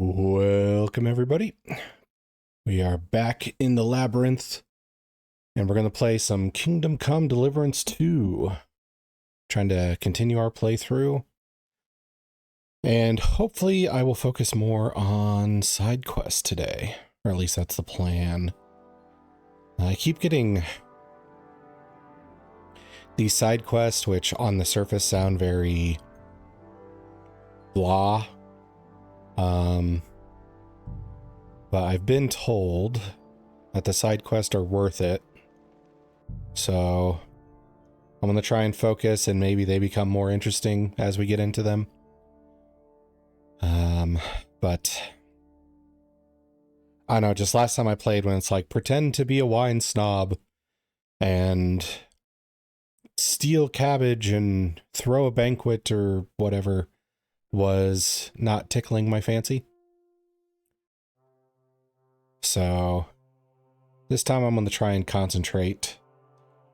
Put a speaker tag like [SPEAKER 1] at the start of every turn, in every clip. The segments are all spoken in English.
[SPEAKER 1] Welcome everybody. We are back in the labyrinth and we're going to play some Kingdom Come Deliverance 2. Trying to continue our playthrough. And hopefully I will focus more on side quests today, or at least that's the plan. I keep getting these side quests which on the surface sound very blah. But I've been told that the side quests are worth it. So I'm going to try and focus and maybe they become more interesting as we get into them. But I don't know, just last time I played when it's like pretend to be a wine snob and steal cabbage and throw a banquet or whatever was not tickling my fancy. So this time I'm going to try and concentrate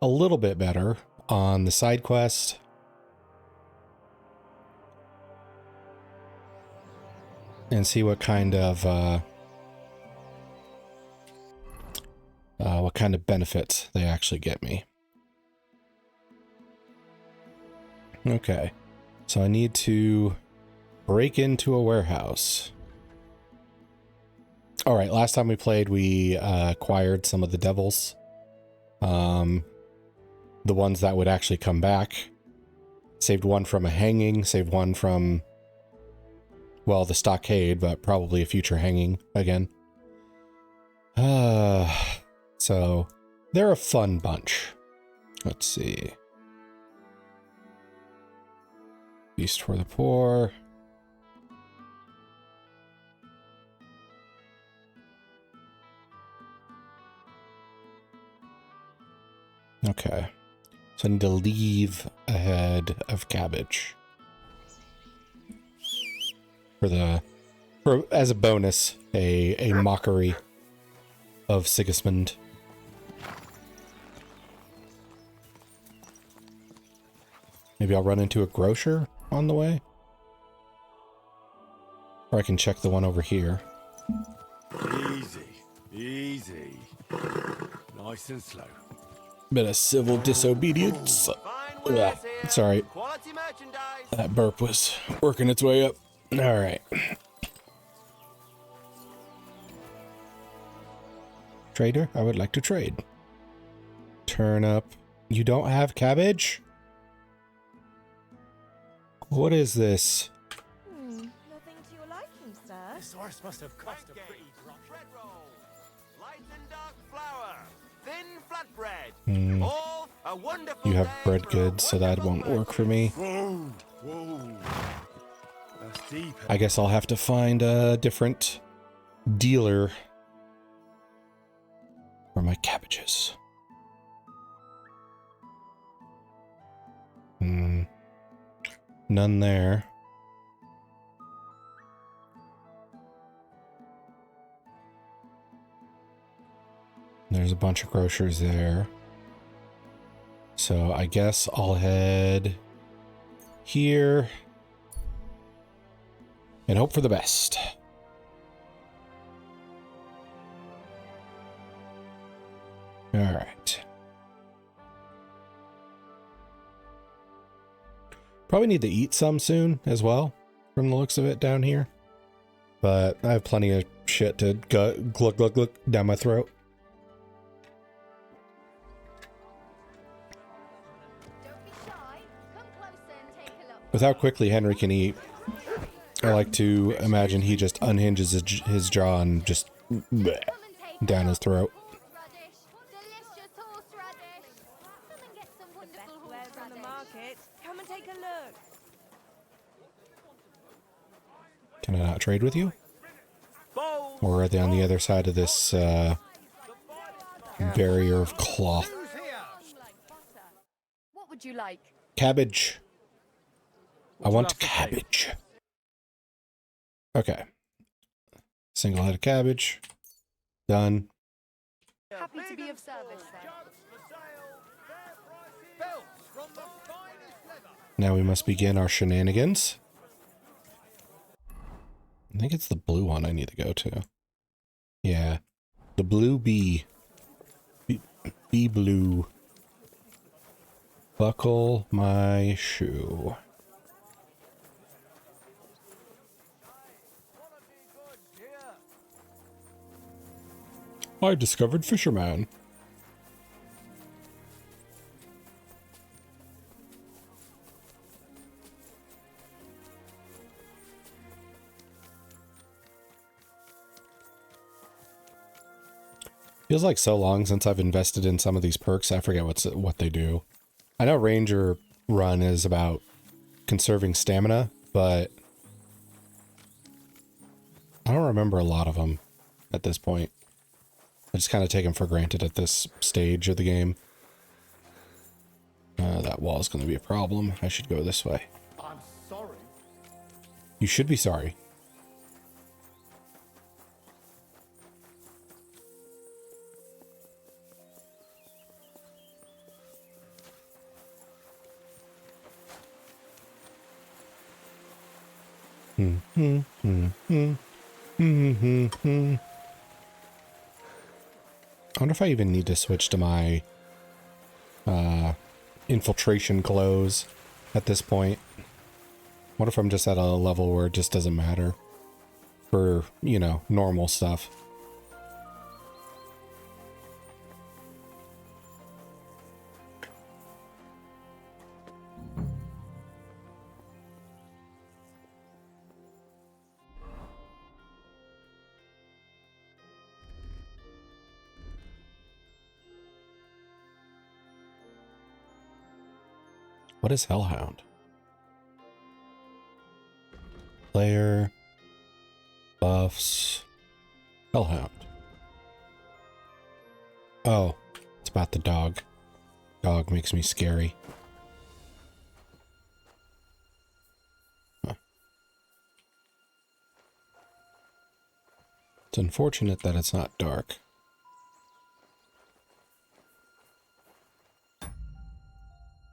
[SPEAKER 1] a little bit better on the side quest. And see what kind of benefits they actually get me. Okay, so I need to break into a warehouse. All right, last time we played, we acquired some of the devils. The ones that would actually come back. Saved one from a hanging, saved one from, well, the stockade, but probably a future hanging again. So they're a fun bunch. Let's see. Feast for the poor. Okay, so I need to leave ahead of cabbage for as a bonus, a mockery of Sigismund. Maybe I'll run into a grocer on the way, or I can check the one over here.
[SPEAKER 2] Easy, nice and slow.
[SPEAKER 1] Bit of civil disobedience. Yeah, sorry. That burp was working its way up. All right. Trader, I would like to trade. Turnip. You don't have cabbage? What is this?
[SPEAKER 3] Nothing to your liking, sir.
[SPEAKER 2] This horse must have cost a pretty drop. Bread roll, light and dark flour, thin flatbread. All a wonderful.
[SPEAKER 1] You have bread goods, so that won't work for me.
[SPEAKER 2] Whoa. That's deep.
[SPEAKER 1] I guess I'll have to find a different dealer for my cabbages. None there. There's a bunch of grocers there. So I guess I'll head here and hope for the best. All right. Probably need to eat some soon as well, from the looks of it down here. But I have plenty of shit to glug glug glug down my throat.
[SPEAKER 3] Don't be shy. Come closer and take a look.
[SPEAKER 1] With how quickly Henry can eat, I like to imagine he just unhinges his jaw and just bleh, down his throat.
[SPEAKER 3] Horseradish. Delicious horseradish. Come and get some wonderful horseradish.
[SPEAKER 4] On the market. Come and take a look.
[SPEAKER 1] Can I not trade with you? Or are they on the other side of this barrier of cloth?
[SPEAKER 3] What would you like?
[SPEAKER 1] Cabbage. I want cabbage. Okay. Single head of cabbage. Done.
[SPEAKER 3] Happy to be of service, then.
[SPEAKER 1] Now we must begin our shenanigans. I think it's the blue one I need to go to. Yeah. The blue bee. Bee blue. Buckle my shoe. I discovered Fisherman. Feels like so long since I've invested in some of these perks, I forget what they do. I know Ranger Run is about conserving stamina, but I don't remember a lot of them at this point. I just kind of take them for granted at this stage of the game. That wall is going to be a problem. I should go this way.
[SPEAKER 2] I'm sorry.
[SPEAKER 1] You should be sorry. I wonder if I even need to switch to my infiltration clothes at this point. What if I'm just at a level where it just doesn't matter for, you know, normal stuff? What is Hellhound? Player, buffs, Hellhound. Oh, it's about the dog. Dog makes me scary. Huh. It's unfortunate that it's not dark.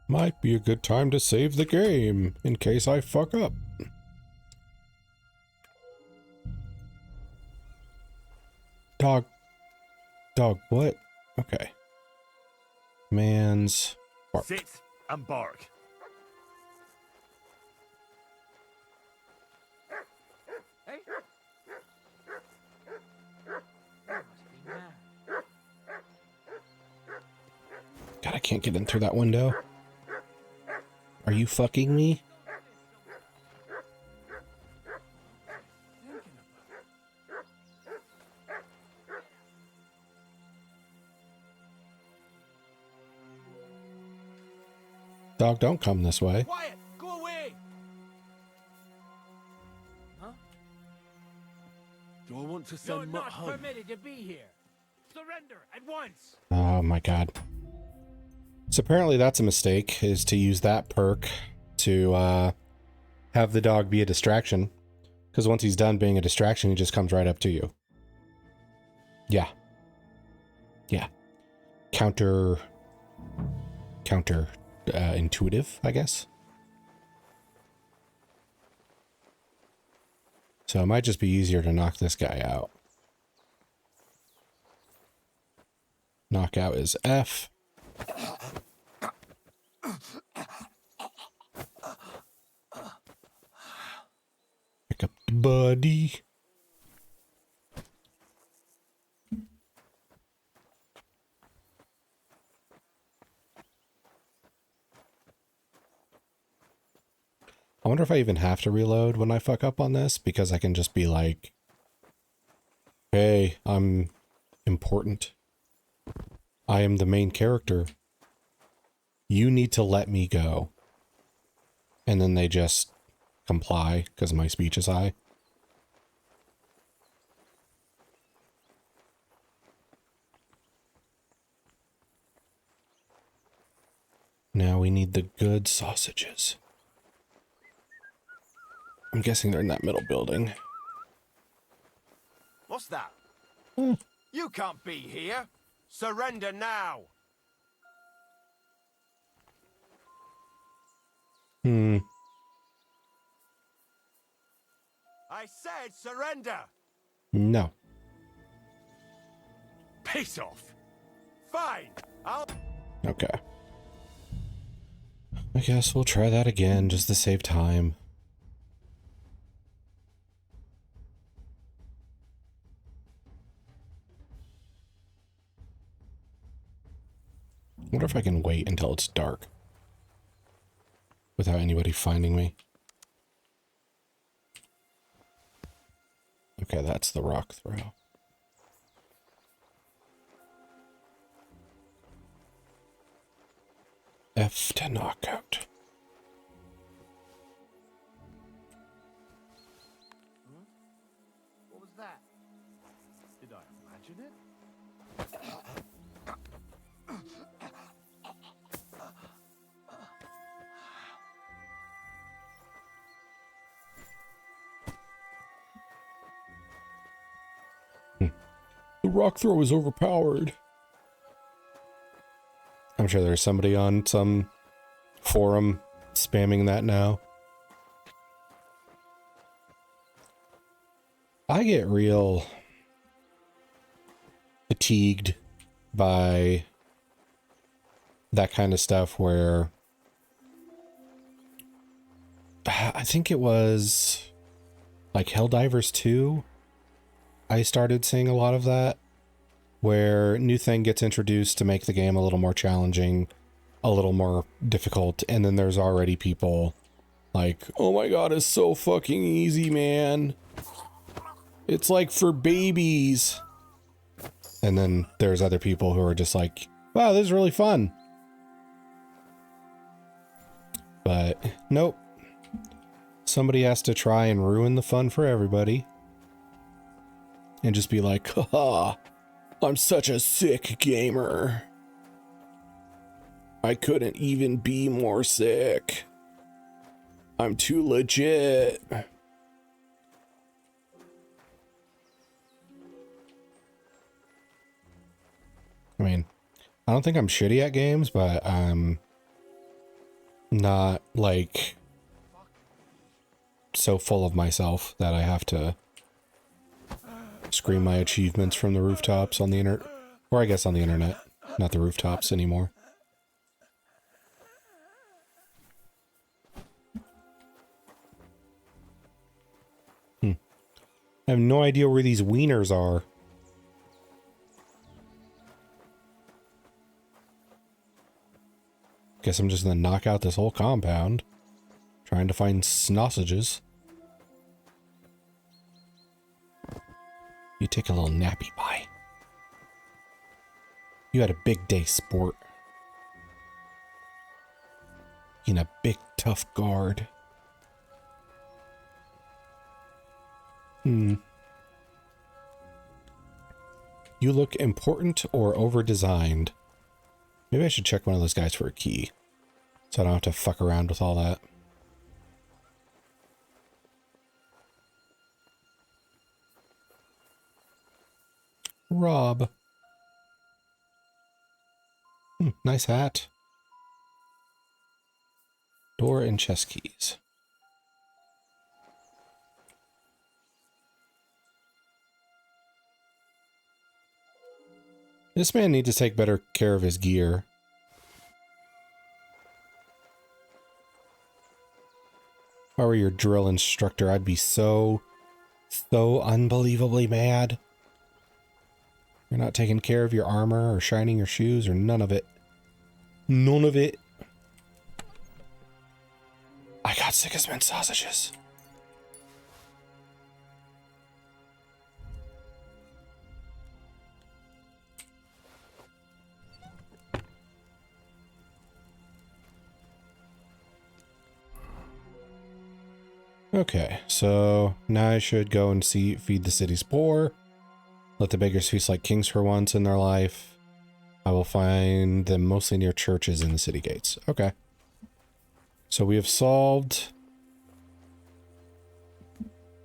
[SPEAKER 1] Might be a good time to save the game, in case I fuck up. Dog. Dog, what? Okay. Man's bark.
[SPEAKER 2] Sit and bark. Hey?
[SPEAKER 1] God, I can't get in through that window. Are you fucking me? Dog, don't come this way.
[SPEAKER 2] Quiet! Go away! Huh? Do I want to send
[SPEAKER 5] You're
[SPEAKER 2] Mutt
[SPEAKER 5] not
[SPEAKER 2] home?
[SPEAKER 5] permitted to be here. Surrender at once.
[SPEAKER 1] Oh my god. So apparently that's a mistake, is to use that perk to have the dog be a distraction. Because once he's done being a distraction, he just comes right up to you. Yeah. Yeah. Counter intuitive, I guess. So it might just be easier to knock this guy out. Knockout is F. Pick up the buddy. I wonder if I even have to reload when I fuck up on this, because I can just be like, hey, I'm important. I am the main character. You need to let me go. And then they just comply because my speech is high. Now we need the good sausages. I'm guessing they're in that middle building.
[SPEAKER 2] What's that? You can't be here. Surrender now. I said surrender.
[SPEAKER 1] No.
[SPEAKER 2] Piss off. Fine. I'll...
[SPEAKER 1] Okay. I guess we'll try that again just to save time. I wonder if I can wait until it's dark without anybody finding me. Okay, that's the rock throw. F to knockout.
[SPEAKER 5] What was that? Did I imagine it?
[SPEAKER 1] The rock throw is overpowered. I'm sure there's somebody on some forum spamming that now. I get real fatigued by that kind of stuff where I think it was like Helldivers 2. I started seeing a lot of that, where new thing gets introduced to make the game a little more challenging, a little more difficult, and then there's already people like, oh my god, it's so fucking easy, man. It's like for babies. And then there's other people who are just like, wow, this is really fun. But nope. Somebody has to try and ruin the fun for everybody. And just be like, haha, I'm such a sick gamer. I couldn't even be more sick. I'm too legit. I mean, I don't think I'm shitty at games, but I'm not like so full of myself that I have to scream my achievements from the rooftops on the internet, or I guess on the internet, not the rooftops anymore. I have no idea where these wieners are. Guess I'm just gonna knock out this whole compound, trying to find sausages. You take a little nappy pie. You had a big day, sport. In a big tough guard. You look important or over-designed. Maybe I should check one of those guys for a key, so I don't have to fuck around with all that. Rob. Nice hat. Door and chest keys. This man needs to take better care of his gear. If I were your drill instructor, I'd be so unbelievably mad. You're not taking care of your armor or shining your shoes or none of it. None of it. I got Sigismund sausages. Okay, so now I should go and feed the city's poor. Let the beggars feast like kings for once in their life. I will find them mostly near churches in the city gates. Okay. So we have solved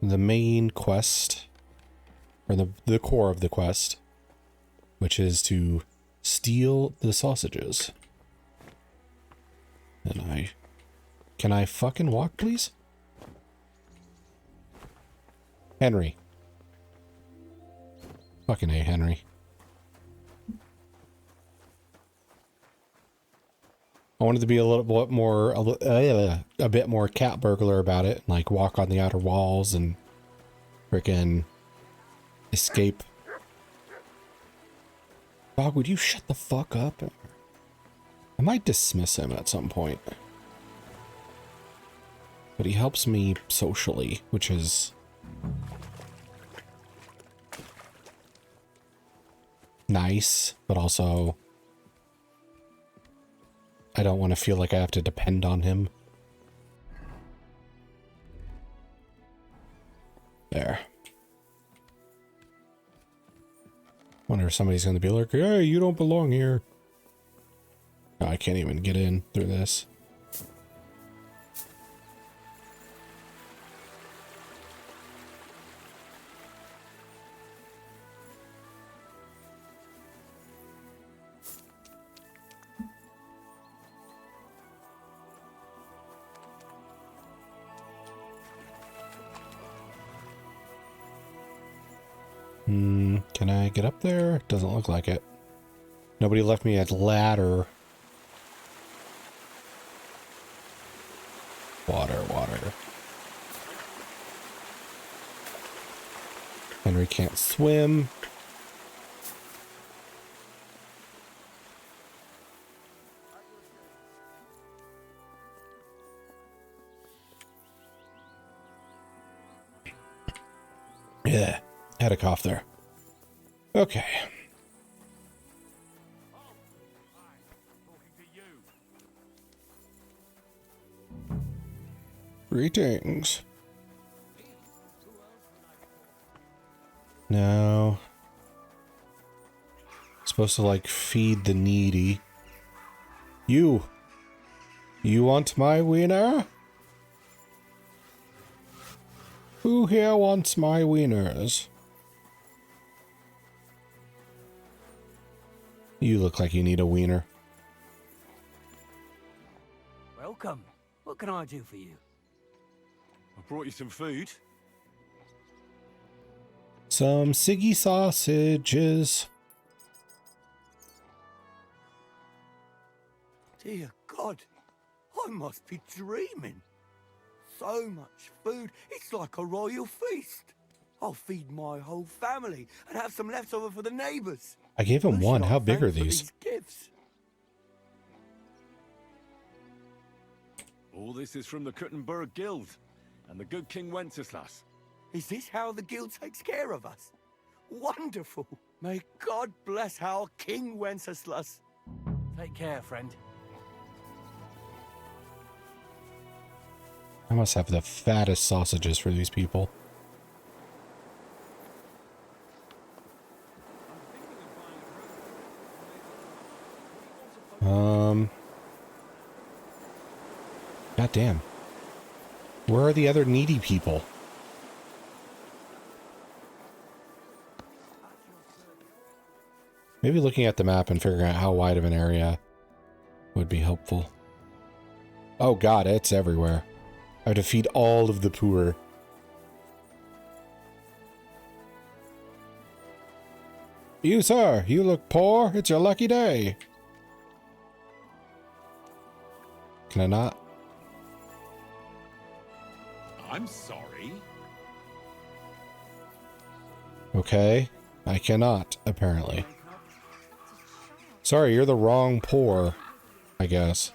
[SPEAKER 1] the main quest, or the core of the quest, which is to steal the sausages. And can I fucking walk, please? Henry. Fucking A, Henry. I wanted to be a little bit more, a bit more cat burglar about it. Like walk on the outer walls and frickin' escape. Dog, would you shut the fuck up? I might dismiss him at some point. But he helps me socially, which is nice, but also I don't want to feel like I have to depend on him. There. Wonder if somebody's going to be like, hey, you don't belong here. Oh, I can't even get in through this. Can I get up there? Doesn't look like it. Nobody left me a ladder. Water, water. Henry can't swim. Yeah, had a cough there. Okay. Greetings. No. Supposed to like feed the needy. You want my wiener? Who here wants my wieners? You look like you need a wiener.
[SPEAKER 6] Welcome. What can I do for you?
[SPEAKER 5] I brought you some food.
[SPEAKER 1] Some Siggy sausages.
[SPEAKER 6] Dear God, I must be dreaming. So much food, it's like a royal feast. I'll feed my whole family and have some leftover for the neighbors.
[SPEAKER 1] I gave him
[SPEAKER 6] Who
[SPEAKER 1] one.
[SPEAKER 6] shall I
[SPEAKER 1] How big are
[SPEAKER 6] thank for
[SPEAKER 1] these?
[SPEAKER 6] Gifts?
[SPEAKER 5] All this is from the Kuttenberg Guild and the good King Wenceslas.
[SPEAKER 6] Is this how the guild takes care of us? Wonderful. May God bless our King Wenceslas. Take care, friend.
[SPEAKER 1] I must have the fattest sausages for these people. God damn. Where are the other needy people? Maybe looking at the map and figuring out how wide of an area would be helpful. Oh God, it's everywhere. I have to feed all of the poor. You, sir, you look poor. It's your lucky day. Can I not?
[SPEAKER 5] I'm sorry.
[SPEAKER 1] Okay. I cannot, apparently. Sorry, you're the wrong poor, I guess.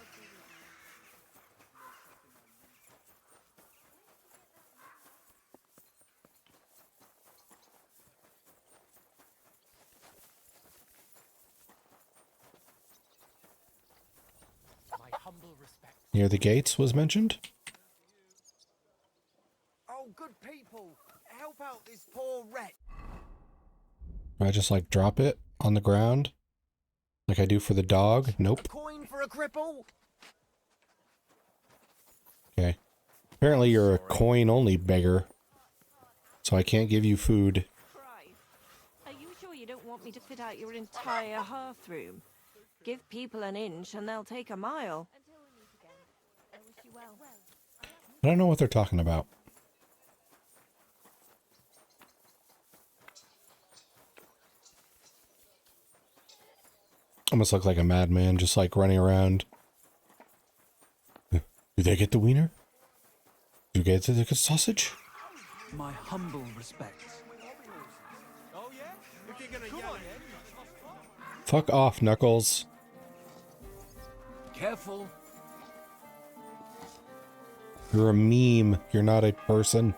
[SPEAKER 6] My humble respect.
[SPEAKER 1] Near the gates was mentioned?
[SPEAKER 6] Oh, good people, help out this poor wretch.
[SPEAKER 1] Do I just like drop it on the ground? Like I do for the dog? Nope.
[SPEAKER 6] Coin for a cripple?
[SPEAKER 1] Okay. Apparently you're a coin-only beggar. So I can't give you food.
[SPEAKER 4] Christ. Are you sure you don't want me to fit out your entire hearthroom? Give people an inch and they'll take a mile.
[SPEAKER 3] Until we meet again, I wish you well.
[SPEAKER 1] I don't know what they're talking about. Almost look like a madman, just like running around. Do they get the wiener? Do you get the sausage?
[SPEAKER 7] My humble respects.
[SPEAKER 2] Oh, yeah? If you're gonna yell it.
[SPEAKER 1] Fuck off, Knuckles.
[SPEAKER 7] Careful.
[SPEAKER 1] You're a meme. You're not a person.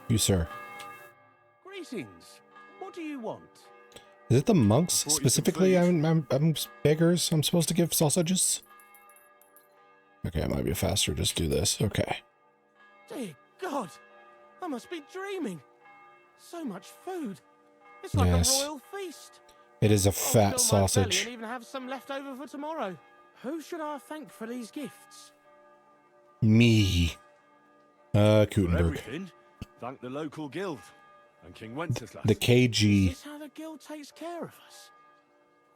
[SPEAKER 1] You, sir.
[SPEAKER 2] Greetings. What do you want?
[SPEAKER 1] Is it the monks
[SPEAKER 5] I brought you some
[SPEAKER 1] specifically?
[SPEAKER 5] food.
[SPEAKER 1] I'm beggars. I'm supposed to give sausages. Okay, it might be faster. Just do this. Okay.
[SPEAKER 2] Dear God, I must be dreaming. So much food. It's like
[SPEAKER 1] Yes.
[SPEAKER 2] a royal feast.
[SPEAKER 1] It is a
[SPEAKER 2] I'll
[SPEAKER 1] fat
[SPEAKER 2] fill my belly
[SPEAKER 1] sausage.
[SPEAKER 2] and even have some left over for tomorrow. Who should I thank for these gifts?
[SPEAKER 1] Me.
[SPEAKER 5] For
[SPEAKER 1] Gutenberg.
[SPEAKER 5] everything, thank the local guild and King Wenceslas.
[SPEAKER 1] The
[SPEAKER 2] Is
[SPEAKER 1] KG.
[SPEAKER 2] this how the guild takes care of us?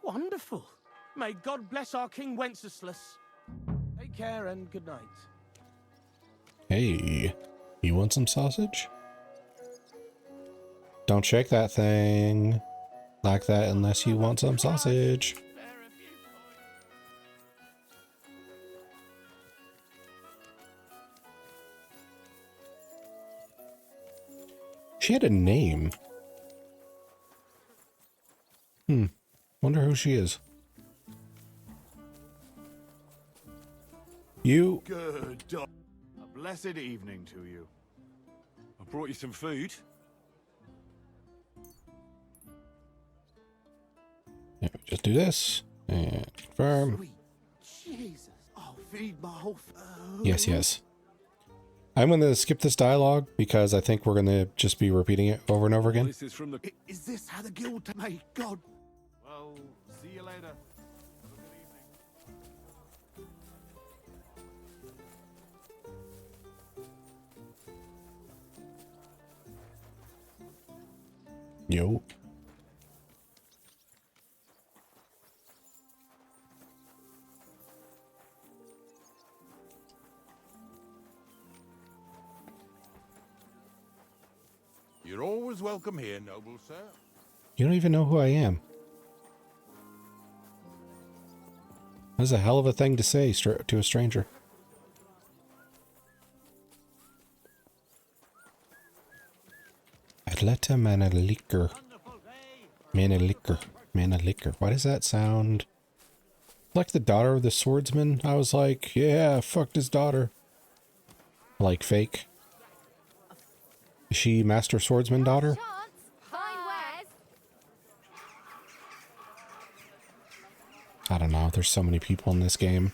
[SPEAKER 2] Wonderful. May God bless our King Wenceslas. Take care and good night.
[SPEAKER 1] Hey, you want some sausage? Don't shake that thing like that unless you want some sausage. She had a name. Wonder who she is. You.
[SPEAKER 5] Good dog. A blessed evening to you. I brought you some food.
[SPEAKER 1] Yeah, just do this and confirm.
[SPEAKER 6] Sweet Jesus, I'll feed my whole
[SPEAKER 1] Yes, yes. I'm going to skip this dialogue because I think we're going to just be repeating it over and over again.
[SPEAKER 5] This is from the...
[SPEAKER 6] Is this how the guild may God?
[SPEAKER 2] Well, see you later.
[SPEAKER 1] Yo.
[SPEAKER 8] You're always welcome here, noble sir.
[SPEAKER 1] You don't even know who I am. That's a hell of a thing to say to a stranger. Atleta Manaliker. Manaliker. Manaliker. Why does that sound like the daughter of the swordsman? I was like, yeah, fucked his daughter. Like fake. Is she Master Swordsman daughter?
[SPEAKER 3] Chance. Fine wares.
[SPEAKER 1] I don't know. There's so many people in this game.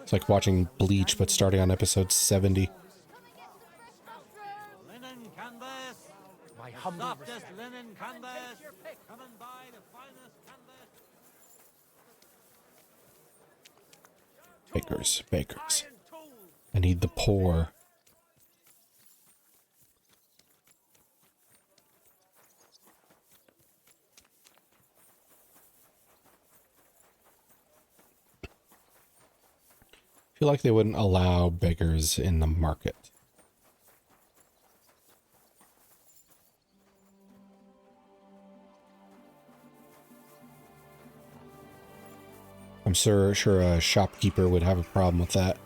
[SPEAKER 1] It's like watching Bleach, but starting on episode 70.
[SPEAKER 9] Linen canvas.
[SPEAKER 2] My humble
[SPEAKER 9] Softest linen canvas. Come and buy the finest canvas.
[SPEAKER 1] Bakers, bakers. I need the pour. I feel like they wouldn't allow beggars in the market. I'm sure a shopkeeper would have a problem with that.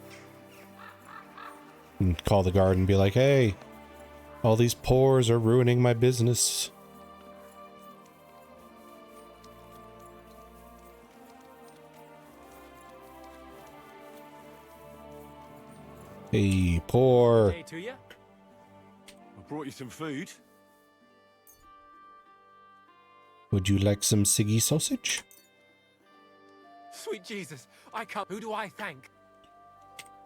[SPEAKER 1] And call the guard and be like, hey, all these poors are ruining my business. Hey, poor.
[SPEAKER 2] Day to you.
[SPEAKER 5] I brought you some food.
[SPEAKER 1] Would you like some Siggy sausage?
[SPEAKER 2] Sweet Jesus, I can't. Who do I thank?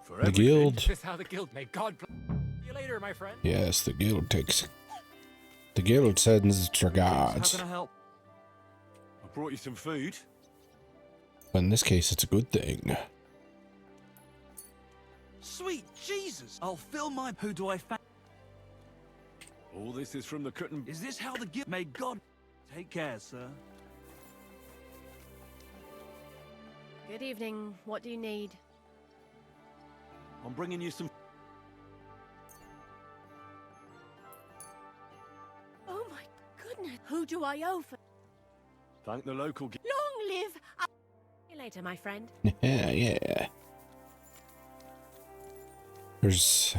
[SPEAKER 5] For
[SPEAKER 1] The
[SPEAKER 5] everything.
[SPEAKER 1] guild.
[SPEAKER 2] Is this how the guild may God bless you later, my friend?
[SPEAKER 1] Yes, the guild takes. The guild sends its
[SPEAKER 7] How
[SPEAKER 1] regards.
[SPEAKER 7] can I help?
[SPEAKER 5] I brought you some food.
[SPEAKER 1] But in this case, it's a good thing.
[SPEAKER 7] Sweet Jesus, I'll fill my. Who do I thank?
[SPEAKER 5] All this is from the Kutton.
[SPEAKER 7] Is this how the gift? May God take care, sir.
[SPEAKER 10] Good evening. What do you need?
[SPEAKER 5] I'm bringing you some.
[SPEAKER 10] Oh my goodness. Who do I owe for?
[SPEAKER 5] Thank the local.
[SPEAKER 10] Long live. See you later, my friend.
[SPEAKER 1] Yeah. There's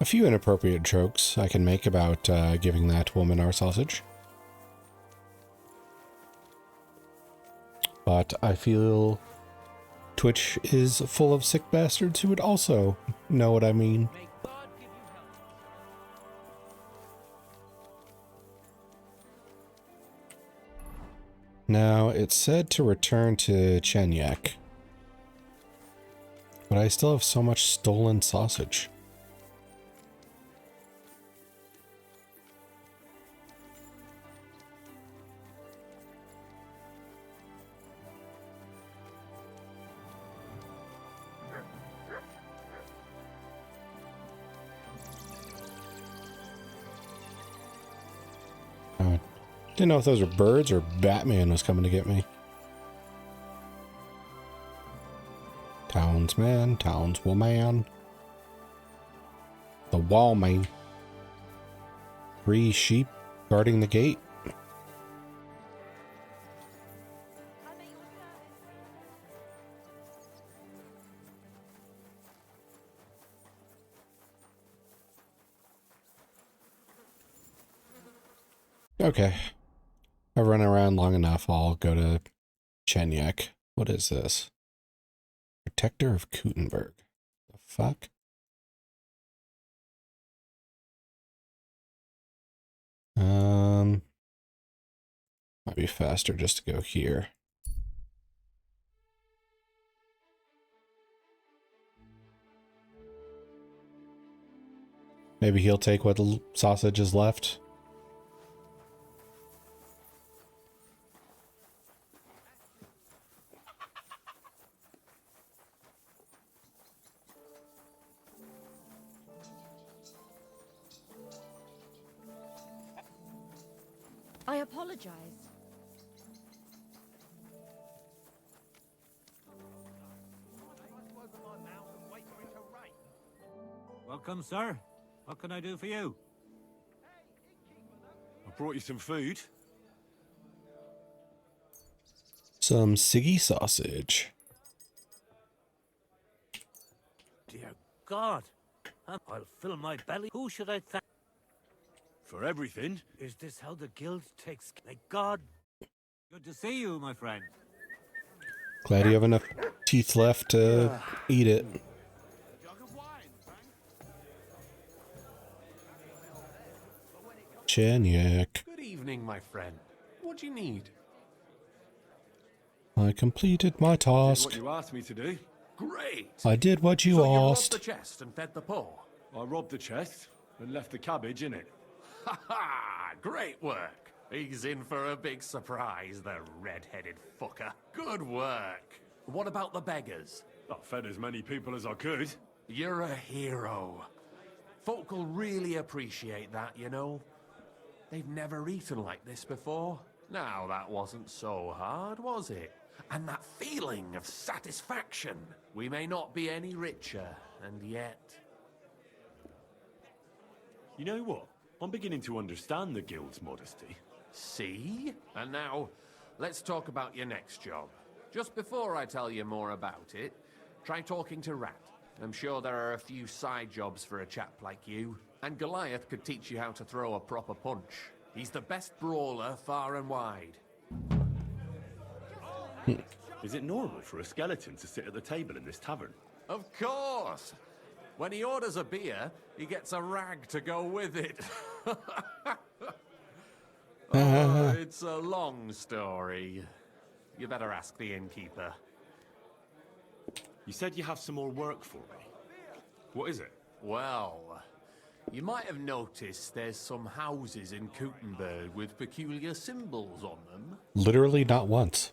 [SPEAKER 1] a few inappropriate jokes I can make about giving that woman our sausage. But I feel Twitch is full of sick bastards who would also know what I mean.
[SPEAKER 9] May God give you health.
[SPEAKER 1] Now, it's said to return to Chenyak. But I still have so much stolen sausage. Didn't know if those were birds or Batman was coming to get me. Townsman, townswoman. The wallman. 3 sheep guarding the gate. Okay. I've run around long enough. I'll go to Chenyak. What is this? Protector of Kutenberg. The fuck? Might be faster just to go here. Maybe he'll take what sausage is left.
[SPEAKER 10] I apologize.
[SPEAKER 9] Welcome, sir. What can I do for you?
[SPEAKER 5] I brought you some food.
[SPEAKER 1] Some Siggy sausage.
[SPEAKER 9] Dear God. I'll fill my belly. Who should I thank?
[SPEAKER 5] For everything.
[SPEAKER 9] Is this how the guild takes? Thank God. Good to see you, my friend.
[SPEAKER 1] Glad you have enough teeth left to eat it. Chenyak.
[SPEAKER 11] Good evening, my friend. What do you need?
[SPEAKER 1] I completed my task.
[SPEAKER 5] What you asked me to do.
[SPEAKER 11] Great.
[SPEAKER 1] I did what you
[SPEAKER 11] So you
[SPEAKER 1] asked.
[SPEAKER 11] robbed the chest and fed the poor.
[SPEAKER 5] I robbed the chest and left the cabbage in it.
[SPEAKER 11] Ha ha! Great work. He's in for a big surprise, the red-headed fucker. Good work. What about the beggars?
[SPEAKER 5] I fed as many people as I could.
[SPEAKER 11] You're a hero. Folk will really appreciate that, you know. They've never eaten like this before. Now, that wasn't so hard, was it? And that feeling of satisfaction. We may not be any richer, and yet...
[SPEAKER 5] You know what? I'm beginning to understand the guild's modesty.
[SPEAKER 11] See? And now, let's talk about your next job. Just before I tell you more about it, try talking to Rat. I'm sure there are a few side jobs for a chap like you. And Goliath could teach you how to throw a proper punch. He's the best brawler far and wide.
[SPEAKER 5] Is it normal for a skeleton to sit at the table in this tavern?
[SPEAKER 11] Of course! When he orders a beer, he gets a rag to go with it. Oh, it's a long story. You better ask the innkeeper.
[SPEAKER 5] You said you have some more work for me. What is it?
[SPEAKER 11] Well, you might have noticed there's some houses in Kutenberg with peculiar symbols on them.
[SPEAKER 1] Literally not once.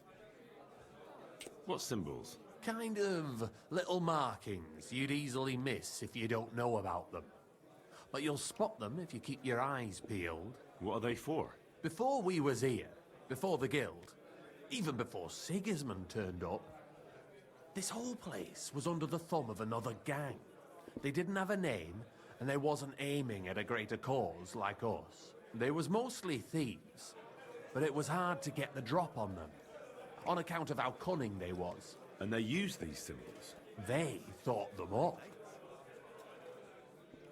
[SPEAKER 5] What symbols?
[SPEAKER 11] Kind of little markings you'd easily miss if you don't know about them. but you'll spot them if you keep your eyes peeled.
[SPEAKER 12] What are they for?
[SPEAKER 11] Before we was here, before the guild, even before Sigismund turned up, this whole place was under the thumb of another gang. They didn't have a name, and they wasn't aiming at a greater cause like us. They was mostly thieves, but it was hard to get the drop on them, on account of how cunning they was.
[SPEAKER 12] And they used these symbols?
[SPEAKER 11] They thought them up.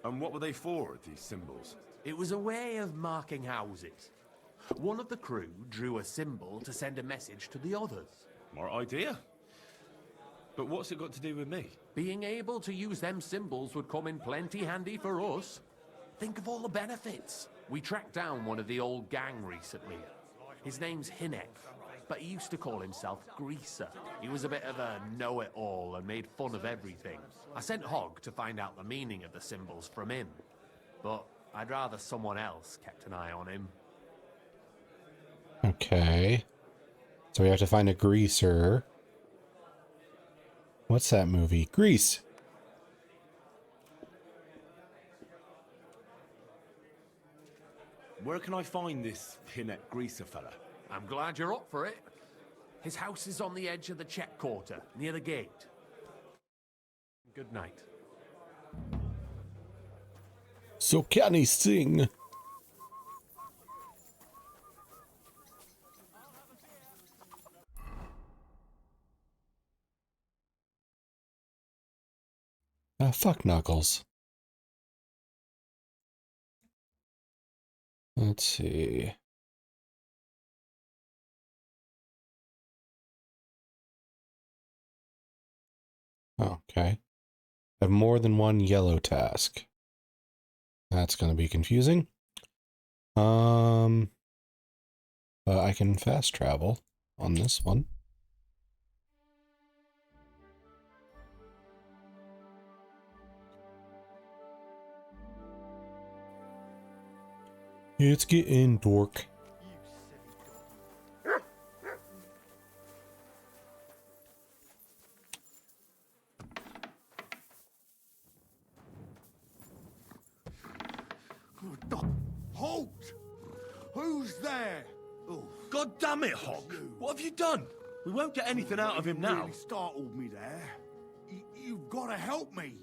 [SPEAKER 12] And what were they for, these symbols?
[SPEAKER 11] It was a way of marking houses. One of the crew drew a symbol to send a message to the others.
[SPEAKER 12] Smart idea. But what's it got to do with me?
[SPEAKER 11] Being able to use them symbols would come in plenty handy for us. Think of all the benefits. We tracked down one of the old gang recently. His name's Hinek, but he used to call himself Greaser. He was a bit of a know-it-all and made fun of everything. I sent Hogg to find out the meaning of the symbols from him, but I'd rather someone else kept an eye on him.
[SPEAKER 1] Okay. So we have to find a Greaser. What's that movie? Grease.
[SPEAKER 12] Where can I find this Hinek Greaser fella?
[SPEAKER 11] I'm glad you're up for it. His house is on the edge of the check quarter, near the gate. Good night.
[SPEAKER 1] So can he sing? Fuck Knuckles. Let's see. Okay. I have more than one yellow task. That's going to be confusing. But I can fast travel on this one. It's getting dork.
[SPEAKER 6] Halt! Who's there? Oh,
[SPEAKER 12] God damn it, Hogg! What have you done? We won't get anything out of him now.
[SPEAKER 6] Really startled me there. You've got to help me.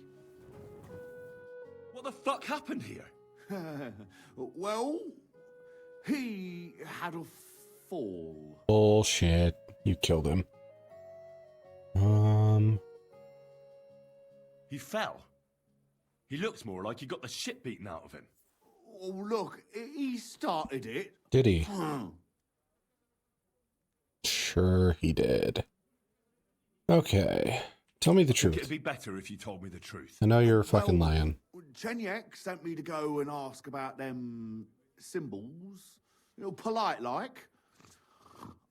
[SPEAKER 12] What the fuck happened here?
[SPEAKER 6] Well, he had a fall.
[SPEAKER 1] Bullshit. You killed him.
[SPEAKER 12] He fell. He looks more like he got the shit beaten out of him.
[SPEAKER 6] Oh, look, he started it.
[SPEAKER 1] Did he? Sure he did. Okay. Tell me the truth.
[SPEAKER 12] It'd be better if you told me the truth.
[SPEAKER 1] I know you're fucking lying.
[SPEAKER 6] Chenyek sent me to go and ask about them symbols. You know, polite like.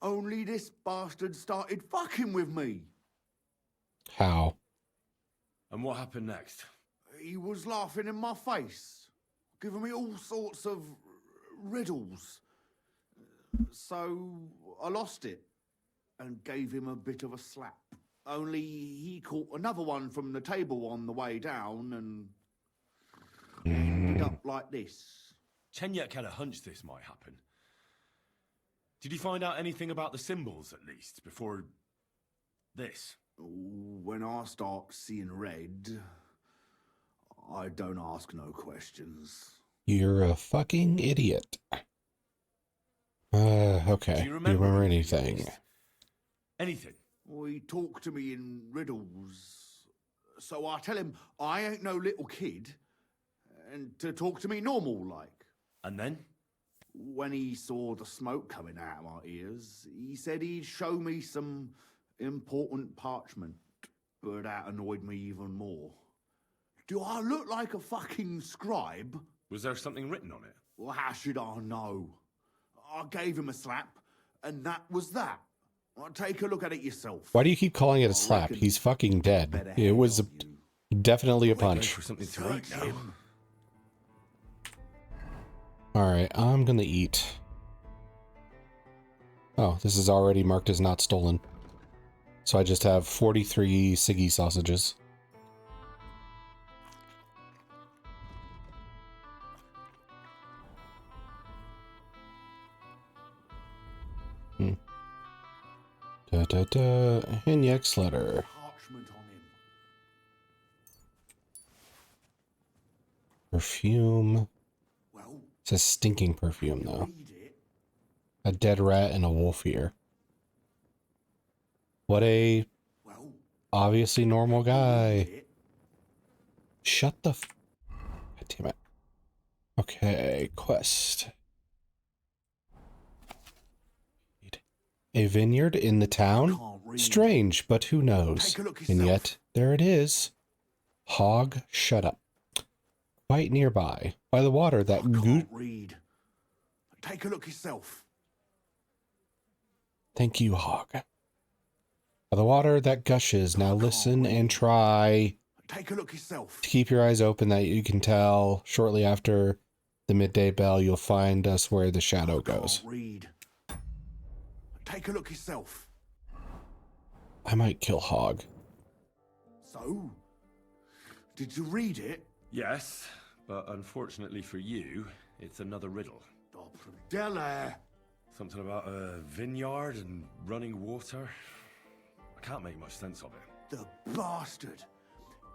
[SPEAKER 6] Only this bastard started fucking with me.
[SPEAKER 1] How?
[SPEAKER 12] And what happened next?
[SPEAKER 6] He was laughing in my face, giving me all sorts of riddles. So I lost it and gave him a bit of a slap. Only he caught another one from the table on the way down and ended up like this.
[SPEAKER 12] Chenyek had a hunch this might happen. Did you find out anything about the symbols, at least, before this?
[SPEAKER 6] When I start seeing red, I don't ask no questions.
[SPEAKER 1] You're a fucking idiot. Okay. Do you remember anything?
[SPEAKER 12] Anything?
[SPEAKER 6] Well, he talked to me in riddles. So I tell him I ain't no little kid and to talk to me normal like.
[SPEAKER 12] And then?
[SPEAKER 6] When he saw the smoke coming out of my ears, he said he'd show me some important parchment, but that annoyed me even more. Do I look like a fucking scribe?
[SPEAKER 12] Was there something written on it?
[SPEAKER 6] Well, how should I know? I gave him a slap, and that was that. Take a look at it yourself.
[SPEAKER 1] Why do you keep calling it a slap? He's fucking dead. It was definitely a punch.
[SPEAKER 12] For something to eat now.
[SPEAKER 1] Alright, I'm gonna eat. Oh, this is already marked as not stolen. So I just have 43 Siggy sausages. Hinyek's letter.
[SPEAKER 8] Parchment on him.
[SPEAKER 1] Perfume.
[SPEAKER 8] Well,
[SPEAKER 1] It's a stinking perfume, though.
[SPEAKER 8] read it.
[SPEAKER 1] A dead rat and a wolf ear. What a
[SPEAKER 8] Well,
[SPEAKER 1] obviously normal guy.
[SPEAKER 8] read it.
[SPEAKER 1] Shut the f... God damn it. Okay, quest. A vineyard in the town?
[SPEAKER 8] Can't read.
[SPEAKER 1] Strange, but who knows?
[SPEAKER 8] Take a look
[SPEAKER 1] And
[SPEAKER 8] yourself.
[SPEAKER 1] yet, there it is. Hog, shut up. Quite nearby, by the water that
[SPEAKER 8] Can't read. Take a look yourself.
[SPEAKER 1] Thank you, Hog. By the water that gushes, now listen and try
[SPEAKER 8] Take a look yourself.
[SPEAKER 1] to keep your eyes open that you can tell shortly after the midday bell you'll find us where the shadow goes.
[SPEAKER 8] Can't read. Take a look yourself.
[SPEAKER 1] I might kill Hog.
[SPEAKER 8] So, did you read it?
[SPEAKER 12] Yes, but unfortunately for you, it's another riddle.
[SPEAKER 8] Oh, Della.
[SPEAKER 12] Something about a vineyard and running water. I can't make much sense of it.
[SPEAKER 8] The bastard.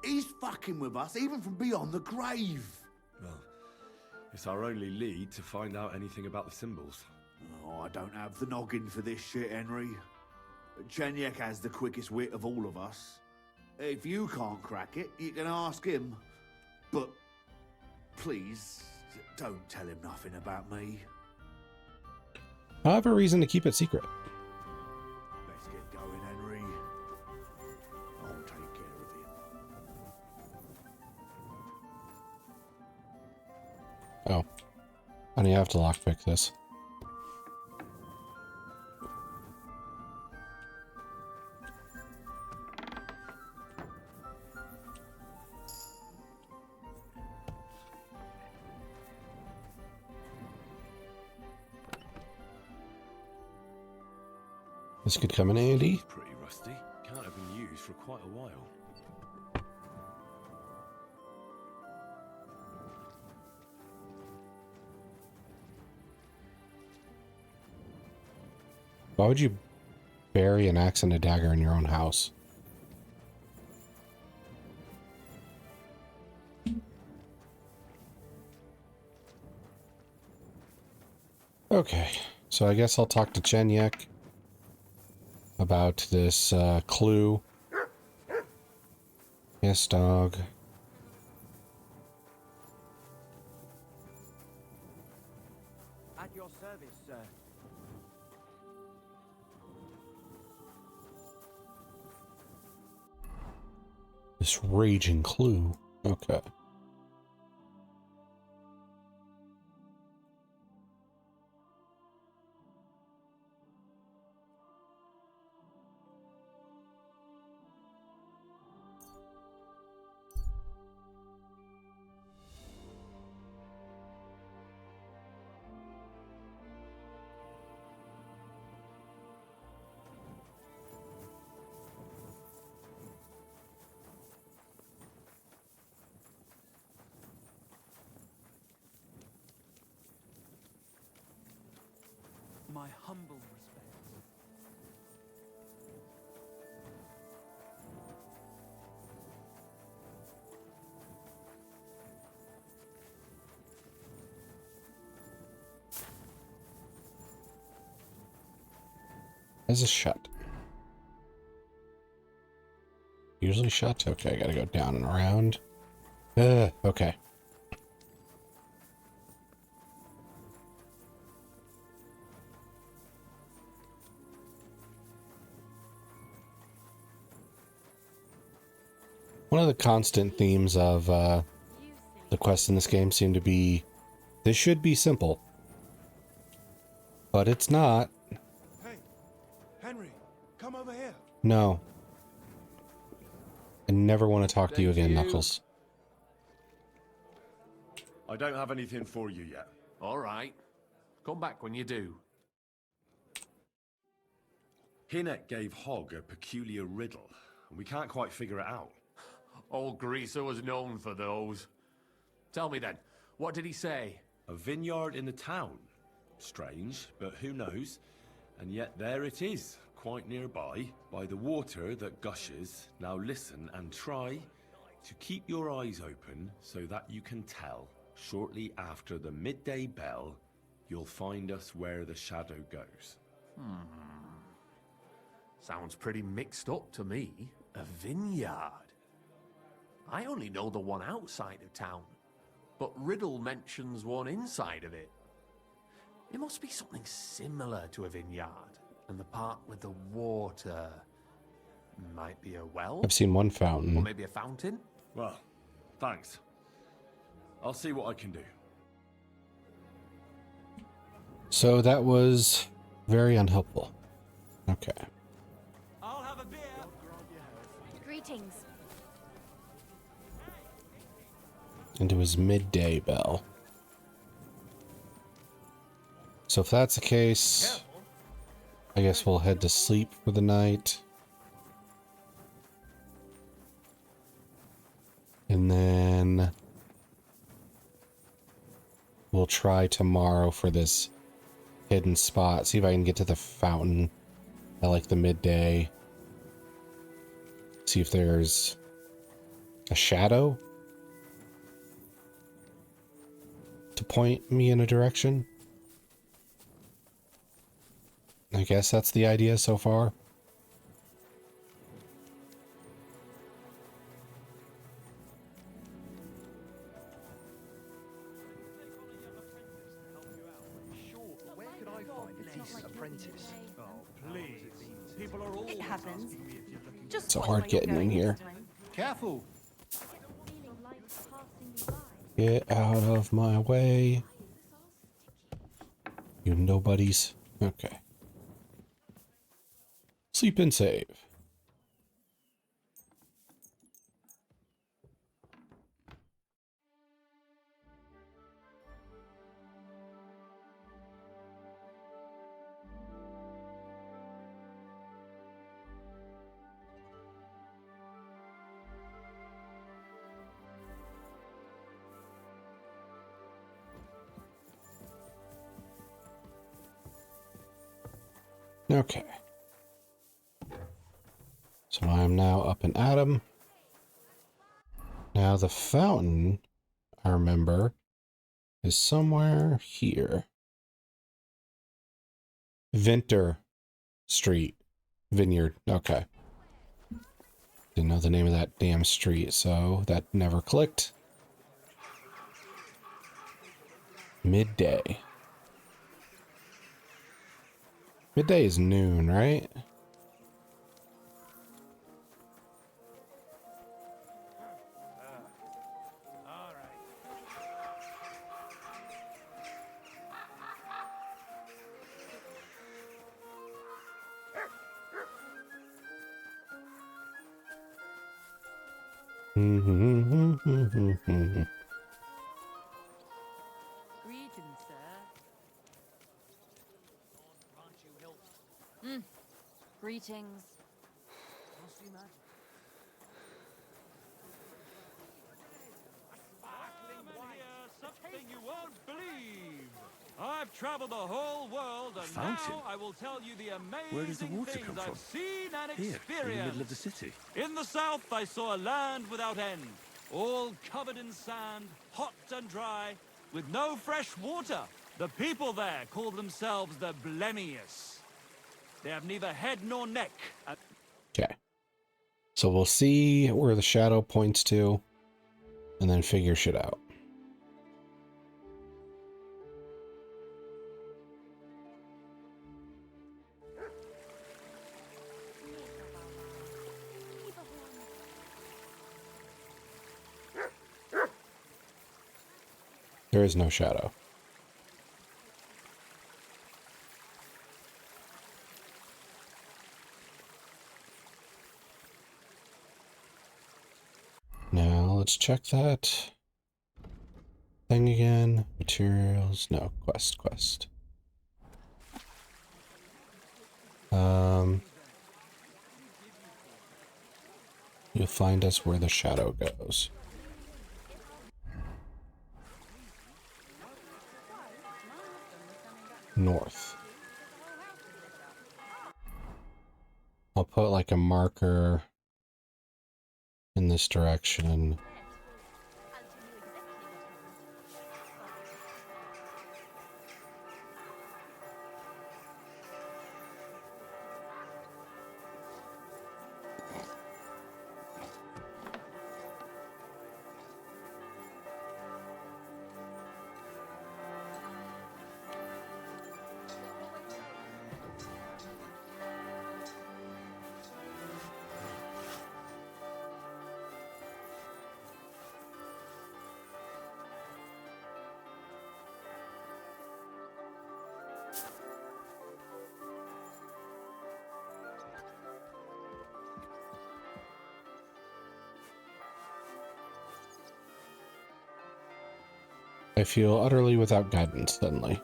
[SPEAKER 8] He's fucking with us even from beyond the grave.
[SPEAKER 12] Well, it's our only lead to find out anything about the symbols.
[SPEAKER 8] Oh, I don't have the noggin for this shit, Henry. Chenyek has the quickest wit of all of us. If you can't crack it, you can ask him. But please, don't tell him nothing about me.
[SPEAKER 1] I have a reason to keep it secret.
[SPEAKER 8] Let's get going, Henry. I'll take care of him.
[SPEAKER 1] Oh. Honey, I have to lockpick this. This could come in handy.
[SPEAKER 12] Pretty rusty. Can't have been used for quite a while.
[SPEAKER 1] Why would you bury an axe and a dagger in your own house? Okay, so I guess I'll talk to Chenyek about this clue. Yes, dog.
[SPEAKER 9] At your service, sir.
[SPEAKER 1] This raging clue. Okay.
[SPEAKER 9] My humble respects.
[SPEAKER 1] Is it shut? Usually shut? Okay, I gotta go down and around. Okay. One of the constant themes of the quests in this game seem to be, this should be simple. But it's not.
[SPEAKER 5] Hey, Henry, come over here.
[SPEAKER 1] No. I never want to talk to you
[SPEAKER 11] Thank
[SPEAKER 1] again,
[SPEAKER 11] you.
[SPEAKER 1] Knuckles.
[SPEAKER 12] I don't have anything for you yet.
[SPEAKER 11] All right. Come back when you do.
[SPEAKER 12] Hinek gave Hog a peculiar riddle, and we can't quite figure it out.
[SPEAKER 11] Old Greaser was known for those. Tell me then, what did he say?
[SPEAKER 12] A vineyard in the town. Strange, but who knows? And yet there it is, quite nearby, by the water that gushes. Now listen and try to keep your eyes open so that you can tell. Shortly after the midday bell, you'll find us where the shadow goes.
[SPEAKER 11] Sounds pretty mixed up to me. A vineyard. I only know the one outside of town, but Riddle mentions one inside of it. It must be something similar to a vineyard, and the part with the water might be a well?
[SPEAKER 1] I've seen one fountain.
[SPEAKER 11] Or maybe a fountain?
[SPEAKER 12] Well, thanks. I'll see what I can do.
[SPEAKER 1] So that was very unhelpful. Okay.
[SPEAKER 2] I'll have a beer.
[SPEAKER 10] Greetings.
[SPEAKER 1] Into his midday bell. So if that's the case, I guess we'll head to sleep for the night. And then we'll try tomorrow for this hidden spot. See if I can get to the fountain at like the midday. See if there's a shadow to point me in a direction. I guess that's the idea so far.
[SPEAKER 13] Where could I find a decent apprentice?
[SPEAKER 9] Oh, please. People are all
[SPEAKER 4] It happens.
[SPEAKER 1] It's so hard getting in here.
[SPEAKER 13] Careful!
[SPEAKER 1] Get out of my way. You nobodies. Okay. Sleep and save. Okay. So I'm now up in Adam. Now the fountain, I remember, is somewhere here. Vintner Street. Vineyard. Okay. Didn't know the name of that damn street, so that never clicked. Midday. Midday is noon, right?
[SPEAKER 4] Greetings, sir.
[SPEAKER 10] Greetings.
[SPEAKER 9] Something you won't believe. I've traveled the whole world, and
[SPEAKER 12] Fountain?
[SPEAKER 9] now I will tell you the amazing
[SPEAKER 12] Where does the water
[SPEAKER 9] things
[SPEAKER 12] come from?
[SPEAKER 9] I've seen and
[SPEAKER 12] Here,
[SPEAKER 9] experienced.
[SPEAKER 12] in the middle of the city.
[SPEAKER 9] In the south, I saw a land without end, all covered in sand, hot and dry, with no fresh water. The people there call themselves the Blemius. They have neither head nor neck.
[SPEAKER 1] Okay. So we'll see where the shadow points to, and then figure shit out. There is no shadow. Now let's check that thing again. Materials, no, quest. You'll find us where the shadow goes. North. like a marker in this direction. I feel utterly without guidance suddenly.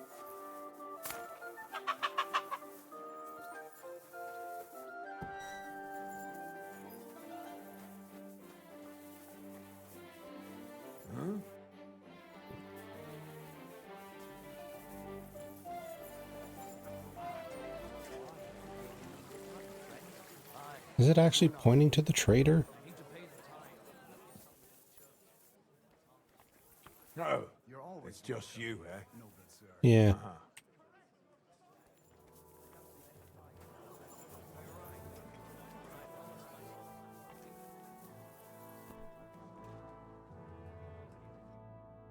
[SPEAKER 6] Huh?
[SPEAKER 1] Is it actually pointing to the trader?
[SPEAKER 5] No, it's just you, eh?
[SPEAKER 1] Yeah.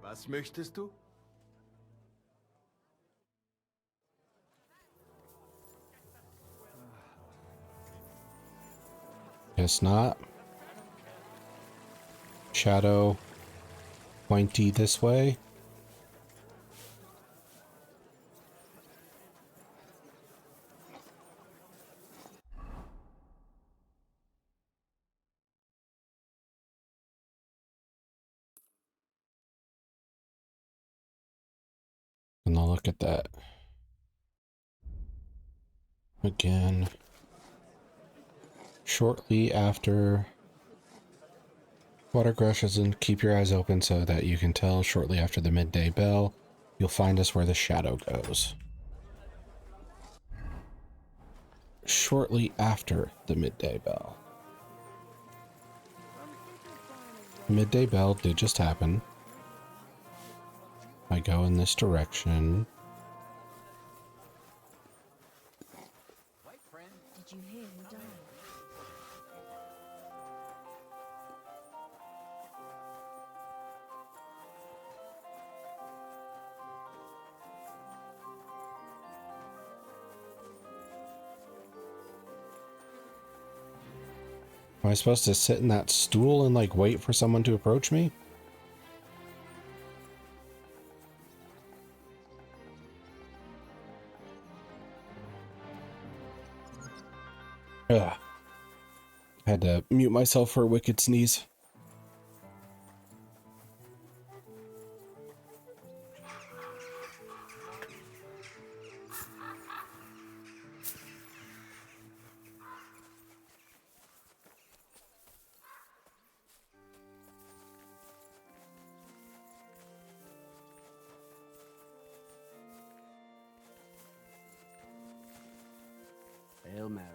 [SPEAKER 5] Was möchtest du?
[SPEAKER 1] Guess not. Shadow. Pointy this way. And I'll look at that again. Shortly after water gushes, and keep your eyes open so that you can tell shortly after the midday bell, you'll find us where the shadow goes. Shortly after the midday bell. Midday bell did just happen. I go in this direction.
[SPEAKER 10] Did you hear him die?
[SPEAKER 1] Am I supposed to sit in that stool and like wait for someone to approach me? Ugh. Had to mute myself for a wicked sneeze.
[SPEAKER 14] Hail Mary.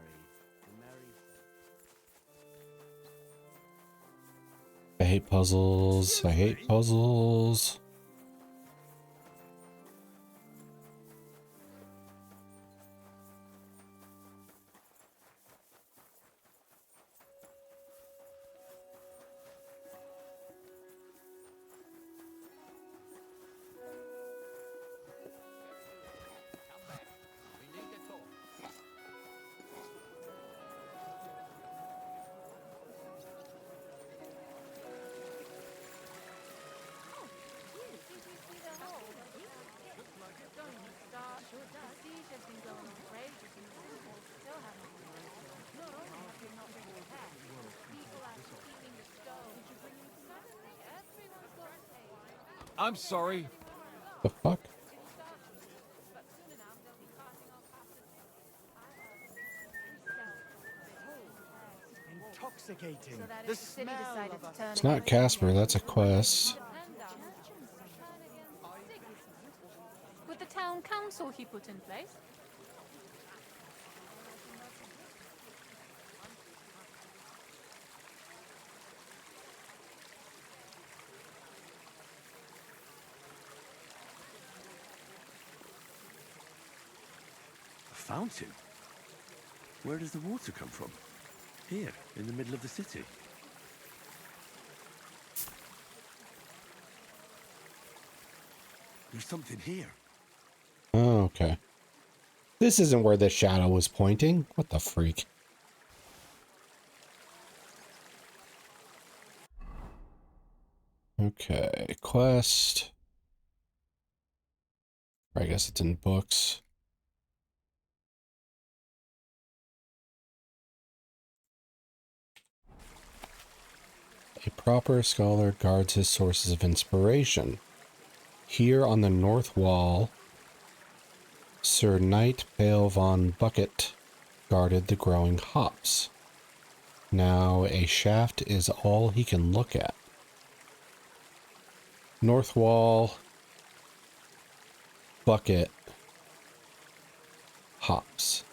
[SPEAKER 1] I hate puzzles. I hate puzzles.
[SPEAKER 9] I'm sorry.
[SPEAKER 1] The fuck?
[SPEAKER 13] Intoxicating.
[SPEAKER 10] The city decided to turn
[SPEAKER 1] It's not Casper, that's a quest.
[SPEAKER 3] With the town council he put in place?
[SPEAKER 12] fountain. Where does the water come from? Here, in the middle of the city.
[SPEAKER 6] There's something here.
[SPEAKER 1] Oh, okay. This isn't where the shadow was pointing. What the freak? Okay, quest. I guess it's in books. A proper scholar guards his sources of inspiration. Here on the north wall, Sir Knight Bale von Bucket guarded the growing hops. Now a shaft is all he can look at. North wall, bucket, hops,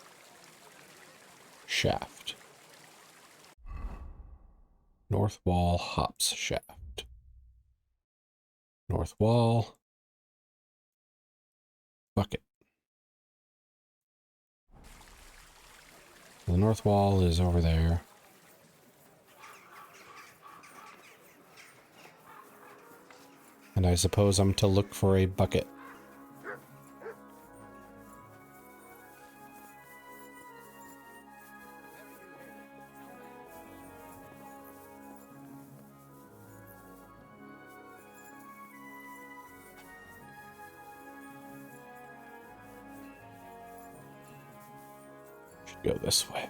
[SPEAKER 1] shaft. North wall, hops, shaft. North wall, bucket. The north wall is over there. And I suppose I'm to look for a bucket. Should go this way.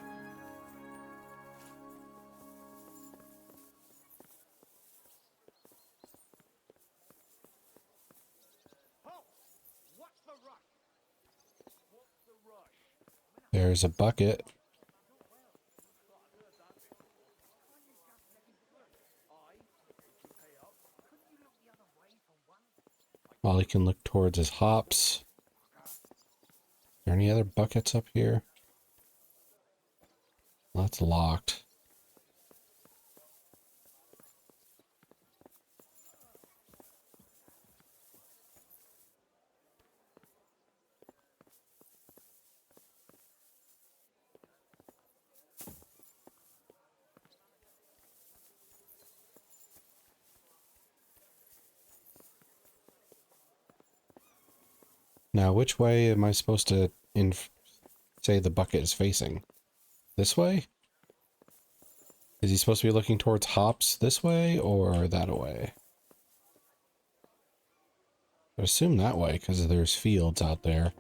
[SPEAKER 1] There's a bucket. All he can look towards is hops. Are there any other buckets up here? Well, that's locked. Now, which way am I supposed to say the bucket is facing? This way? Is he supposed to be looking towards hops this way or that way? I assume that way because there's fields out there.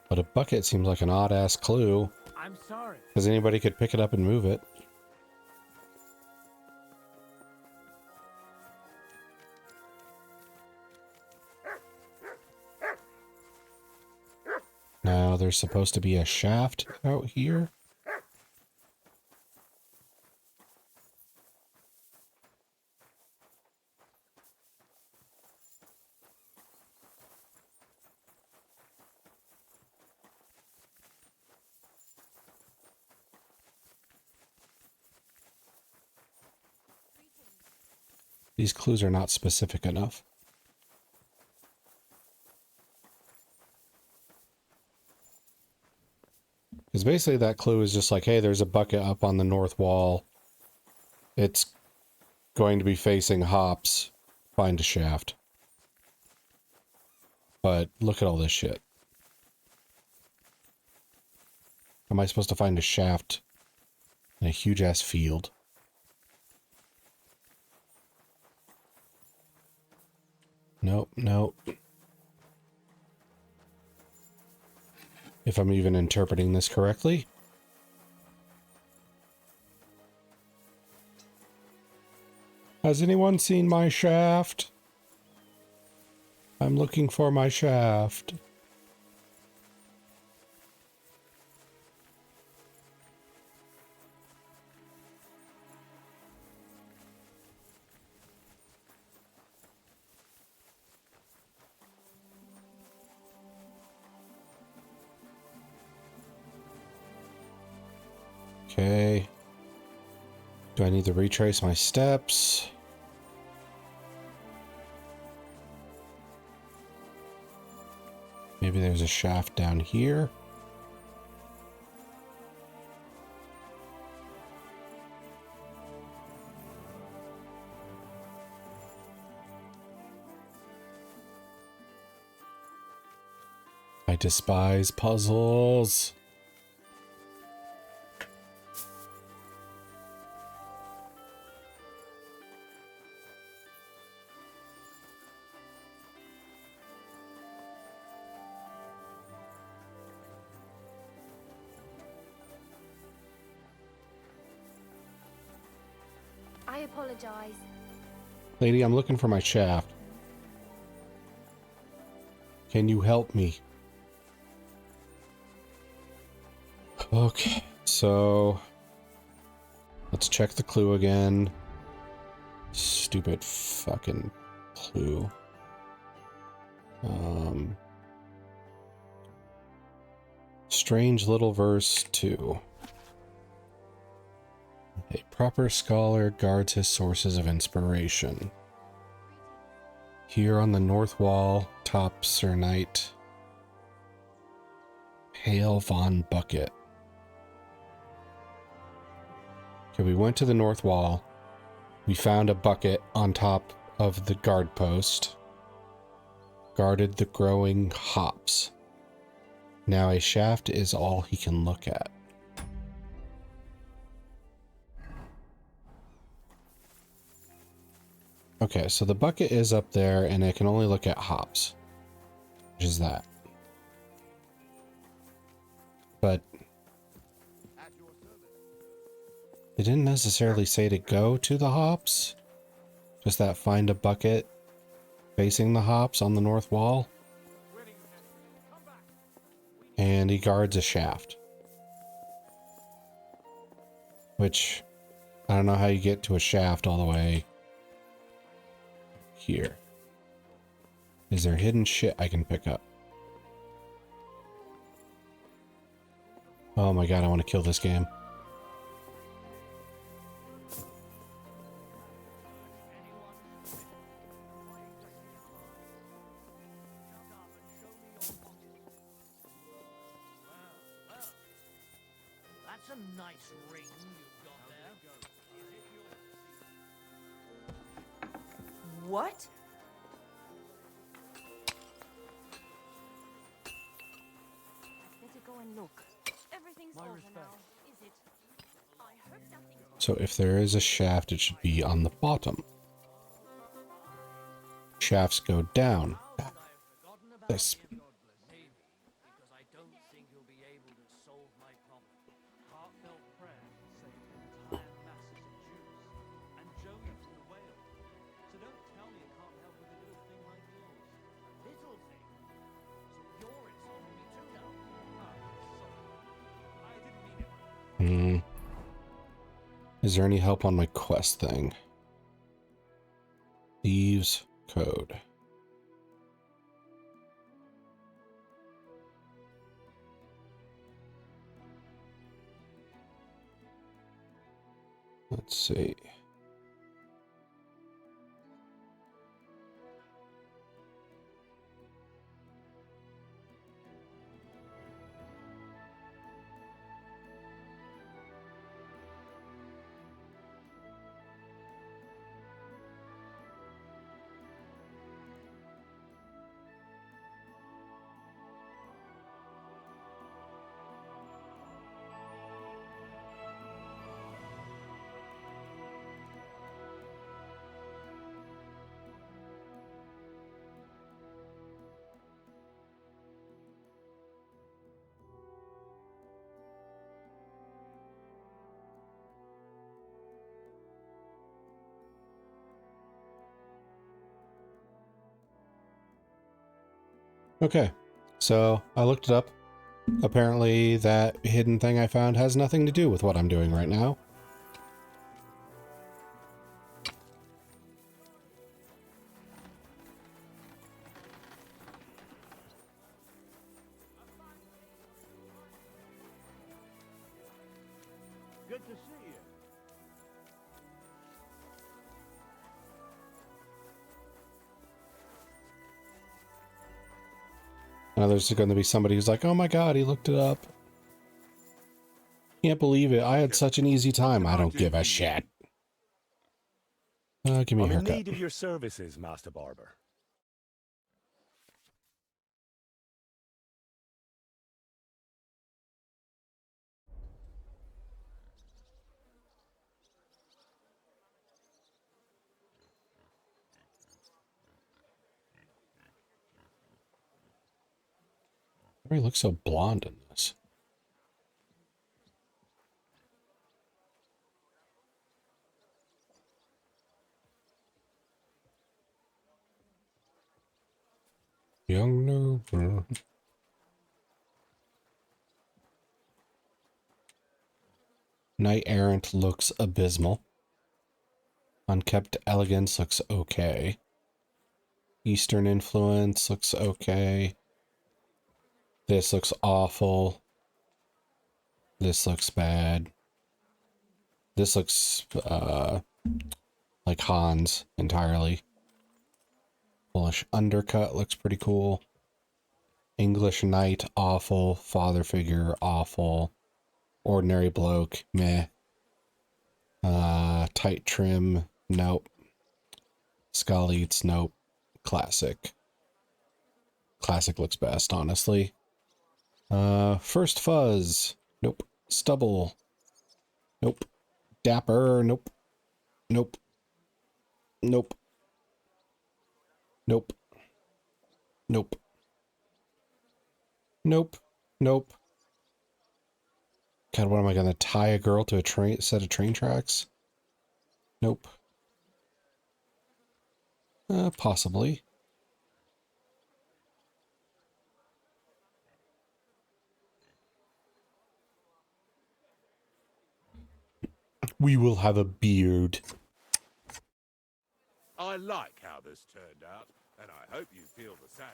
[SPEAKER 1] But a bucket seems like an odd-ass clue.
[SPEAKER 2] I'm sorry.
[SPEAKER 1] Because anybody could pick it up and move it. Now, there's supposed to be a shaft out here. These clues are not specific enough. Because basically that clue is just like, hey, there's a bucket up on the north wall. It's going to be facing hops. Find a shaft. But look at all this shit. How am I supposed to find a shaft in a huge-ass field? Nope, nope. If I'm even interpreting this correctly. Has anyone seen my shaft? I'm looking for my shaft. Okay. Do I need to retrace my steps? Maybe there's a shaft down here. I despise puzzles.
[SPEAKER 3] I apologize.
[SPEAKER 1] Lady, I'm looking for my shaft. Can you help me? Okay, so let's check the clue again. Stupid fucking clue. Strange little verse 2. A proper scholar guards his sources of inspiration. Here on the north wall, top Sir Knight Hale von Bucket. Okay, we went to the north wall. We found a bucket on top of the guard post. Guarded the growing hops. Now a shaft is all he can look at. Okay, so the bucket is up there and it can only look at hops. Which is that. But it didn't necessarily say to go to the hops. Just that find a bucket facing the hops on the north wall. And he guards a shaft. Which, I don't know how you get to a shaft all the way here. Is there hidden shit I can pick up? Oh my god, I want to kill this game.
[SPEAKER 15] That's a nice ring you've got there.
[SPEAKER 4] What? Better go and look. Everything's over now, is it? I hope nothing's...
[SPEAKER 1] So if there is a shaft, it should be on the bottom. Shafts go down. This. Is there any help on my quest thing? Thieves' Code. Let's see. Okay, so I looked it up. Apparently that hidden thing I found has nothing to do with what I'm doing right now.
[SPEAKER 15] Good to see you.
[SPEAKER 1] Now there's going to be somebody who's like, oh my god, he looked it up. Can't believe it. I had such an easy time. I don't give a shit. Give me a
[SPEAKER 16] I'm in
[SPEAKER 1] haircut.
[SPEAKER 16] need of your services, Master Barber.
[SPEAKER 1] Why do he look so blonde in this? Young noble. Knight Errant looks abysmal. Unkept Elegance looks okay. Eastern Influence looks okay. This looks awful. This looks bad. This looks like Hans entirely. Polish Undercut looks pretty cool. English Knight, awful. Father Figure, awful. Ordinary Bloke, meh. Tight Trim, nope. Skull Eats, nope. Classic. Classic looks best, honestly. First Fuzz, nope. Stubble, nope. Dapper, nope. Nope. Nope. Nope. Nope. Nope. Nope. God, what am I gonna tie a girl to a set of train tracks? Nope. Possibly. We will have a beard.
[SPEAKER 5] I like how this turned out, and I hope you feel the same.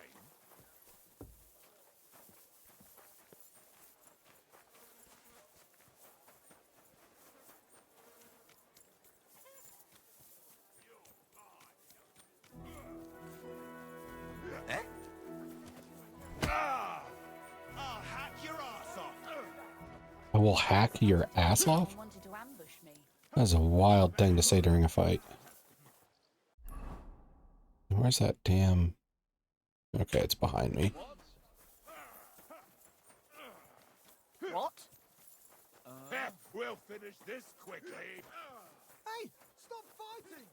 [SPEAKER 2] Eh? Ah! I'll hack your ass off.
[SPEAKER 1] I will hack your ass off? That's a wild thing to say during a fight. Where's that damn... Okay, it's behind me.
[SPEAKER 15] What?
[SPEAKER 5] We'll finish this quickly.
[SPEAKER 6] Hey, stop fighting!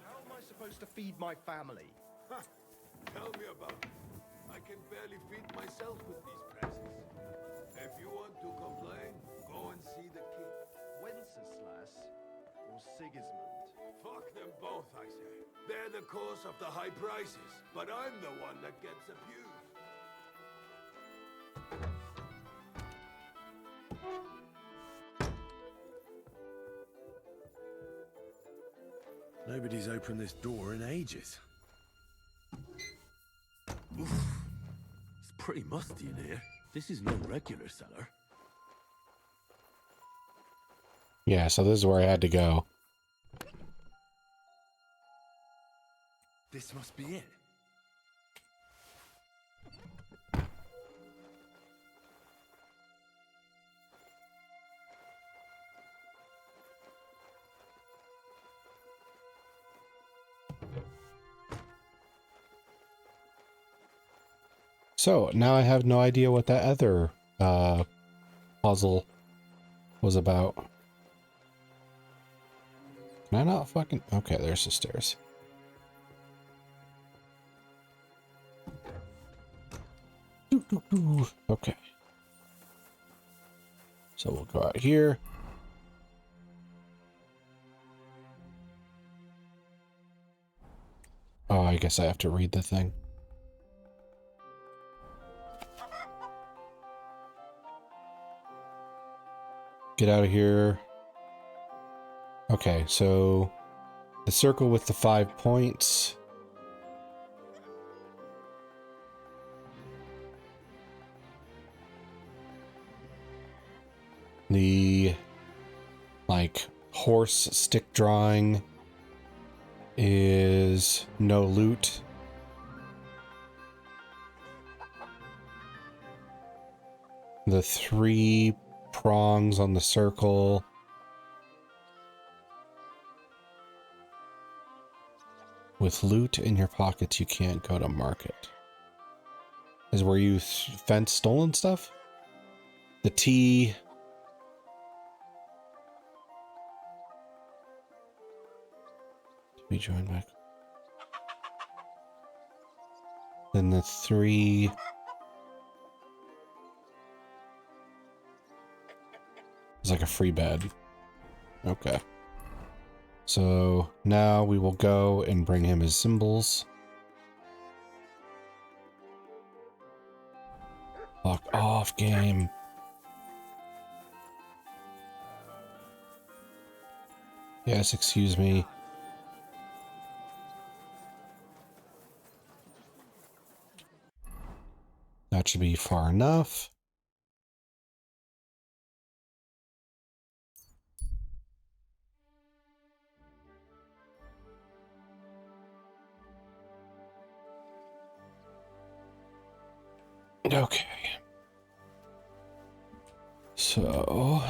[SPEAKER 13] How am I supposed to feed my family?
[SPEAKER 8] Tell me about it. I can barely feed myself with these presents. If you want to complain, go and see the king.
[SPEAKER 13] Wenceslas or Sigismund?
[SPEAKER 8] Fuck them both, I say. They're the cause of the high prices, but I'm the one that gets abused.
[SPEAKER 12] Nobody's opened this door in ages.
[SPEAKER 7] Oof. It's pretty musty in here. This is no regular cellar.
[SPEAKER 1] Yeah, so this is where I had to go.
[SPEAKER 7] This must be it.
[SPEAKER 1] So, now I have no idea what that other puzzle was about. Can I not fucking... Okay, there's the stairs. Okay. So we'll go out here. Oh, I guess I have to read the thing. Get out of here. Okay, so the circle with the 5 points. The like horse stick drawing is no loot. The 3 prongs on the circle with loot in your pockets, you can't go to market. Is where you fence stolen stuff? The T. To be joined back. Then the 3. It's like a free bed. Okay. So now we will go and bring him his symbols. Fuck off, game. Yes, excuse me. That should be far enough. Okay. So...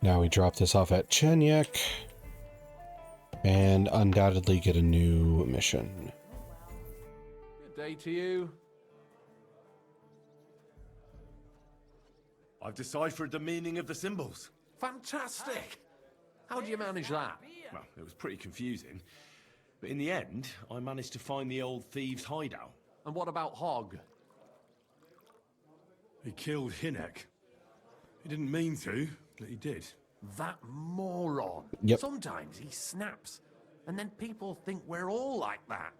[SPEAKER 1] Now we drop this off at Chenyek and undoubtedly get a new mission.
[SPEAKER 11] Good day to you.
[SPEAKER 12] I've deciphered the meaning of the symbols.
[SPEAKER 11] Fantastic! How do you manage that?
[SPEAKER 12] Well, it was pretty confusing. But in the end, I managed to find the old thieves' hideout.
[SPEAKER 11] And what about Hogg?
[SPEAKER 7] He killed Hinek. He didn't mean to, but he did.
[SPEAKER 11] That moron.
[SPEAKER 1] Yep.
[SPEAKER 11] Sometimes he snaps, and then people think we're all like that.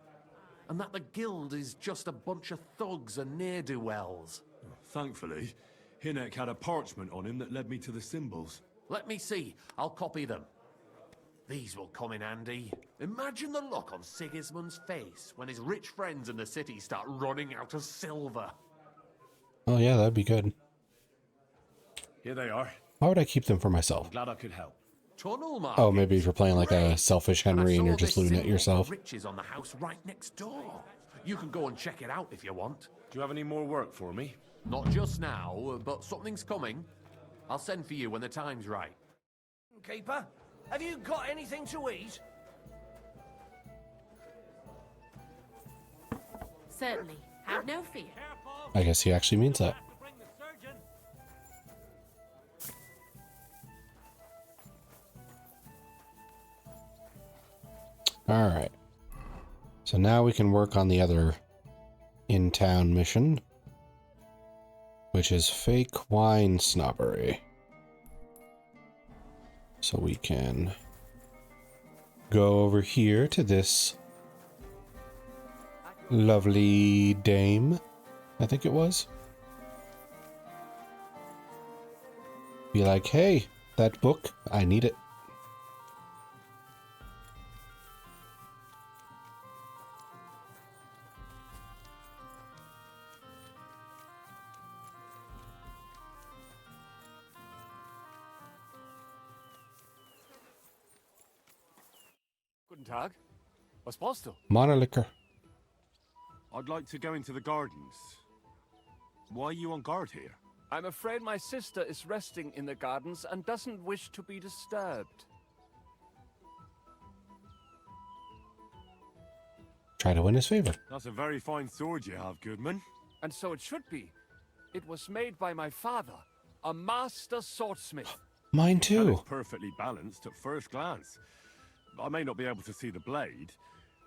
[SPEAKER 11] And that the guild is just a bunch of thugs and ne'er-do-wells.
[SPEAKER 7] Thankfully, Hinek had a parchment on him that led me to the symbols.
[SPEAKER 11] Let me see. I'll copy them. These will come in handy. Imagine the look on Sigismund's face when his rich friends in the city start running out of silver.
[SPEAKER 1] Oh yeah, that'd be good.
[SPEAKER 12] Here they are.
[SPEAKER 1] Why would I keep them for myself?
[SPEAKER 12] Glad I could help.
[SPEAKER 11] Tunnel markets.
[SPEAKER 1] Oh, maybe if you're playing like a selfish Henry and you're just looting it yourself.
[SPEAKER 11] Riches on the house right next door. You can go and check it out if you want.
[SPEAKER 12] Do you have any more work for me?
[SPEAKER 11] Not just now, but something's coming. I'll send for you when the time's right.
[SPEAKER 6] Keeper, have you got anything to eat?
[SPEAKER 10] Certainly. Have no fear.
[SPEAKER 1] I guess he actually means that. Alright. So now we can work on the other in-town mission, which is fake wine snobbery. So we can go over here to this lovely dame, I think it was. Be like, hey, that book, I need it.
[SPEAKER 17] Guten Tag. Was brauchst du?
[SPEAKER 1] Monoliquor.
[SPEAKER 16] I'd like to go into the gardens. Why are you on guard here?
[SPEAKER 17] I'm afraid my sister is resting in the gardens and doesn't wish to be disturbed.
[SPEAKER 1] Try to win his favor.
[SPEAKER 16] That's a very fine sword you have, Goodman.
[SPEAKER 17] And so it should be. It was made by my father, a master swordsmith.
[SPEAKER 1] Mine too.
[SPEAKER 16] It's perfectly balanced at first glance. I may not be able to see the blade,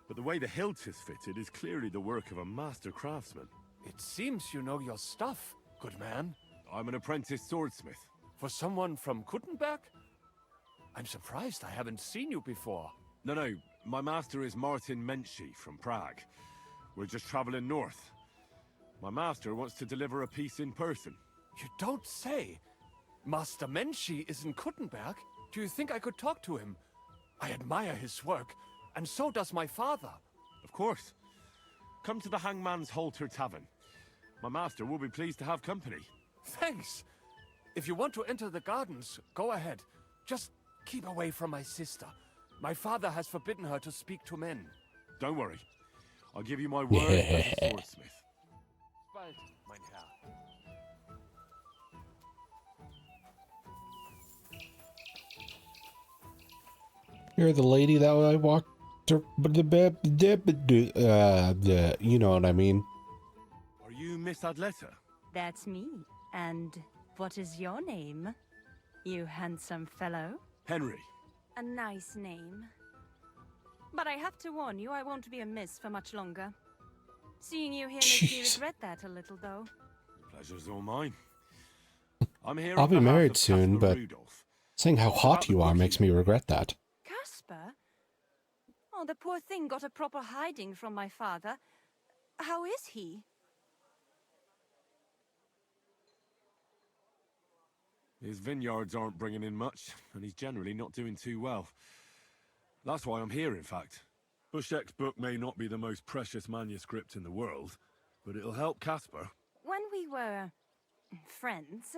[SPEAKER 16] but the way the hilt is fitted is clearly the work of a master craftsman.
[SPEAKER 17] It seems you know your stuff, good man.
[SPEAKER 16] I'm an apprentice swordsmith.
[SPEAKER 17] For someone from Kuttenberg? I'm surprised I haven't seen you before.
[SPEAKER 16] No, my master is Martin Menschy from Prague. We're just traveling north. My master wants to deliver a piece in person.
[SPEAKER 17] You don't say. Master Menshi is in Kuttenberg? Do you think I could talk to him? I admire his work, and so does my father.
[SPEAKER 16] Of course. Come to the Hangman's Halter Tavern. My master will be pleased to have company.
[SPEAKER 17] Thanks. If you want to enter the gardens, go ahead. Just keep away from my sister. My father has forbidden her to speak to men.
[SPEAKER 16] Don't worry. I'll give you my word as a swordsmith.
[SPEAKER 17] Bald, mein Herr.
[SPEAKER 1] You're the lady that I walked to, you know what I mean.
[SPEAKER 16] Are you Miss Adletta?
[SPEAKER 18] That's me. And what is your name, you handsome fellow?
[SPEAKER 16] Henry.
[SPEAKER 18] A nice name. But I have to warn you, I won't be a miss for much longer. Seeing you here makes me regret that a little, though.
[SPEAKER 16] Pleasure's all mine. I'm here.
[SPEAKER 1] I'll be married soon, but saying how hot you are makes me regret that.
[SPEAKER 18] Casper? Oh, the poor thing got a proper hiding from my father. How is he?
[SPEAKER 16] His vineyards aren't bringing in much, and he's generally not doing too well. That's why I'm here, in fact. Bushek's book may not be the most precious manuscript in the world, but it'll help Casper.
[SPEAKER 18] When we were friends,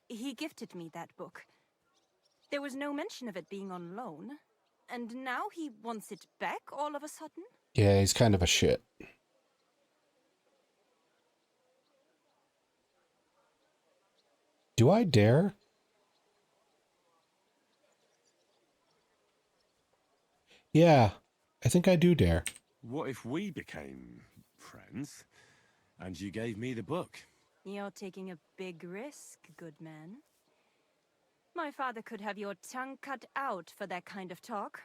[SPEAKER 18] he gifted me that book. There was no mention of it being on loan, and now he wants it back all of a sudden?
[SPEAKER 1] Yeah, he's kind of a shit. Do I dare? Yeah, I think I do dare.
[SPEAKER 16] What if we became friends, and you gave me the book?
[SPEAKER 18] You're taking a big risk, good man. My father could have your tongue cut out for that kind of talk.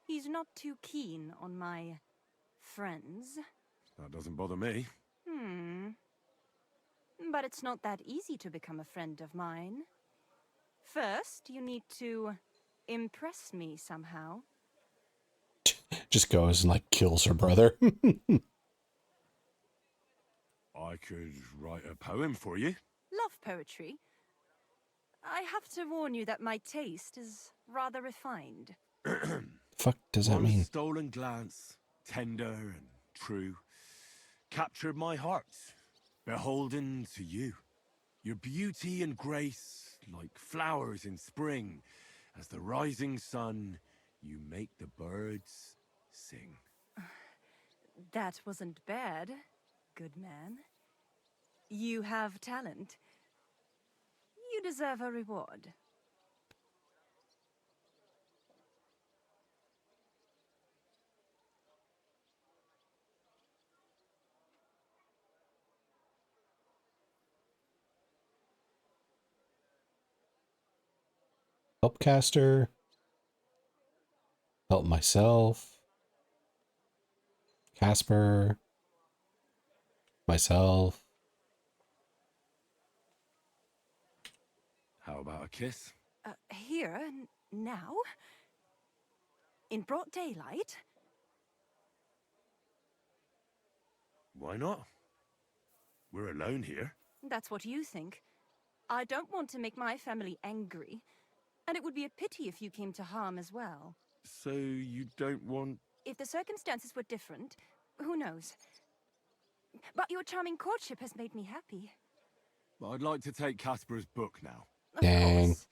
[SPEAKER 18] He's not too keen on my friends.
[SPEAKER 16] That doesn't bother me.
[SPEAKER 18] But it's not that easy to become a friend of mine. First, you need to impress me somehow.
[SPEAKER 1] Just goes and like kills her brother.
[SPEAKER 16] I could write a poem for you.
[SPEAKER 18] Love poetry. I have to warn you that my taste is rather refined.
[SPEAKER 1] Fuck does that mean?
[SPEAKER 16] One stolen glance, tender and true, captured my heart, beholden to you. Your beauty and grace, like flowers in spring, as the rising sun, you make the birds sing.
[SPEAKER 18] That wasn't bad, good man. You have talent. You deserve a reward.
[SPEAKER 1] Help caster. Help myself. Casper. Myself.
[SPEAKER 16] How about a kiss?
[SPEAKER 18] Here, now? In broad daylight?
[SPEAKER 16] Why not? We're alone here.
[SPEAKER 18] That's what you think. I don't want to make my family angry. And it would be a pity if you came to harm as well.
[SPEAKER 16] So you don't want...
[SPEAKER 18] If the circumstances were different, who knows? But your charming courtship has made me happy.
[SPEAKER 16] I'd like to take Casper's book now.
[SPEAKER 18] Of course.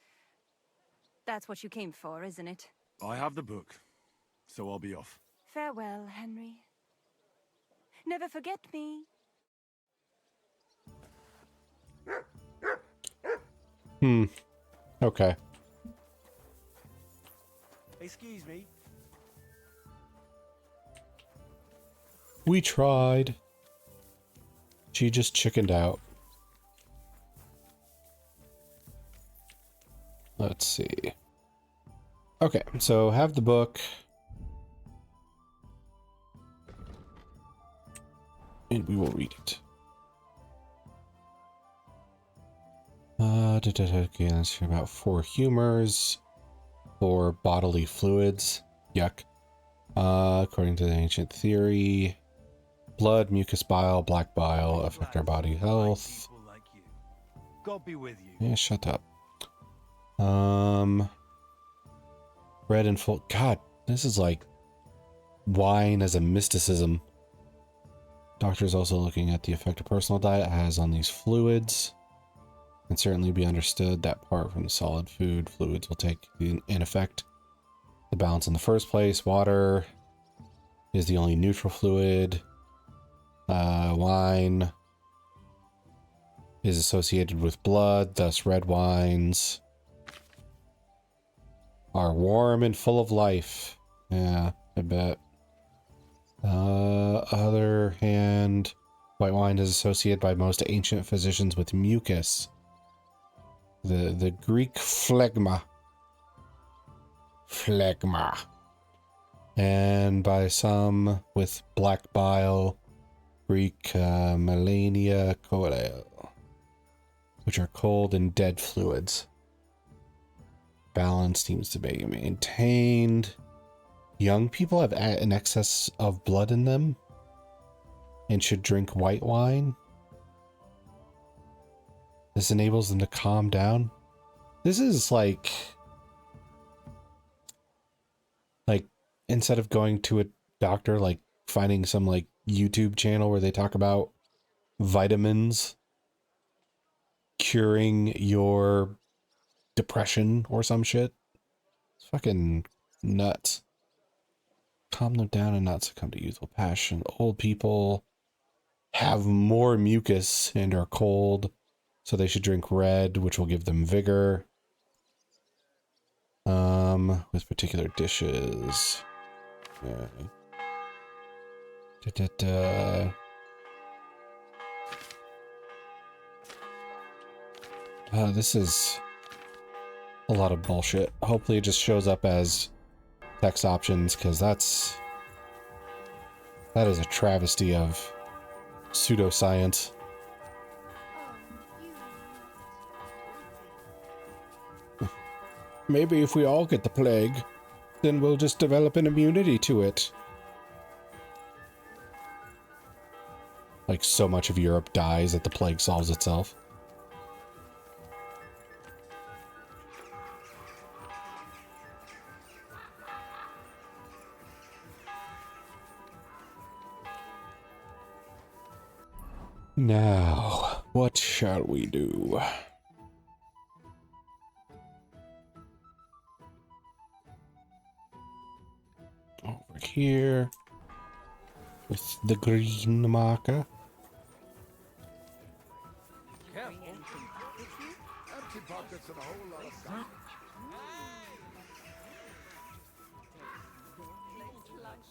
[SPEAKER 18] That's what you came for, isn't it?
[SPEAKER 16] I have the book, so I'll be off.
[SPEAKER 18] Farewell, Henry. Never forget me.
[SPEAKER 1] Okay.
[SPEAKER 13] Excuse me.
[SPEAKER 1] We tried. She just chickened out. Let's see. Okay, so have the book. And we will read it. Okay, let's hear about 4 humors, 4 bodily fluids. Yuck. According to the ancient theory, Blood, mucus, bile, black bile affect our body health.
[SPEAKER 5] God be with you.
[SPEAKER 1] Yeah, shut up. Red and full. God, this is like wine as a mysticism. Doctor's also looking at the effect a personal diet has on these fluids. Can certainly be understood that apart from the solid food, fluids will take in effect the balance in the first place. Water is the only neutral fluid. Wine is associated with blood, thus red wines are warm and full of life. Yeah, I bet. Other hand, white wine is associated by most ancient physicians with mucus. The Greek phlegma. And by some with black bile, Greek melania coeleo, which are cold and dead fluids. Balance seems to be maintained. Young people have an excess of blood in them and should drink white wine. This enables them to calm down. This is like instead of going to a doctor, like finding some like YouTube channel where they talk about vitamins curing your depression or some shit. It's fucking nuts. Calm them down and not succumb to youthful passion. Old people have more mucus and are cold, so they should drink red, which will give them vigor. With particular dishes. This is a lot of bullshit. Hopefully it just shows up as text options, because that is a travesty of pseudoscience. Maybe if we all get the plague, then we'll just develop an immunity to it. Like so much of Europe dies that the plague solves itself. Now, what shall we do? Over here with the green marker.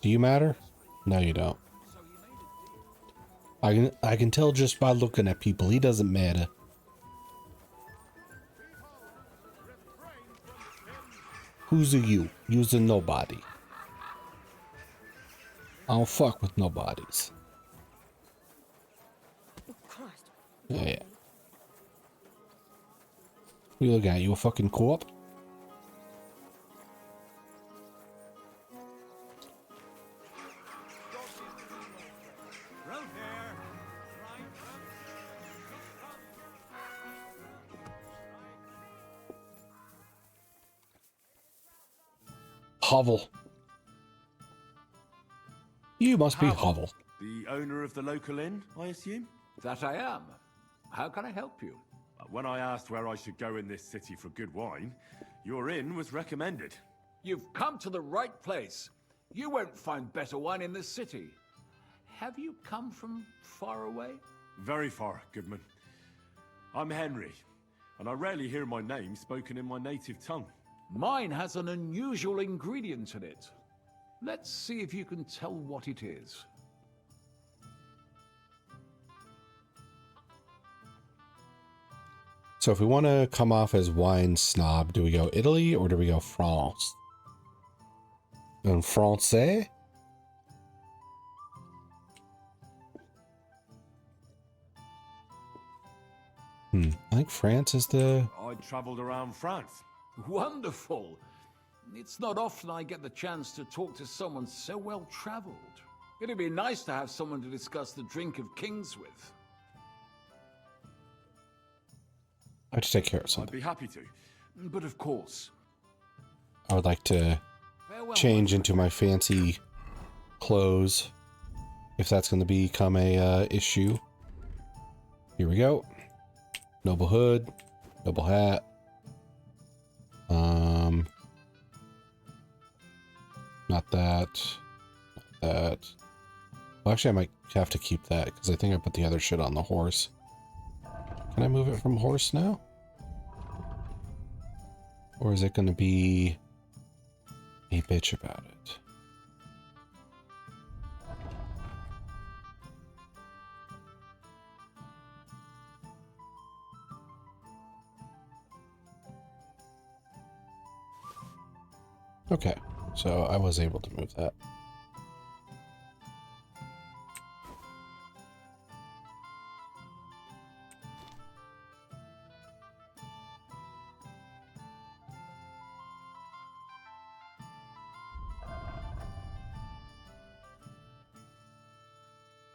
[SPEAKER 1] Do you matter? No, you don't. I can tell just by looking at people. He doesn't matter. Who's a you? You's a nobody. I don't fuck with nobodies. Yeah. What you looking at? You a fucking co-op? Hovel. You must be Hovel.
[SPEAKER 16] The owner of the local inn, I assume?
[SPEAKER 19] That I am. How can I help you?
[SPEAKER 16] When I asked where I should go in this city for good wine, your inn was recommended.
[SPEAKER 19] You've come to the right place. You won't find better wine in this city. Have you come from far away?
[SPEAKER 16] Very far, Goodman. I'm Henry, and I rarely hear my name spoken in my native tongue.
[SPEAKER 19] Mine has an unusual ingredient in it. Let's see if you can tell what it is.
[SPEAKER 1] So if we want to come off as wine snob, do we go Italy or do we go France? En français? I think France is the...
[SPEAKER 16] I travelled around France.
[SPEAKER 19] Wonderful. It's not often I get the chance to talk to someone so well traveled. It'd be nice to have someone to discuss the drink of kings with.
[SPEAKER 1] I have to take care of
[SPEAKER 16] I'd
[SPEAKER 1] something.
[SPEAKER 16] be happy to. But of course.
[SPEAKER 1] I would like to change into my fancy clothes, if that's going to become a issue. Here we go. Noble hood, noble hat. Not that. Not that. Well, actually, I might have to keep that because I think I put the other shit on the horse. Can I move it from horse now? Or is it going to be a bitch about it? Okay, so I was able to move that.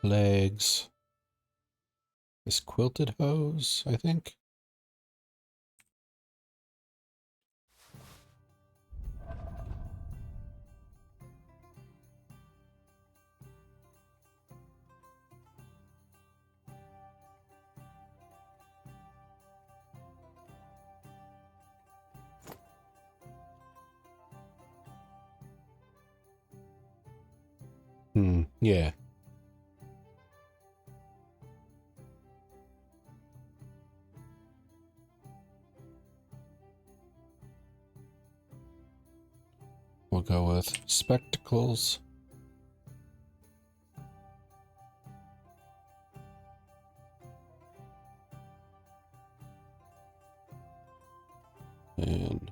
[SPEAKER 1] Legs. This quilted hose, I think. Yeah. We'll go with spectacles. And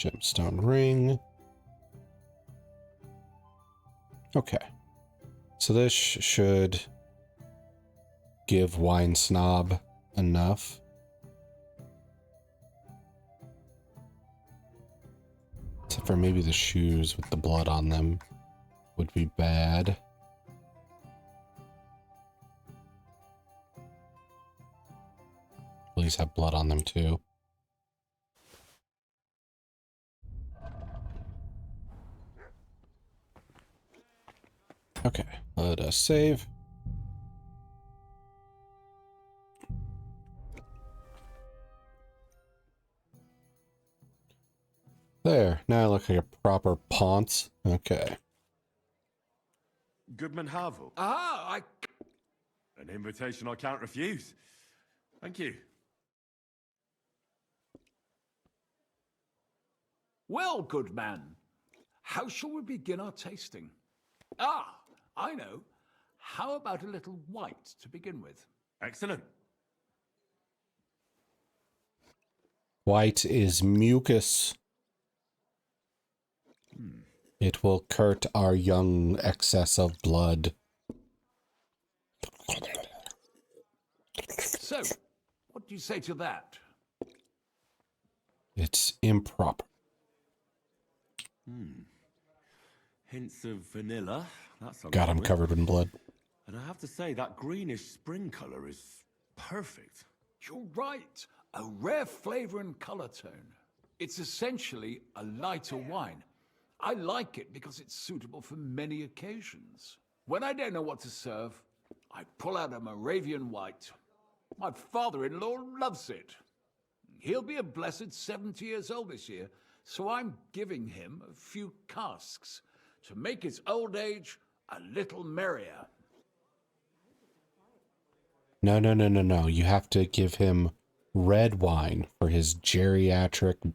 [SPEAKER 1] gemstone ring. Okay. So this should give Wine Snob enough. Except for maybe the shoes with the blood on them would be bad. Please have blood on them too. Okay, let us save. There, now I look like a proper ponce. Okay.
[SPEAKER 16] Goodman Havel.
[SPEAKER 19] Ah,
[SPEAKER 16] An invitation I can't refuse. Thank you.
[SPEAKER 19] Well, good man. How shall we begin our tasting? Ah, I know. How about a little white to begin with?
[SPEAKER 16] Excellent.
[SPEAKER 1] White is mucus. It will curt our young excess of blood.
[SPEAKER 19] So, what do you say to that?
[SPEAKER 1] It's improper.
[SPEAKER 12] Hints of vanilla. That's
[SPEAKER 1] God, I'm covered in blood.
[SPEAKER 12] And I have to say, that greenish spring color is perfect.
[SPEAKER 19] You're right. A rare flavor and color tone. It's essentially a lighter wine. I like it because it's suitable for many occasions. When I don't know what to serve, I pull out a Moravian white. My father-in-law loves it. He'll be a blessed 70 years old this year, so I'm giving him a few casks to make his old age a little merrier.
[SPEAKER 1] No. You have to give him red wine for his geriatric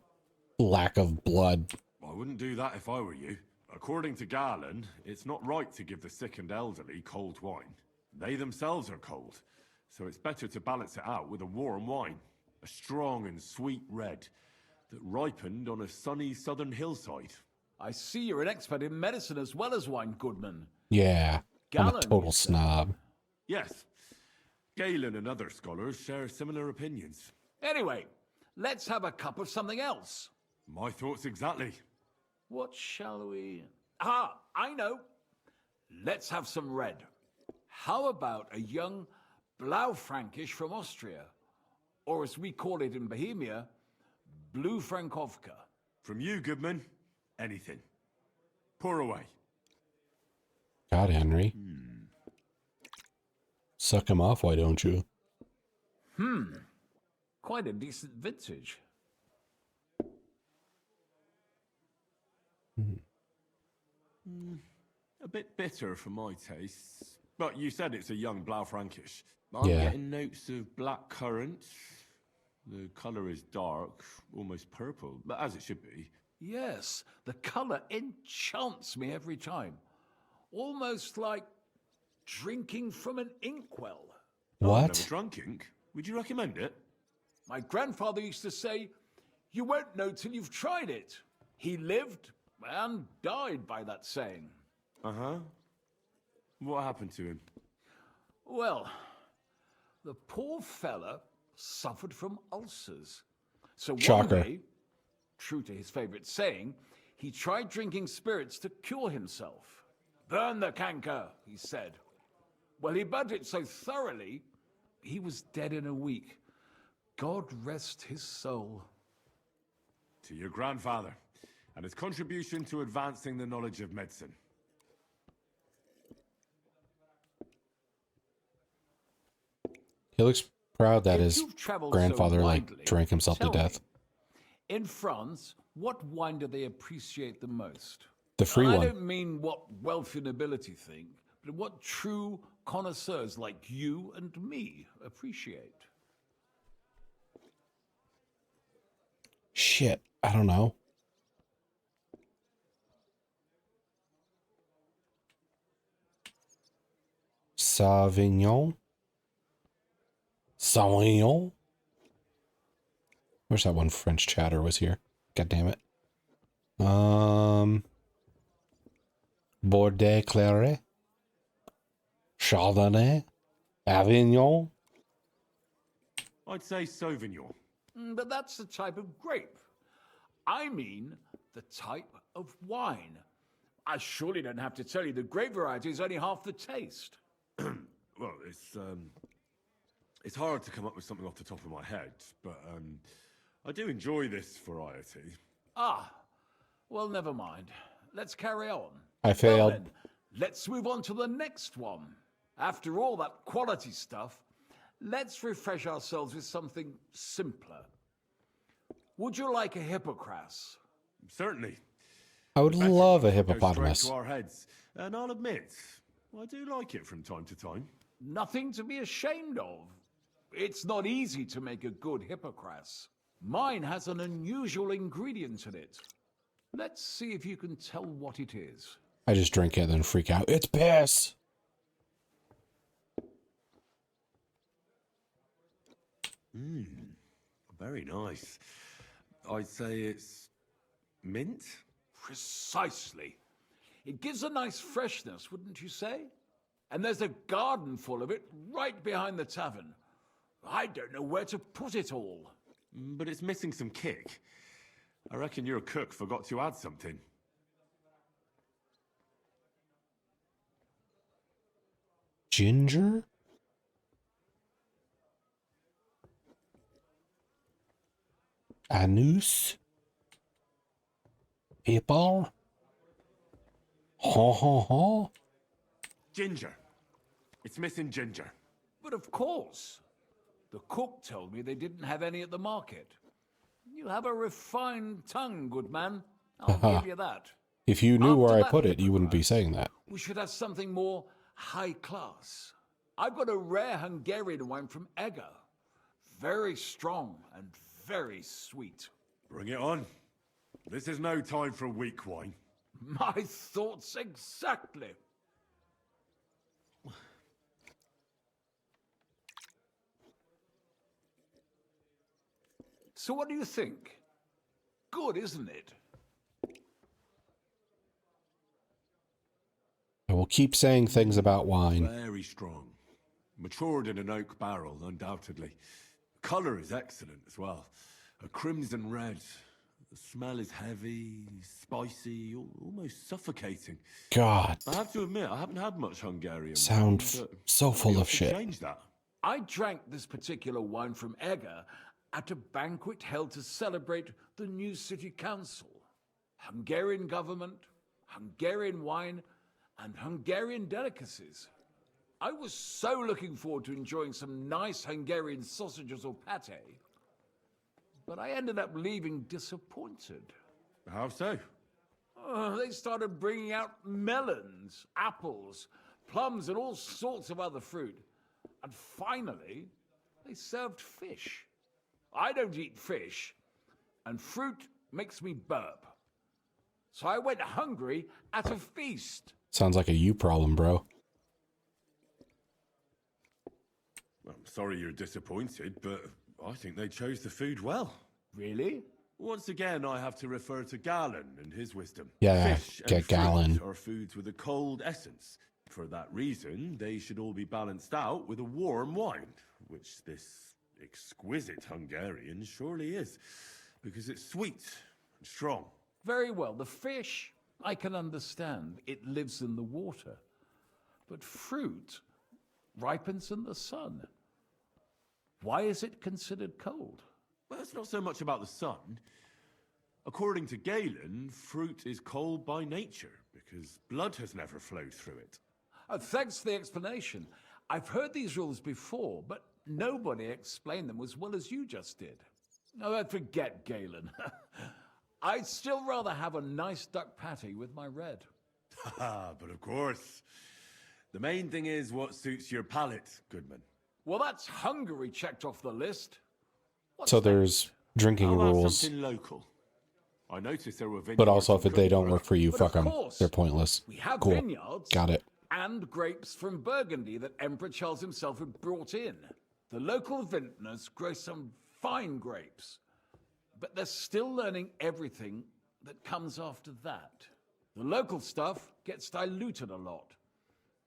[SPEAKER 1] lack of blood.
[SPEAKER 16] I wouldn't do that if I were you. According to Garland, it's not right to give the sick and elderly cold wine. They themselves are cold, so it's better to balance it out with a warm wine. A strong and sweet red that ripened on a sunny southern hillside.
[SPEAKER 19] I see you're an expert in medicine as well as wine, Goodman.
[SPEAKER 1] Yeah, I'm a
[SPEAKER 19] Galen,
[SPEAKER 1] total
[SPEAKER 19] you say?
[SPEAKER 1] snob.
[SPEAKER 16] Yes. Galen and other scholars share similar opinions.
[SPEAKER 19] Anyway, let's have a cup of something else.
[SPEAKER 16] My thoughts exactly.
[SPEAKER 19] What shall we... Ah, I know. Let's have some red. How about a young Blaufränkisch from Austria? Or as we call it in Bohemia, Blue Frankovka.
[SPEAKER 16] From you, Goodman, anything. Pour away.
[SPEAKER 1] God, Henry. Suck him off, why don't you?
[SPEAKER 19] Quite a decent vintage.
[SPEAKER 16] A bit bitter for my tastes. But you said it's a young Blaufränkisch. I'm
[SPEAKER 1] Yeah.
[SPEAKER 16] getting notes of black currant. The colour is dark, almost purple, but as it should be.
[SPEAKER 19] Yes, the colour enchants me every time. Almost like drinking from an inkwell.
[SPEAKER 16] I've
[SPEAKER 1] What?
[SPEAKER 16] never drunk ink. Would you recommend it?
[SPEAKER 19] My grandfather used to say, you won't know till you've tried it. He lived and died by that saying.
[SPEAKER 16] Uh-huh. What happened to him?
[SPEAKER 19] Well, the poor fella suffered from ulcers. So
[SPEAKER 1] Shocker.
[SPEAKER 19] one day, true to his favorite saying, he tried drinking spirits to cure himself. Burn the canker, he said. Well, he burnt it so thoroughly, he was dead in a week. God rest his soul.
[SPEAKER 16] To your grandfather and his contribution to advancing the knowledge of medicine.
[SPEAKER 1] He looks proud that
[SPEAKER 19] If
[SPEAKER 1] his
[SPEAKER 19] you've traveled
[SPEAKER 1] grandfather
[SPEAKER 19] so
[SPEAKER 1] like
[SPEAKER 19] widely,
[SPEAKER 1] drank himself to
[SPEAKER 19] tell me,
[SPEAKER 1] death.
[SPEAKER 19] in France, what wine do they appreciate the most?
[SPEAKER 1] The free
[SPEAKER 19] I
[SPEAKER 1] one.
[SPEAKER 19] don't mean what wealthy nobility think, but what true connoisseurs like you and me appreciate.
[SPEAKER 1] Shit, I don't know. Sauvignon? Sauvignon? Wish that one French chatter was here. God damn it. Bordeaux Claret? Chardonnay? Avignon?
[SPEAKER 16] I'd say Sauvignon.
[SPEAKER 19] But that's the type of grape. I mean the type of wine. I surely don't have to tell you the grape variety is only half the taste.
[SPEAKER 16] Well, it's hard to come up with something off the top of my head, but I do enjoy this variety.
[SPEAKER 19] Ah, well, never mind. Let's carry on.
[SPEAKER 1] I failed.
[SPEAKER 19] Well, then, let's move on to the next one. After all that quality stuff, let's refresh ourselves with something simpler. Would you like a hippocras?
[SPEAKER 16] Certainly.
[SPEAKER 1] I would
[SPEAKER 16] Better
[SPEAKER 1] love a
[SPEAKER 16] go straight
[SPEAKER 1] hippopotamus.
[SPEAKER 16] to our heads, and I'll admit, I do like it from time to time.
[SPEAKER 19] Nothing to be ashamed of. It's not easy to make a good hippocras. Mine has an unusual ingredient in it. Let's see if you can tell what it is.
[SPEAKER 1] I just drink it and then freak out. It's piss!
[SPEAKER 16] Very nice. I'd say it's mint?
[SPEAKER 19] Precisely. It gives a nice freshness, wouldn't you say? And there's a garden full of it right behind the tavern. I don't know where to put it all.
[SPEAKER 16] But it's missing some kick. I reckon your cook forgot to add something.
[SPEAKER 1] Ginger? Anus? Pepper? Ha ha ha?
[SPEAKER 16] Ginger. It's missing ginger.
[SPEAKER 19] But of course. The cook told me they didn't have any at the market. You have a refined tongue, good man. I'll give you that.
[SPEAKER 1] If you knew where I
[SPEAKER 19] After
[SPEAKER 1] put
[SPEAKER 19] that
[SPEAKER 1] it, you wouldn't be saying that.
[SPEAKER 19] We should have something more high class. I've got a rare Hungarian wine from Eger. Very strong and very sweet.
[SPEAKER 16] Bring it on. This is no time for weak wine.
[SPEAKER 19] My thoughts exactly. So what do you think? Good, isn't it?
[SPEAKER 1] I will keep saying things about wine.
[SPEAKER 16] Very strong. Matured in an oak barrel, undoubtedly. Colour is excellent as well. A crimson red.
[SPEAKER 12] The smell is heavy, spicy, almost suffocating.
[SPEAKER 1] God.
[SPEAKER 12] I have to admit, I haven't had much Hungarian
[SPEAKER 1] Sound
[SPEAKER 12] wine, but
[SPEAKER 1] so full
[SPEAKER 12] we
[SPEAKER 1] of
[SPEAKER 12] ought to
[SPEAKER 1] shit.
[SPEAKER 12] change that.
[SPEAKER 19] I drank this particular wine from Egger at a banquet held to celebrate the new city council. Hungarian government, Hungarian wine, and Hungarian delicacies. I was so looking forward to enjoying some nice Hungarian sausages or pate, but I ended up leaving disappointed.
[SPEAKER 12] How so?
[SPEAKER 19] They started bringing out melons, apples, plums, and all sorts of other fruit. And finally, they served fish. I don't eat fish, and fruit makes me burp. So I went hungry at a feast.
[SPEAKER 1] Sounds like a you problem, bro.
[SPEAKER 12] I'm sorry you're disappointed, but I think they chose the food well.
[SPEAKER 19] Really?
[SPEAKER 12] Once again, I have to refer to Galen and his wisdom.
[SPEAKER 1] Yeah,
[SPEAKER 12] Fish
[SPEAKER 1] get
[SPEAKER 12] and fruit
[SPEAKER 1] Galen.
[SPEAKER 12] are foods with a cold essence. For that reason, they should all be balanced out with a warm wine, which this exquisite Hungarian surely is, because it's sweet and strong.
[SPEAKER 19] Very well. The fish, I can understand. It lives in the water. But fruit ripens in the sun. Why is it considered cold?
[SPEAKER 12] Well, it's not so much about the sun. According to Galen, fruit is cold by nature, because blood has never flowed through it.
[SPEAKER 19] Thanks for the explanation. I've heard these rules before, but nobody explained them as well as you just did. No, forget Galen. I'd still rather have a nice duck patty with my red.
[SPEAKER 12] But of course, the main thing is what suits your palate, Goodman.
[SPEAKER 19] Well, that's Hungary checked off the list.
[SPEAKER 1] So there's drinking
[SPEAKER 12] How about
[SPEAKER 1] rules,
[SPEAKER 12] something local? I noticed there were vineyards
[SPEAKER 1] but also
[SPEAKER 12] in
[SPEAKER 1] if they don't
[SPEAKER 12] Kronberg.
[SPEAKER 1] work for you,
[SPEAKER 19] But
[SPEAKER 1] fuck
[SPEAKER 19] of
[SPEAKER 1] them.
[SPEAKER 19] course,
[SPEAKER 1] They're pointless.
[SPEAKER 19] We have
[SPEAKER 1] Cool.
[SPEAKER 19] vineyards.
[SPEAKER 1] Got it.
[SPEAKER 19] And grapes from Burgundy that Emperor Charles himself had brought in. The local vintners grow some fine grapes, but they're still learning everything that comes after that. The local stuff gets diluted a lot.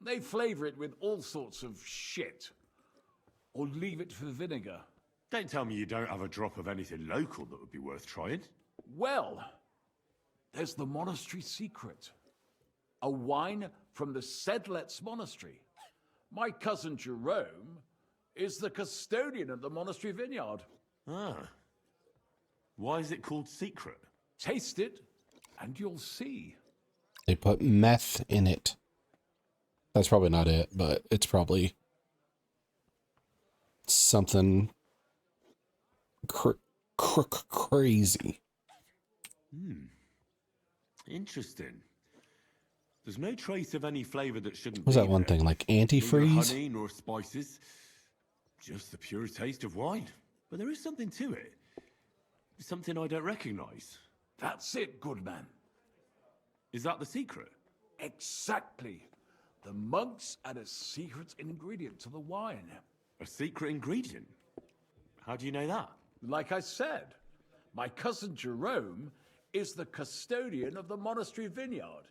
[SPEAKER 19] They flavor it with all sorts of shit, or leave it for vinegar.
[SPEAKER 12] Don't tell me you don't have a drop of anything local that would be worth trying.
[SPEAKER 19] Well, there's the monastery secret. A wine from the Sedlets Monastery. My cousin Jerome is the custodian of the monastery vineyard.
[SPEAKER 12] Ah. Why is it called secret?
[SPEAKER 19] Taste it, and you'll see.
[SPEAKER 1] They put meth in it. That's probably not it, but it's probably something crazy.
[SPEAKER 12] Interesting. There's no trace of any flavor that shouldn't
[SPEAKER 1] What was
[SPEAKER 12] be
[SPEAKER 1] that one
[SPEAKER 12] there.
[SPEAKER 1] thing, like
[SPEAKER 12] Neither
[SPEAKER 1] antifreeze?
[SPEAKER 12] honey nor spices. Just the pure taste of wine. But there is something to it. Something I don't recognize.
[SPEAKER 19] That's it, good man.
[SPEAKER 12] Is that the secret?
[SPEAKER 19] Exactly. The monks add a secret ingredient to the wine.
[SPEAKER 12] A secret ingredient? How do you know that?
[SPEAKER 19] Like I said, my cousin Jerome is the custodian of the monastery vineyard,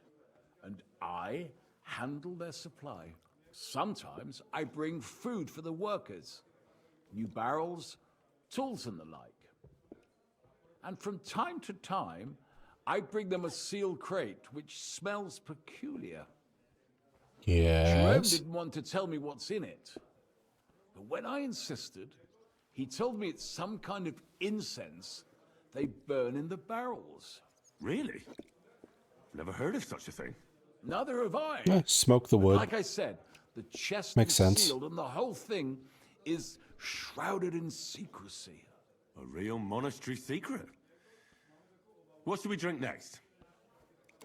[SPEAKER 19] and I handle their supply. Sometimes I bring food for the workers, new barrels, tools and the like. And from time to time, I bring them a sealed crate which smells peculiar. Jerome
[SPEAKER 1] Yes.
[SPEAKER 19] didn't want to tell me what's in it. But when I insisted, he told me it's some kind of incense they burn in the barrels.
[SPEAKER 12] Really? Never heard of such a thing.
[SPEAKER 19] Neither have I.
[SPEAKER 1] Yeah, smoke the
[SPEAKER 19] But
[SPEAKER 1] wood.
[SPEAKER 19] like I said, the chest
[SPEAKER 1] Makes
[SPEAKER 19] is
[SPEAKER 1] sense.
[SPEAKER 19] sealed and the whole thing is shrouded in secrecy.
[SPEAKER 12] A real monastery secret. What should we drink next?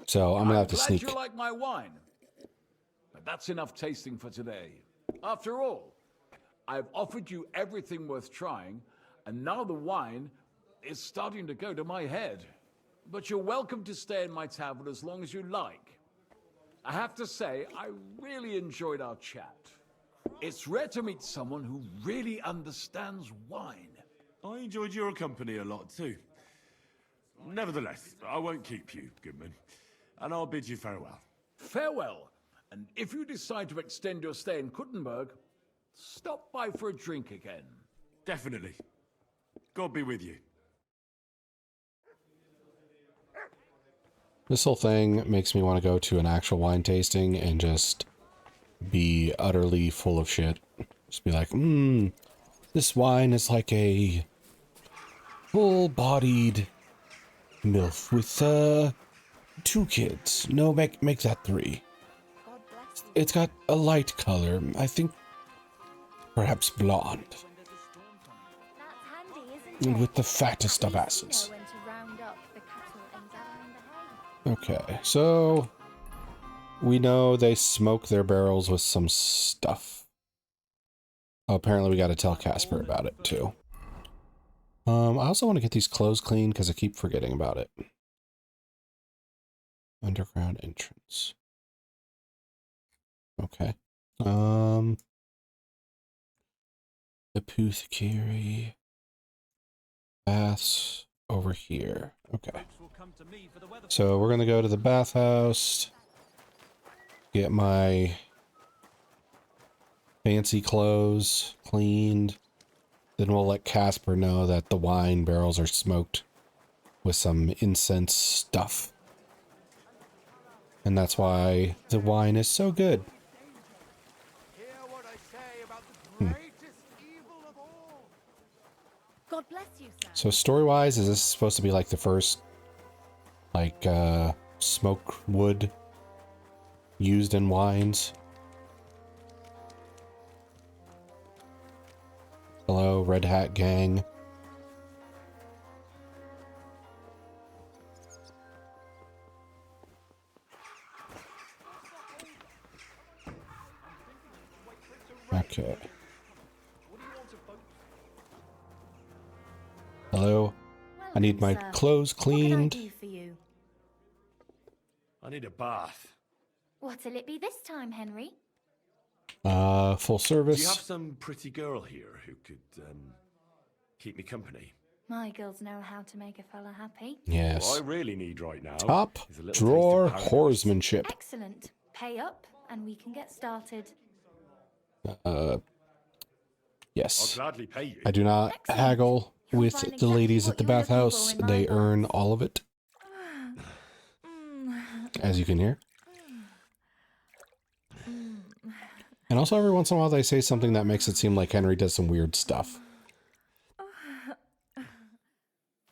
[SPEAKER 1] So I'm gonna have to
[SPEAKER 19] Glad
[SPEAKER 1] sneak.
[SPEAKER 19] you like my wine. But that's enough tasting for today. After all, I've offered you everything worth trying, and now the wine is starting to go to my head. But you're welcome to stay in my tavern as long as you like. I have to say, I really enjoyed our chat. It's rare to meet someone who really understands wine.
[SPEAKER 12] I enjoyed your company a lot too. Nevertheless, I won't keep you, Goodman, and I'll bid you farewell.
[SPEAKER 19] Farewell, and if you decide to extend your stay in Kuttenberg, stop by for a drink again.
[SPEAKER 12] Definitely. God be with you.
[SPEAKER 1] This whole thing makes me want to go to an actual wine tasting and just be utterly full of shit. Just be like, this wine is like a full-bodied MILF with 2 kids. No, make that 3. It's got a light color. I think perhaps blonde. With the fattest of asses. Okay, so we know they smoke their barrels with some stuff. Oh, apparently we got to tell Casper about it too. I also want to get these clothes clean because I keep forgetting about it. Underground entrance. Okay. Apothecary. Baths over here. Okay. So we're gonna go to the bathhouse. Get my fancy clothes cleaned. Then we'll let Casper know that the wine barrels are smoked with some incense stuff. And that's why the wine is so good.
[SPEAKER 3] God bless you, sir.
[SPEAKER 1] So story-wise, is this supposed to be like the first, like, smoke wood used in wines? Hello, Red Hat Gang. Okay. Hello. I need my clothes cleaned.
[SPEAKER 3] What can I do for you?
[SPEAKER 16] I need a bath.
[SPEAKER 3] What'll it be this time, Henry?
[SPEAKER 1] Full service.
[SPEAKER 12] Do you have some pretty girl here who could, keep me company?
[SPEAKER 3] My girls know how to make a fella happy.
[SPEAKER 1] Yes.
[SPEAKER 12] What I really need right now
[SPEAKER 1] Top
[SPEAKER 12] is a little
[SPEAKER 1] drawer
[SPEAKER 12] taste of paradise.
[SPEAKER 1] horsemanship.
[SPEAKER 3] Excellent. Pay up, and we can get started.
[SPEAKER 1] Yes.
[SPEAKER 12] I'll gladly pay you.
[SPEAKER 1] I do not haggle with the ladies at the bathhouse. They earn all of it. As you can hear. And also every once in a while they say something that makes it seem like Henry does some weird stuff.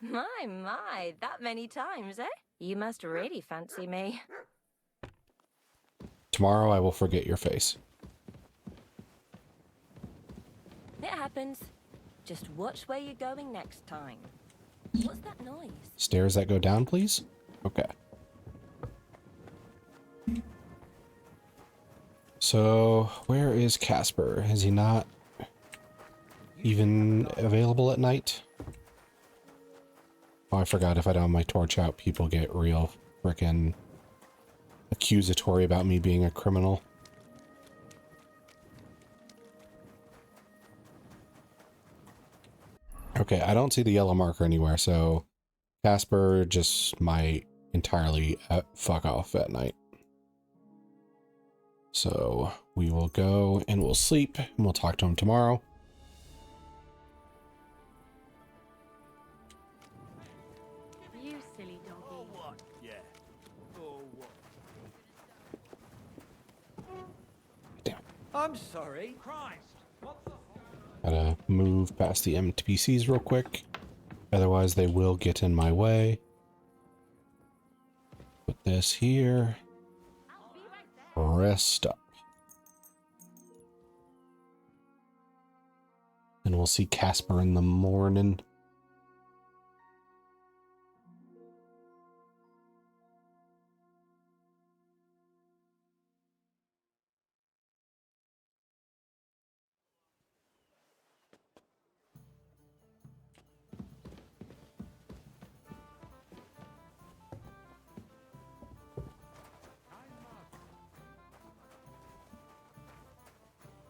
[SPEAKER 4] My, that many times, eh? You must really fancy me.
[SPEAKER 1] Tomorrow I will forget your face.
[SPEAKER 4] It happens. Just watch where you're going next time. What's that noise?
[SPEAKER 1] Stairs that go down, please? Okay. So, where is Casper? Is he not even available at night? Oh, I forgot if I don't have my torch out, people get real frickin' accusatory about me being a criminal. Okay, I don't see the yellow marker anywhere, so Casper just might entirely fuck off at night. So we will go and we'll sleep and we'll talk to him tomorrow.
[SPEAKER 10] You silly doggy.
[SPEAKER 5] Oh, what? Yeah. Oh, what?
[SPEAKER 13] I'm sorry.
[SPEAKER 9] Christ!
[SPEAKER 1] Gotta move past the NPCs real quick. Otherwise they will get in my way. Put this here. Rest up. And we'll see Casper in the morning.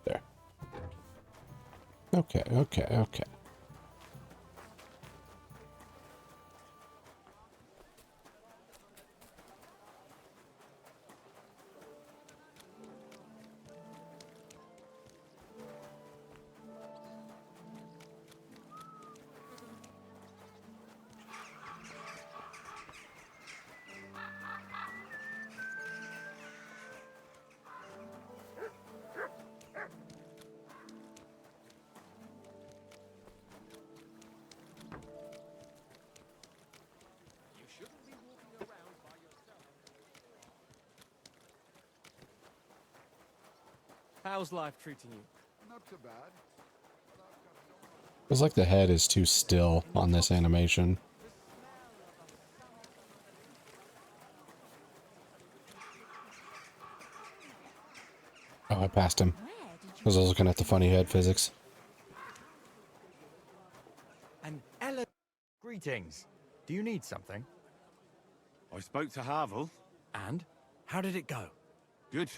[SPEAKER 1] There. Okay.
[SPEAKER 17] How's life treating you?
[SPEAKER 5] Not too bad.
[SPEAKER 1] Feels like the head is too still on this animation. Oh, I passed him. Because I was looking at the funny head physics.
[SPEAKER 13] And Ella, greetings. Do you need something?
[SPEAKER 16] I spoke to Havel.
[SPEAKER 13] And? How did it go?
[SPEAKER 16] Good.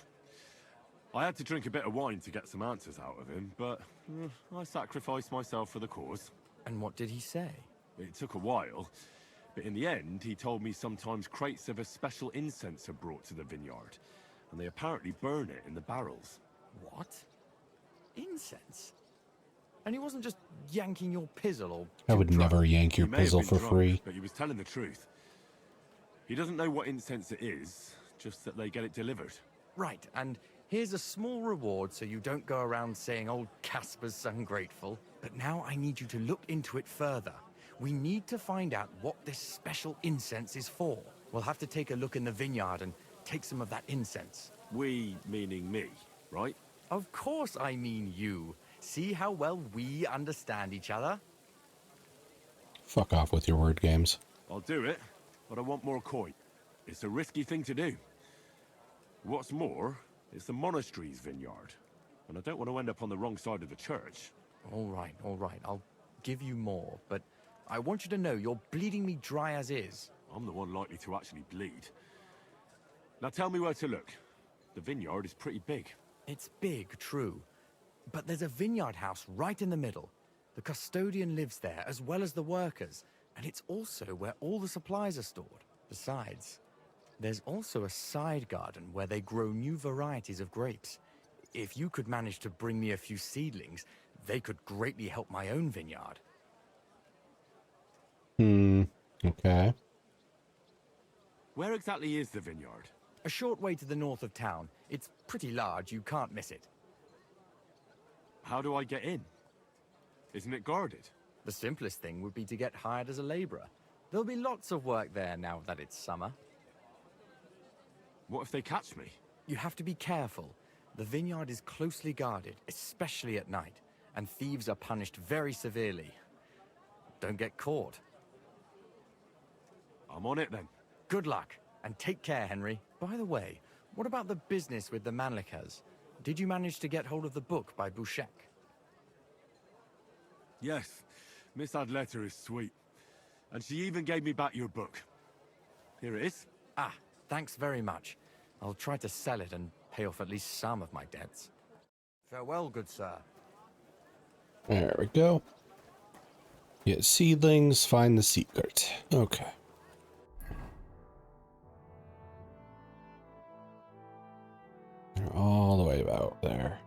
[SPEAKER 16] I had to drink a bit of wine to get some answers out of him, but I sacrificed myself for the cause.
[SPEAKER 13] And what did he say?
[SPEAKER 16] It took a while, but in the end, he told me sometimes crates of a special incense are brought to the vineyard, and they apparently burn it in the barrels.
[SPEAKER 13] What? Incense? And he wasn't just yanking your pizzle or...
[SPEAKER 1] I would never yank your pizzle for free.
[SPEAKER 16] But he was telling the truth. He doesn't know what incense it is, just that they get it delivered.
[SPEAKER 13] Right, and here's a small reward so you don't go around saying old Casper's ungrateful. But now I need you to look into it further. We need to find out what this special incense is for. We'll have to take a look in the vineyard and take some of that incense.
[SPEAKER 16] We, meaning me, right?
[SPEAKER 13] Of course I mean you. See how well we understand each other?
[SPEAKER 1] Fuck off with your word games.
[SPEAKER 16] I'll do it, but I want more coin. It's a risky thing to do. What's more, it's the monastery's vineyard, and I don't want to end up on the wrong side of the church.
[SPEAKER 13] All right. I'll give you more, but I want you to know you're bleeding me dry as is.
[SPEAKER 16] I'm the one likely to actually bleed. Now tell me where to look. The vineyard is pretty big.
[SPEAKER 13] It's big, true. But there's a vineyard house right in the middle. The custodian lives there, as well as the workers. And it's also where all the supplies are stored. Besides, there's also a side garden where they grow new varieties of grapes. If you could manage to bring me a few seedlings, they could greatly help my own vineyard.
[SPEAKER 1] Okay.
[SPEAKER 16] Where exactly is the vineyard?
[SPEAKER 13] A short way to the north of town. It's pretty large, you can't miss it.
[SPEAKER 16] How do I get in? Isn't it guarded?
[SPEAKER 13] The simplest thing would be to get hired as a laborer. There'll be lots of work there now that it's summer.
[SPEAKER 16] What if they catch me?
[SPEAKER 13] You have to be careful. The vineyard is closely guarded, especially at night, and thieves are punished very severely. Don't get caught.
[SPEAKER 16] I'm on it then.
[SPEAKER 13] Good luck, and take care, Henry. By the way, what about the business with the Manlikas? Did you manage to get hold of the book by Bouchek?
[SPEAKER 16] Yes, Miss Adletter is sweet. And she even gave me back your book. Here it is.
[SPEAKER 13] Ah, thanks very much. I'll try to sell it and pay off at least some of my debts.
[SPEAKER 17] Farewell, good sir.
[SPEAKER 1] There we go. Get seedlings, find the secret. Okay. They're all the way about there.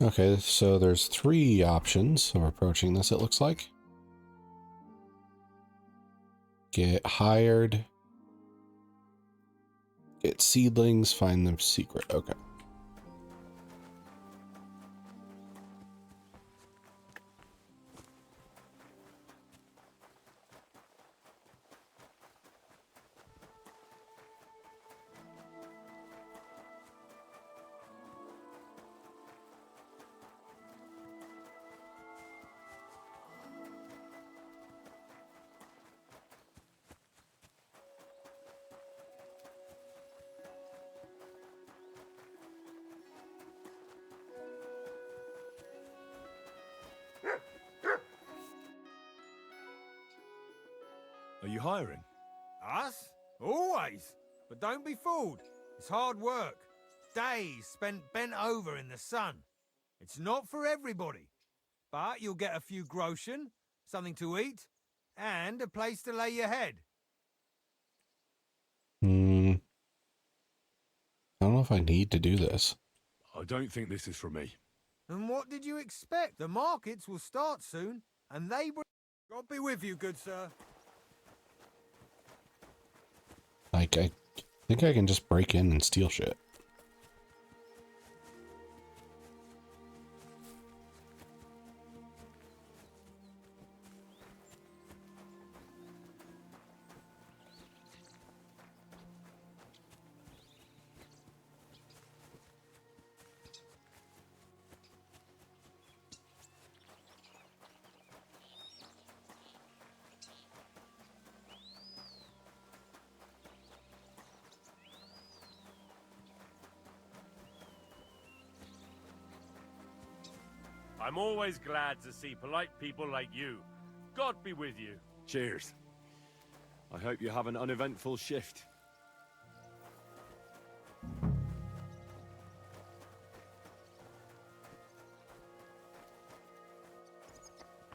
[SPEAKER 1] Okay, so there's 3 options of approaching this, it looks like. Get hired, get seedlings, find the secret. Okay.
[SPEAKER 16] Are you hiring?
[SPEAKER 6] Us? Always. But don't be fooled. It's hard work. Days spent bent over in the sun. It's not for everybody. But you'll get a few groschen, something to eat, and a place to lay your head.
[SPEAKER 1] I don't know if I need to do this.
[SPEAKER 16] I don't think this is for me.
[SPEAKER 6] And what did you expect? The markets will start soon, and they will... God be with you, good sir.
[SPEAKER 1] Like, I think I can just break in and steal shit.
[SPEAKER 20] I'm always glad to see polite people like you. God be with you.
[SPEAKER 17] Cheers. I hope you have an uneventful shift.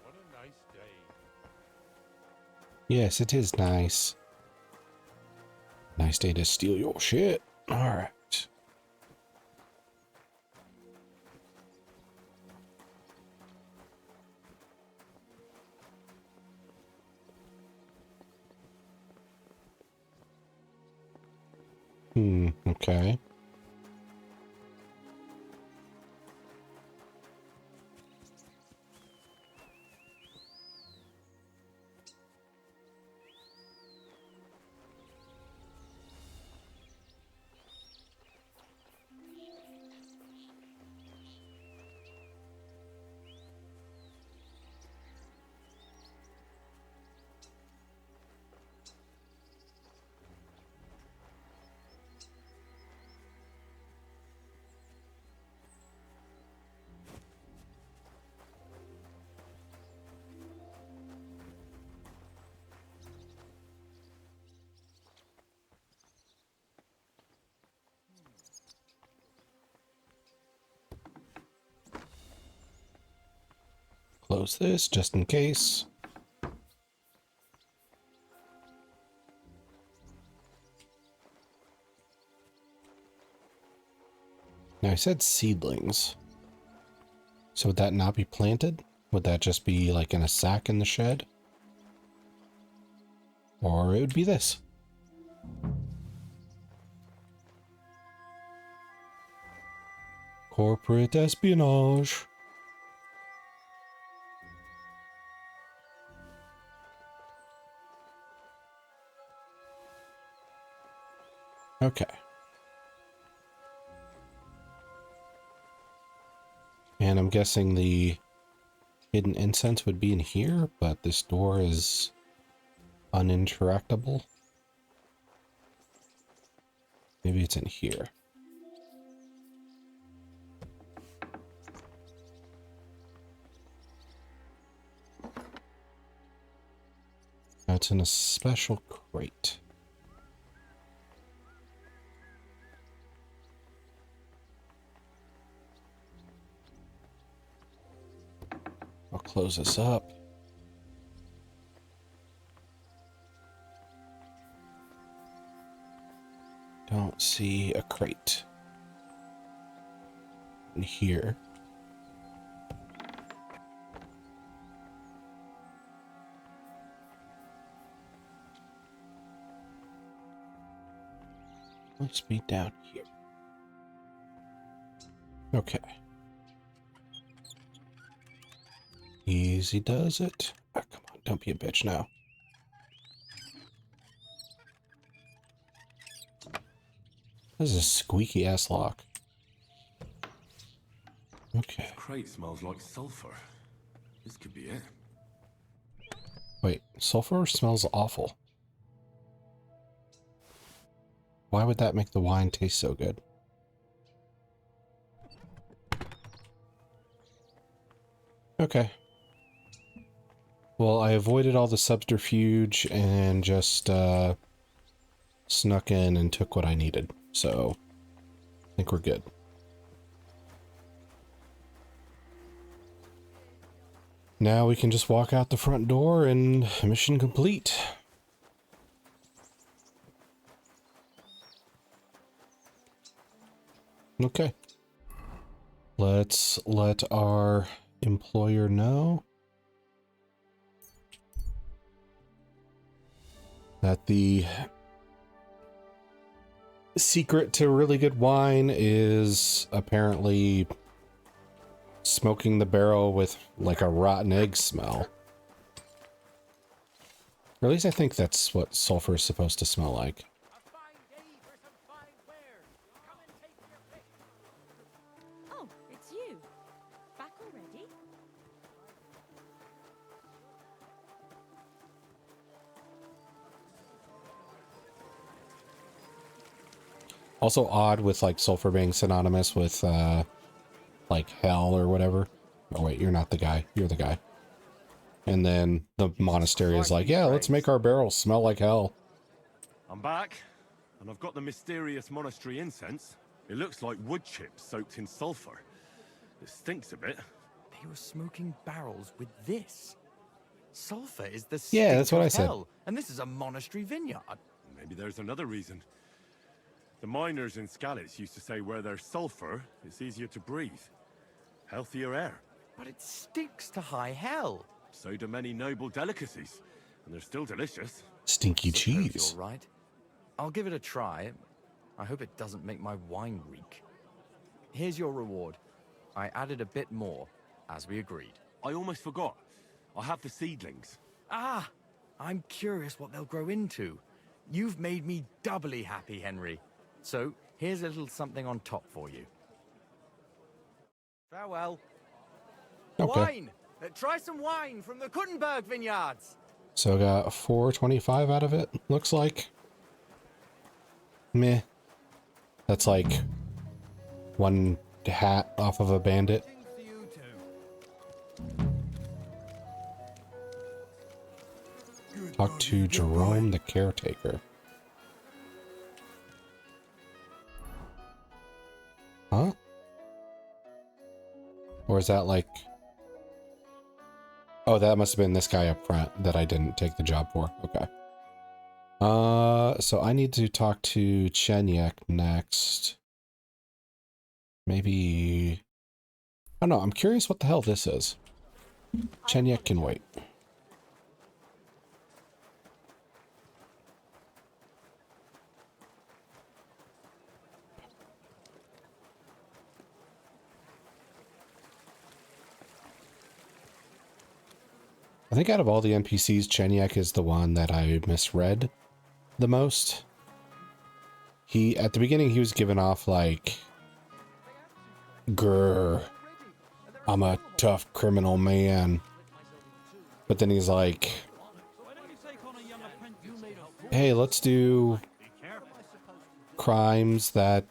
[SPEAKER 20] What a nice day.
[SPEAKER 1] Yes, it is nice. Nice day to steal your shit. Alright. Okay. Close this just in case. Now I said seedlings. So would that not be planted? Would that just be like in a sack in the shed? Or it would be this. Corporate espionage. Okay. And I'm guessing the hidden incense would be in here, but this door is uninteractable. Maybe it's in here. Now it's in a special crate. I'll close this up. Don't see a crate in here. Must be down here. Okay. Easy does it. Ah, come on, don't be a bitch now. This is a squeaky ass lock. Okay.
[SPEAKER 12] This crate smells like sulfur. This could be it.
[SPEAKER 1] Wait, sulfur smells awful. Why would that make the wine taste so good? Okay. Well, I avoided all the subterfuge and just snuck in and took what I needed. So, I think we're good. Now we can just walk out the front door and mission complete. Okay. Let's let our employer know that the secret to really good wine is apparently smoking the barrel with like a rotten egg smell. Or at least I think that's what sulfur is supposed to smell like.
[SPEAKER 18] Oh, it's you. Back already?
[SPEAKER 1] Also odd with like sulfur being synonymous with like hell or whatever. Oh wait, you're not the guy. You're the guy. And then the monastery is like, yeah, let's make our barrels smell like hell.
[SPEAKER 16] I'm back, and I've got the mysterious monastery incense. It looks like wood chips soaked in sulfur. It stinks a bit.
[SPEAKER 13] They were smoking barrels with this. Sulfur is the
[SPEAKER 1] Yeah,
[SPEAKER 13] stink
[SPEAKER 1] that's what
[SPEAKER 13] of
[SPEAKER 1] I said.
[SPEAKER 13] hell, and this is a monastery vineyard.
[SPEAKER 16] Maybe there's another reason. The miners in Skalitz used to say where there's sulfur, it's easier to breathe. Healthier air.
[SPEAKER 13] But it stinks to high hell.
[SPEAKER 16] So do many noble delicacies, and they're still delicious.
[SPEAKER 1] Stinky
[SPEAKER 13] Suppose
[SPEAKER 1] cheese.
[SPEAKER 13] you're right. I'll give it a try. I hope it doesn't make my wine reek. Here's your reward. I added a bit more, as we agreed.
[SPEAKER 16] I almost forgot. I have the seedlings.
[SPEAKER 13] Ah! I'm curious what they'll grow into. You've made me doubly happy, Henry. So, here's a little something on top for you. Farewell.
[SPEAKER 1] Okay.
[SPEAKER 13] Wine! Try some wine from the Kuttenberg vineyards!
[SPEAKER 1] So I got 425 out of it, looks like. Meh. That's like one hat off of a bandit. Talk to Jerome the caretaker. Huh? Or is that like... Oh, that must have been this guy up front that I didn't take the job for. Okay. So I need to talk to Chenyek next. Maybe... I don't know, I'm curious what the hell this is. Chenyek can wait. I think out of all the NPCs, Chenyek is the one that I misread the most. At the beginning, he was giving off like, grr, I'm a tough criminal man. But then he's like, hey, let's do crimes that,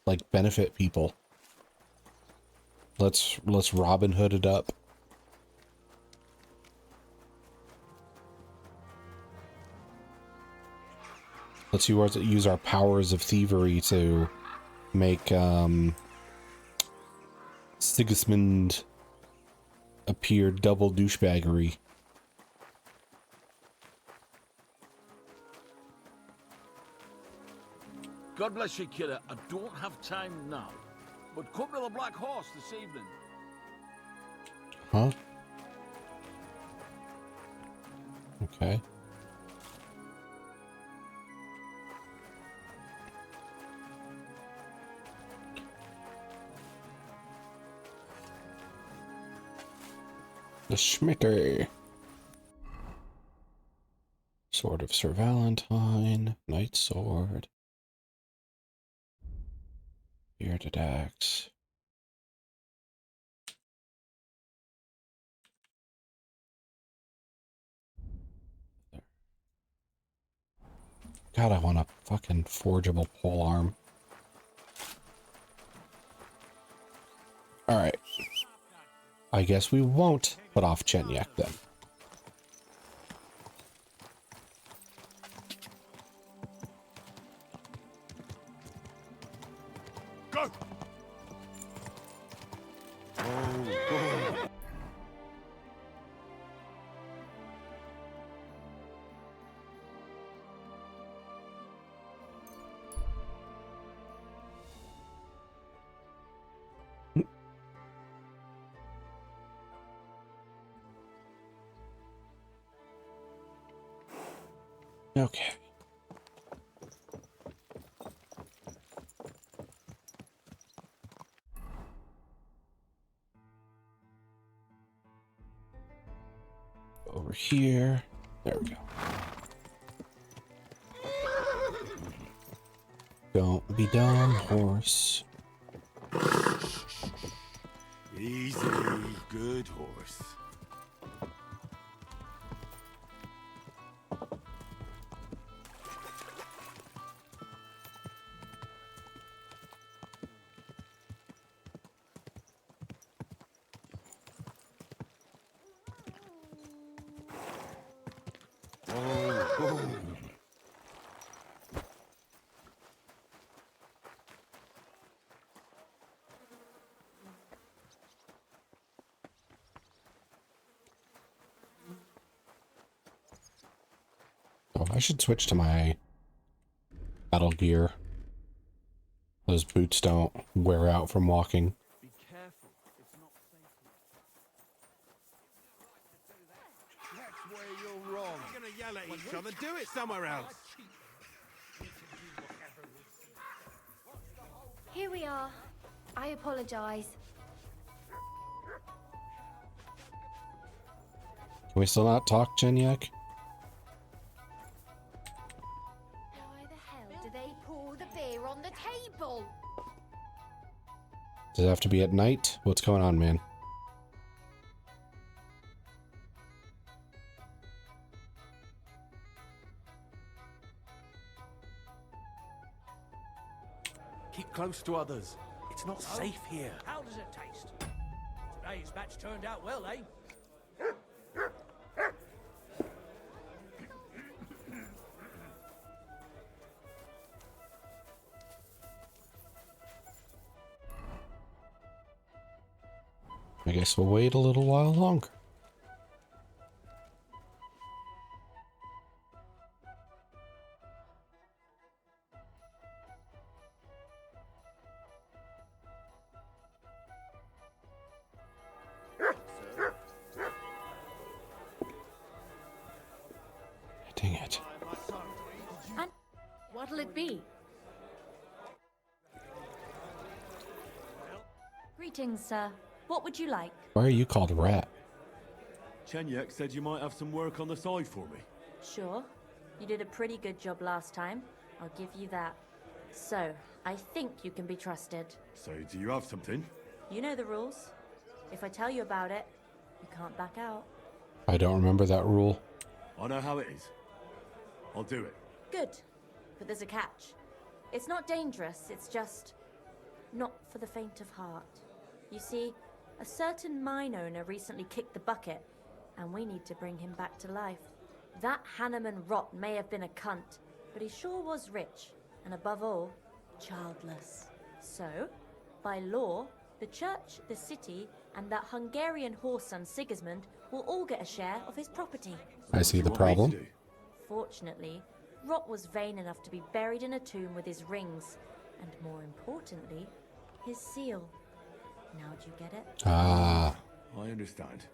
[SPEAKER 1] like benefit people. Let's Robin Hood it up. Let's use our powers of thievery to make Sigismund appear double douchebaggery.
[SPEAKER 19] God bless you, kidder. I don't have time now. But come to the Black Horse this evening.
[SPEAKER 1] Huh? Okay. The Schmitter. Sword of Sir Valentine. Knight Sword. Bearded Axe. God, I want a fucking forgeable polearm. Alright. I guess we won't put off Chenyek then.
[SPEAKER 16] Go!
[SPEAKER 1] Okay. here. There we go. Don't be dumb, horse.
[SPEAKER 16] Easy, good horse.
[SPEAKER 1] Oh, I should switch to my battle gear. Those boots don't wear out from walking.
[SPEAKER 5] Be careful. It's not safe here. That's where you're wrong. You're gonna yell at each other. Do it somewhere else.
[SPEAKER 3] Here we are. I apologize.
[SPEAKER 1] Can we still not talk, Jenyak?
[SPEAKER 3] Why the hell do they pour the beer on the table?
[SPEAKER 1] Does it have to be at night? What's going on, man?
[SPEAKER 17] Keep close to others. It's not safe here.
[SPEAKER 21] How does it taste? Today's match turned out well, eh?
[SPEAKER 1] I guess we'll wait a little while longer. Dang it.
[SPEAKER 10] And what'll it be?
[SPEAKER 18] Greetings, sir. What would you like?
[SPEAKER 1] Why are you called Rat?
[SPEAKER 16] Chenyek said you might have some work on the side for me.
[SPEAKER 18] Sure. You did a pretty good job last time. I'll give you that. So, I think you can be trusted.
[SPEAKER 16] So, do you have something?
[SPEAKER 18] You know the rules. If I tell you about it, you can't back out.
[SPEAKER 1] I don't remember that rule.
[SPEAKER 16] I know how it is. I'll do it.
[SPEAKER 18] Good. But there's a catch. It's not dangerous, it's just not for the faint of heart. You see, a certain mine owner recently kicked the bucket, and we need to bring him back to life. That Hanneman rot may have been a cunt, but he sure was rich, and above all, childless. So, by law, the church, the city, and that Hungarian horse son Sigismund will all get a share of his property.
[SPEAKER 1] I see the problem.
[SPEAKER 18] Fortunately, Rot was vain enough to be buried in a tomb with his rings, and more importantly, his seal. Now do you get it?
[SPEAKER 1] Ah.
[SPEAKER 16] I understand.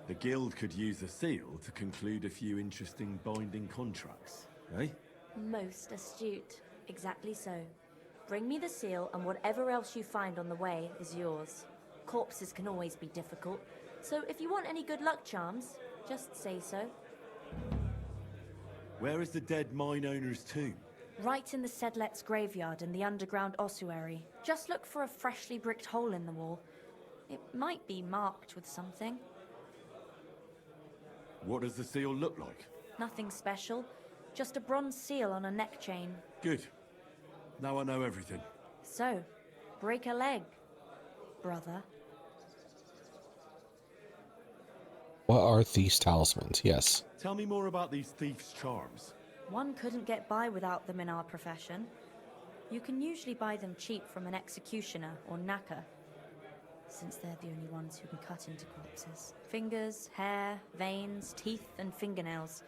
[SPEAKER 16] The guild could use the seal to conclude a few interesting binding contracts, eh?
[SPEAKER 18] Most astute. Exactly so. Bring me the seal, and whatever else you find on the way is yours. Corpses can always be difficult, so if you want any good luck charms, just say so.
[SPEAKER 16] Where is the dead mine owner's tomb?
[SPEAKER 18] Right in the Sedlet's graveyard in the underground ossuary. Just look for a freshly bricked hole in the wall. It might be marked with something.
[SPEAKER 16] What does the seal look like?
[SPEAKER 18] Nothing special. Just a bronze seal on a neck chain.
[SPEAKER 16] Good. Now I know everything.
[SPEAKER 18] So, break a leg, brother.
[SPEAKER 1] What are thieves' talismans? Yes.
[SPEAKER 16] Tell me more about these thieves' charms.
[SPEAKER 18] One couldn't get by without them in our profession. You can usually buy them cheap from an executioner or knacker, since they're the only ones who can cut into corpses. Fingers, hair, veins, teeth, and fingernails.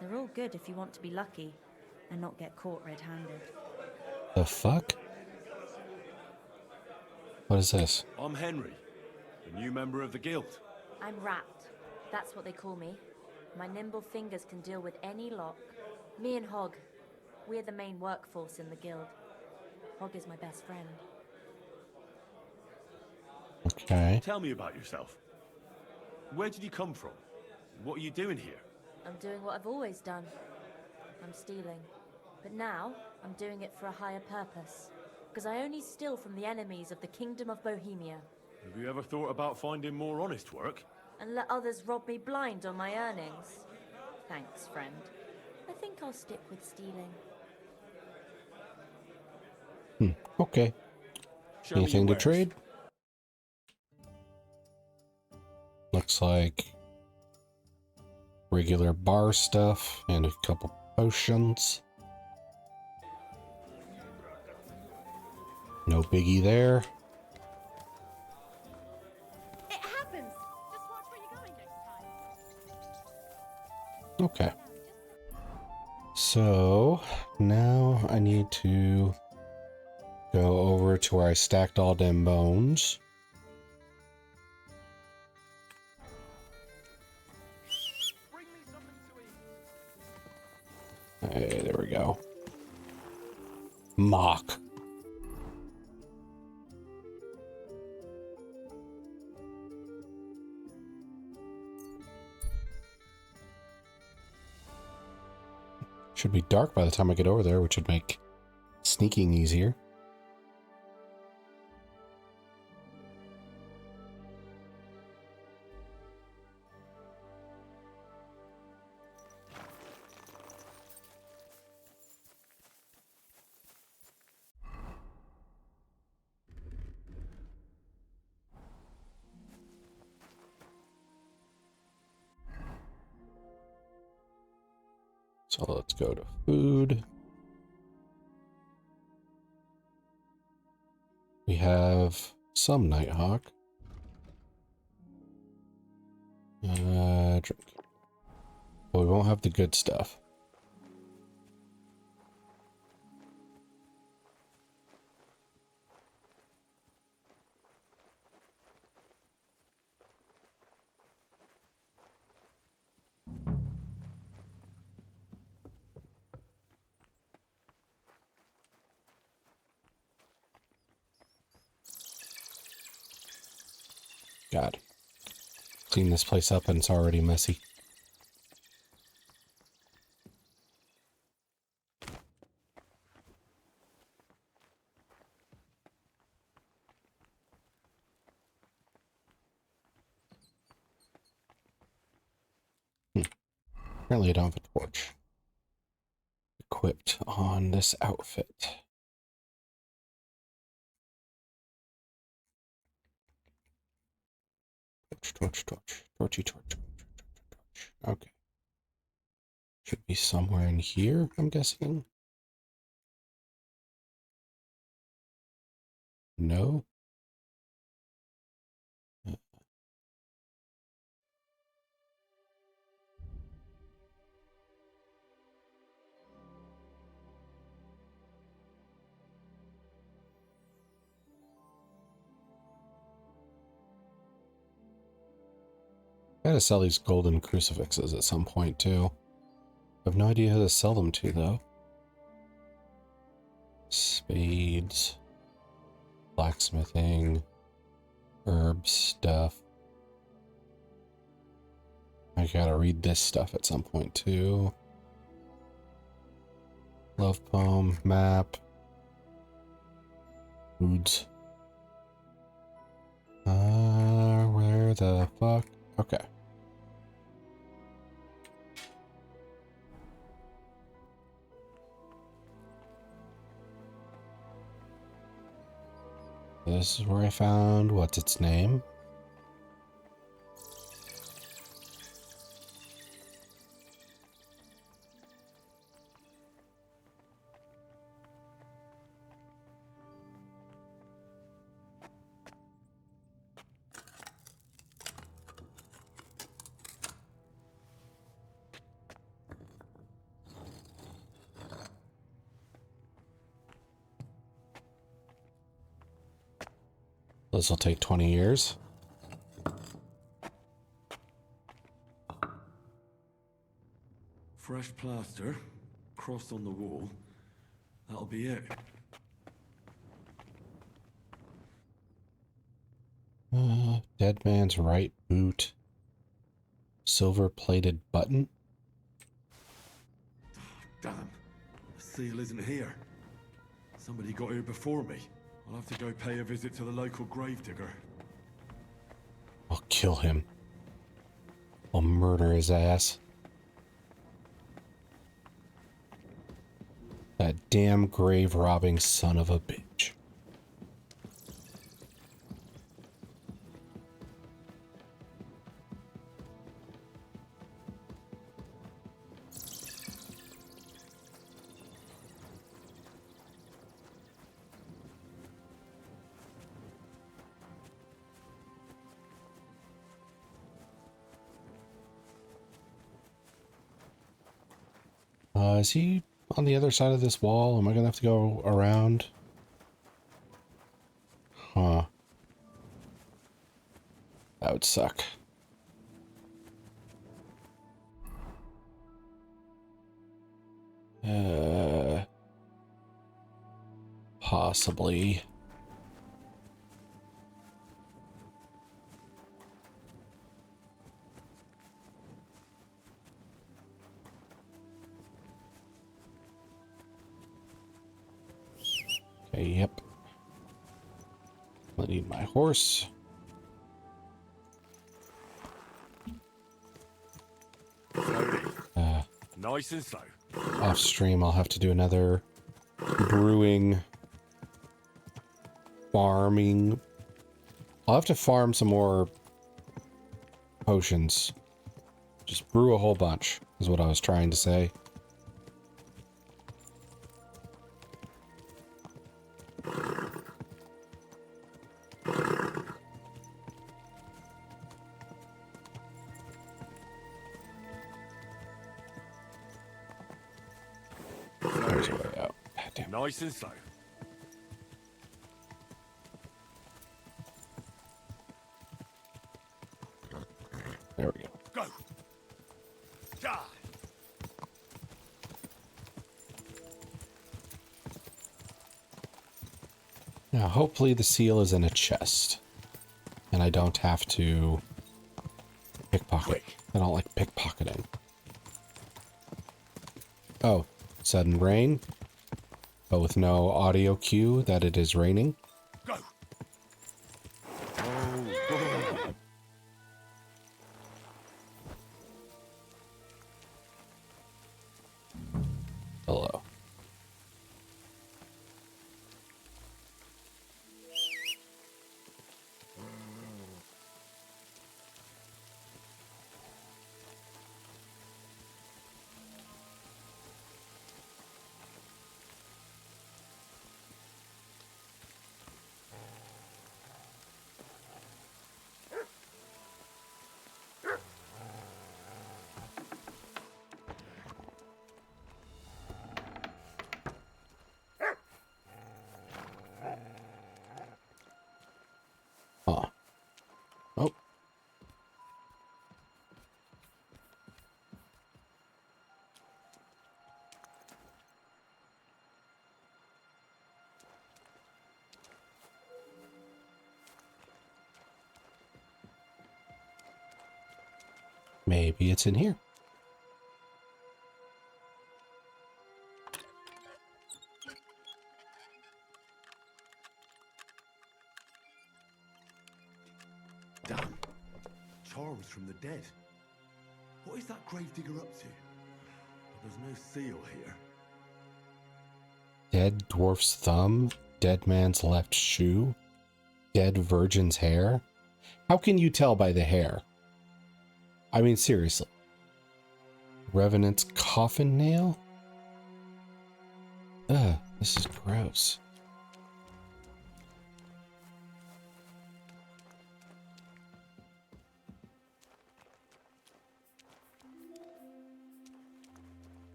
[SPEAKER 18] They're all good if you want to be lucky and not get caught red-handed.
[SPEAKER 1] The fuck? What is this?
[SPEAKER 16] I'm Henry, the new member of the guild.
[SPEAKER 18] I'm Rat. That's what they call me. My nimble fingers can deal with any lock. Me and Hog, we're the main workforce in the guild. Hog is my best friend.
[SPEAKER 1] Okay.
[SPEAKER 16] Tell me about yourself. Where did you come from? What are you doing here?
[SPEAKER 14] I'm doing what I've always done. I'm stealing. But now, I'm doing it for a higher purpose. Because I only steal from the enemies of the Kingdom of Bohemia.
[SPEAKER 16] Have you ever thought about finding more honest work?
[SPEAKER 14] And let others rob me blind on my earnings? Thanks, friend. I think I'll stick with stealing.
[SPEAKER 1] Okay. Anything to trade? Looks like regular bar stuff and a couple potions. No biggie there.
[SPEAKER 10] It happens. Just watch where you're going next time.
[SPEAKER 1] Okay. So now I need to go over to where I stacked all them bones. Hey, there we go. Mock. Should be dark by the time I get over there, which would make sneaking easier. So let's go to food. We have some Nighthawk. Drink. But we won't have the good stuff. God. Clean this place up and it's already messy. Apparently I don't have a torch equipped on this outfit. Torchy torch. Okay. Should be somewhere in here, I'm guessing. No. I gotta sell these golden crucifixes at some point too. I have no idea who to sell them to though. Spades, blacksmithing, herb stuff. I gotta read this stuff at some point too. Love poem, map, foods. Where the fuck? Okay. This is where I found what's its name. This will take 20 years.
[SPEAKER 12] Fresh plaster, crossed on the wall. That'll be it.
[SPEAKER 1] Dead man's right boot. Silver-plated button?
[SPEAKER 12] Damn, the seal isn't here. Somebody got here before me. I'll have to go pay a visit to the local gravedigger.
[SPEAKER 1] I'll kill him. I'll murder his ass. That damn grave-robbing son of a bitch. Is he on the other side of this wall? Am I gonna have to go around? Huh. That would suck. Possibly. Okay, yep. I need my horse.
[SPEAKER 12] Nice and slow.
[SPEAKER 1] Off stream, I'll have to do another brewing, farming. I'll have to farm some more potions. Just brew a whole bunch, is what I was trying to say. There's a way out. Damn.
[SPEAKER 12] Nice and slow.
[SPEAKER 1] There we go.
[SPEAKER 12] Go. Die.
[SPEAKER 1] Now, hopefully the seal is in a chest. And I don't have to pickpocket. I don't like pickpocketing. Oh, sudden rain. But with no audio cue that it is raining.
[SPEAKER 12] Go.
[SPEAKER 1] Hello. Huh. Oh. Maybe it's in here.
[SPEAKER 12] Damn. Charles from the dead. What is that gravedigger up to? There's no seal here.
[SPEAKER 1] Dead dwarf's thumb, dead man's left shoe, dead virgin's hair. How can you tell by the hair? I mean, seriously. Revenant's coffin nail? Ugh, this is gross.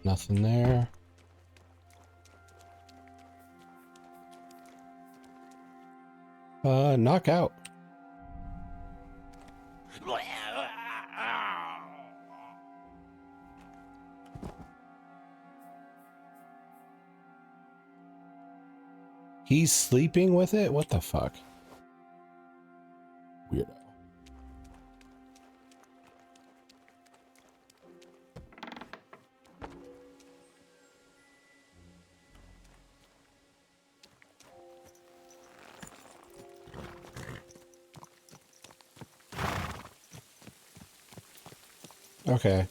[SPEAKER 1] Nothing there. Knockout. He's sleeping with it? What the fuck? Weirdo. Okay.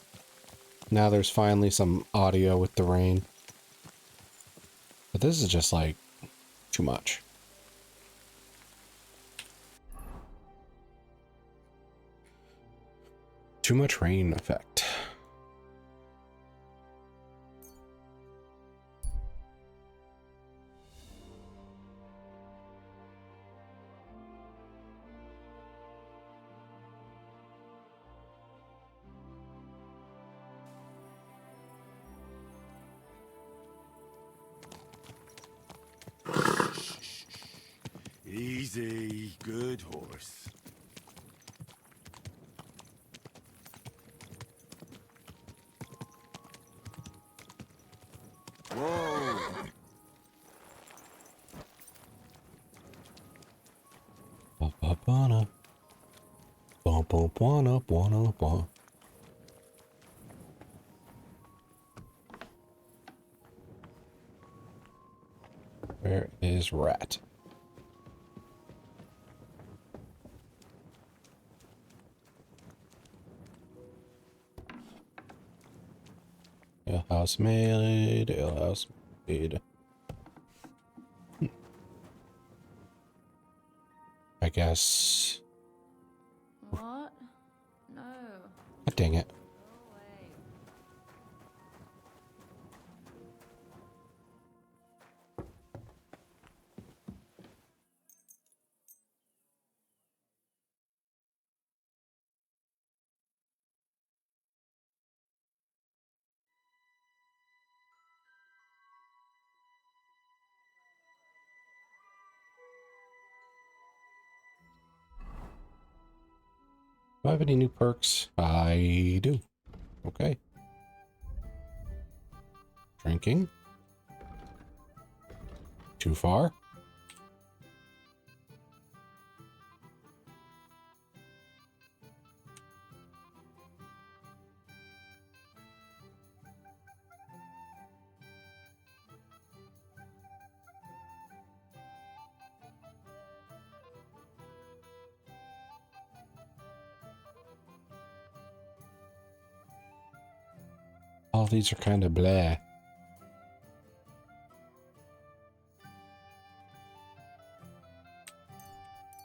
[SPEAKER 1] Now there's finally some audio with the rain. But this is just like too much. Too much rain effect.
[SPEAKER 16] Easy, good horse. Whoa!
[SPEAKER 1] Ba-ba-ba-na. Ba-ba-ba-na-ba-na-ba. Where is Rat? Alehouse maid, alehouse maid. I guess.
[SPEAKER 14] What? No.
[SPEAKER 1] God dang it. Do I have any new perks? I do. Okay. Drinking. Too far. All these are kind of blah.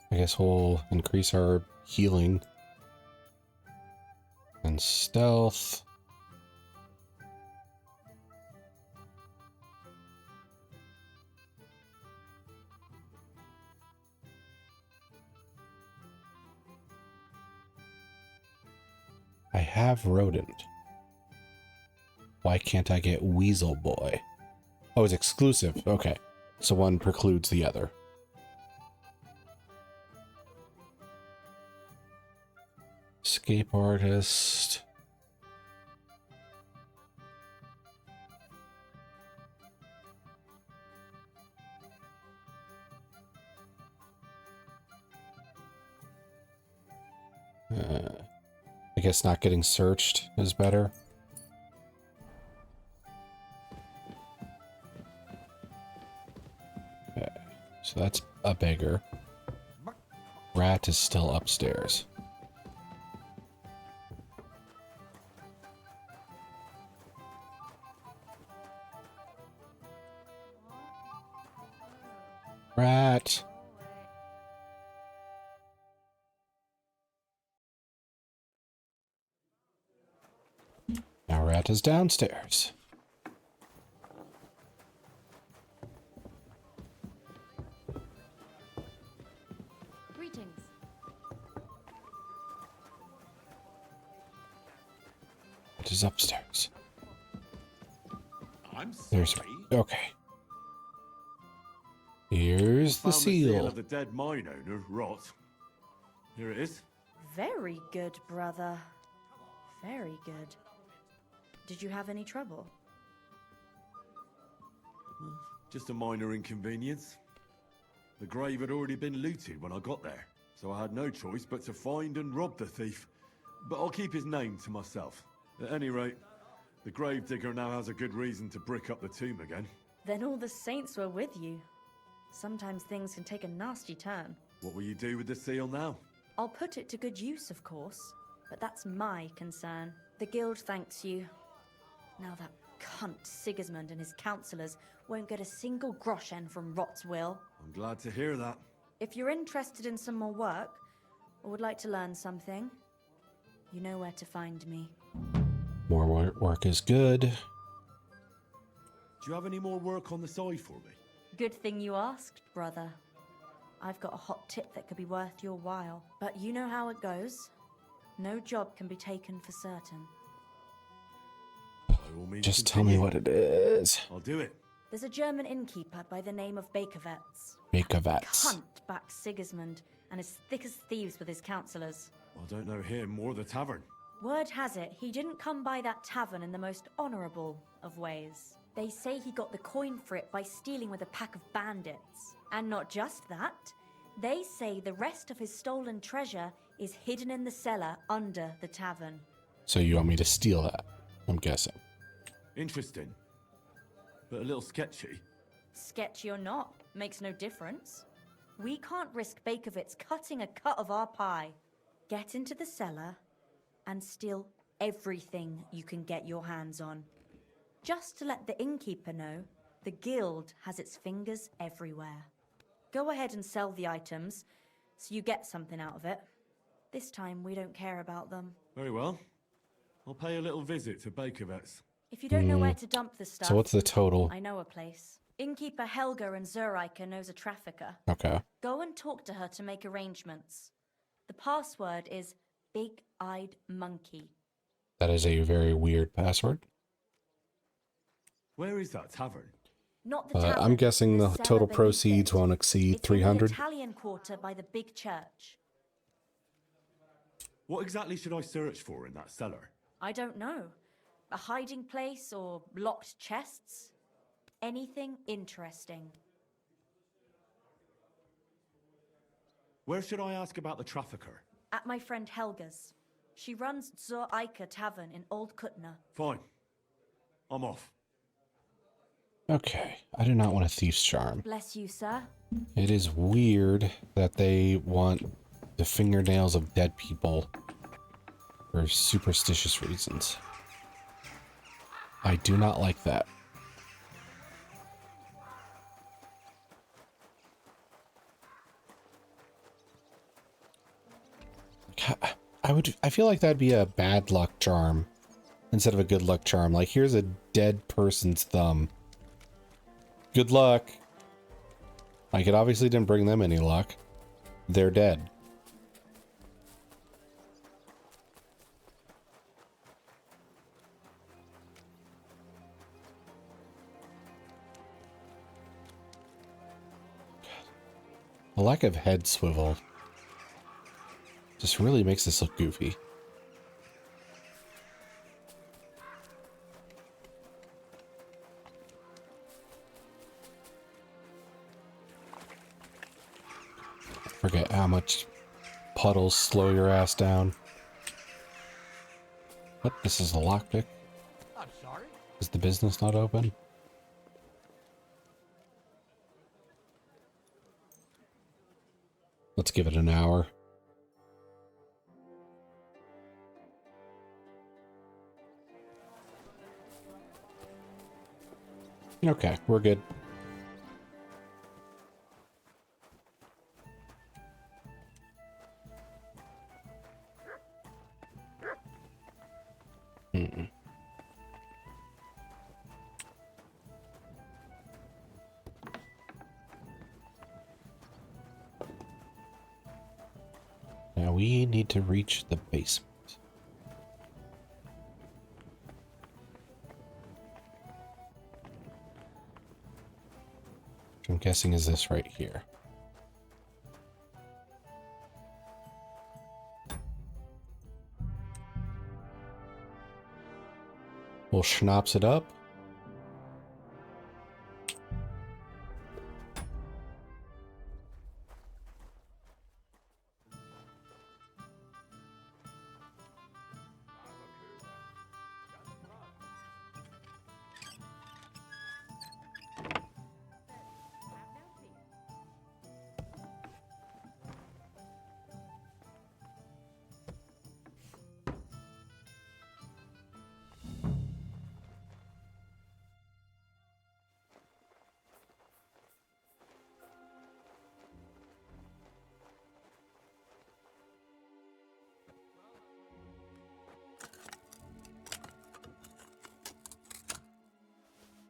[SPEAKER 1] I guess we'll increase our healing and stealth. I have rodent. Why can't I get Weasel Boy? Oh, it's exclusive. Okay. So one precludes the other. Escape artist. I guess not getting searched is better. Okay, so that's a beggar. Rat is still upstairs. Rat. Now Rat is downstairs.
[SPEAKER 14] Greetings.
[SPEAKER 1] It is upstairs.
[SPEAKER 12] I'm
[SPEAKER 1] There's
[SPEAKER 12] sorry.
[SPEAKER 1] okay. Here's the
[SPEAKER 16] Found the seal
[SPEAKER 1] seal.
[SPEAKER 16] of the dead mine owner, Rot. Here it is.
[SPEAKER 14] Very good, brother. Very good. Did you have any trouble?
[SPEAKER 16] Just a minor inconvenience. The grave had already been looted when I got there, so I had no choice but to find and rob the thief. But I'll keep his name to myself. At any rate, the gravedigger now has a good reason to brick up the tomb again.
[SPEAKER 14] Then all the saints were with you. Sometimes things can take a nasty turn.
[SPEAKER 16] What will you do with the seal now?
[SPEAKER 14] I'll put it to good use, of course, but that's my concern. The guild thanks you. Now that cunt Sigismund and his councillors won't get a single groschen from Rot's will.
[SPEAKER 16] I'm glad to hear that.
[SPEAKER 14] If you're interested in some more work, or would like to learn something, you know where to find me.
[SPEAKER 1] More work is good.
[SPEAKER 16] Do you have any more work on the side for me?
[SPEAKER 14] Good thing you asked, brother. I've got a hot tip that could be worth your while. But you know how it goes. No job can be taken for certain.
[SPEAKER 1] Just tell me what it is.
[SPEAKER 16] I'll do it.
[SPEAKER 14] There's a German innkeeper by the name of Bakervetz.
[SPEAKER 1] Bakervetz.
[SPEAKER 14] Hunt back Sigismund and is thick as thieves with his councillors.
[SPEAKER 16] I don't know him or the tavern.
[SPEAKER 14] Word has it, he didn't come by that tavern in the most honourable of ways. They say he got the coin for it by stealing with a pack of bandits. And not just that, they say the rest of his stolen treasure is hidden in the cellar under the tavern.
[SPEAKER 1] So you want me to steal that, I'm guessing.
[SPEAKER 16] Interesting. But a little sketchy.
[SPEAKER 14] Sketchy or not, makes no difference. We can't risk Bakervetz cutting a cut of our pie. Get into the cellar and steal everything you can get your hands on. Just to let the innkeeper know, the guild has its fingers everywhere. Go ahead and sell the items, so you get something out of it. This time, we don't care about them.
[SPEAKER 16] Very well. I'll pay a little visit to Bakervetz.
[SPEAKER 14] If you don't know where to dump the stuff...
[SPEAKER 1] So what's the total?
[SPEAKER 14] I know a place. Innkeeper Helga in Zurich knows a trafficker.
[SPEAKER 1] Okay.
[SPEAKER 14] Go and talk to her to make arrangements. The password is Big-Eyed Monkey.
[SPEAKER 1] That is a very weird password.
[SPEAKER 16] Where is that tavern?
[SPEAKER 14] Not the tavern.
[SPEAKER 1] I'm guessing the
[SPEAKER 14] cellar
[SPEAKER 1] total
[SPEAKER 14] beneath
[SPEAKER 1] proceeds
[SPEAKER 14] it.
[SPEAKER 1] won't exceed
[SPEAKER 14] It's in the
[SPEAKER 1] 300.
[SPEAKER 14] Italian quarter by the big church.
[SPEAKER 16] What exactly should I search for in that cellar?
[SPEAKER 14] I don't know. A hiding place or locked chests? Anything interesting.
[SPEAKER 16] Where should I ask about the trafficker?
[SPEAKER 14] At my friend Helga's. She runs Zur Eiche Tavern in Old Kutner.
[SPEAKER 16] Fine. I'm off.
[SPEAKER 1] Okay, I do not want a thief's charm.
[SPEAKER 14] Bless you, sir.
[SPEAKER 1] It is weird that they want the fingernails of dead people for superstitious reasons. I do not like that. I feel like that'd be a bad luck charm instead of a good luck charm. Like, here's a dead person's thumb. Good luck. Like, it obviously didn't bring them any luck. They're dead. The lack of head swivel just really makes this look goofy. Forget how much puddles slow your ass down. What? This is a lockpick?
[SPEAKER 21] I'm sorry.
[SPEAKER 1] Is the business not open? Let's give it an hour. Okay, we're good. Now we need to reach the basement. which I'm guessing is this right here. We'll schnapps it up.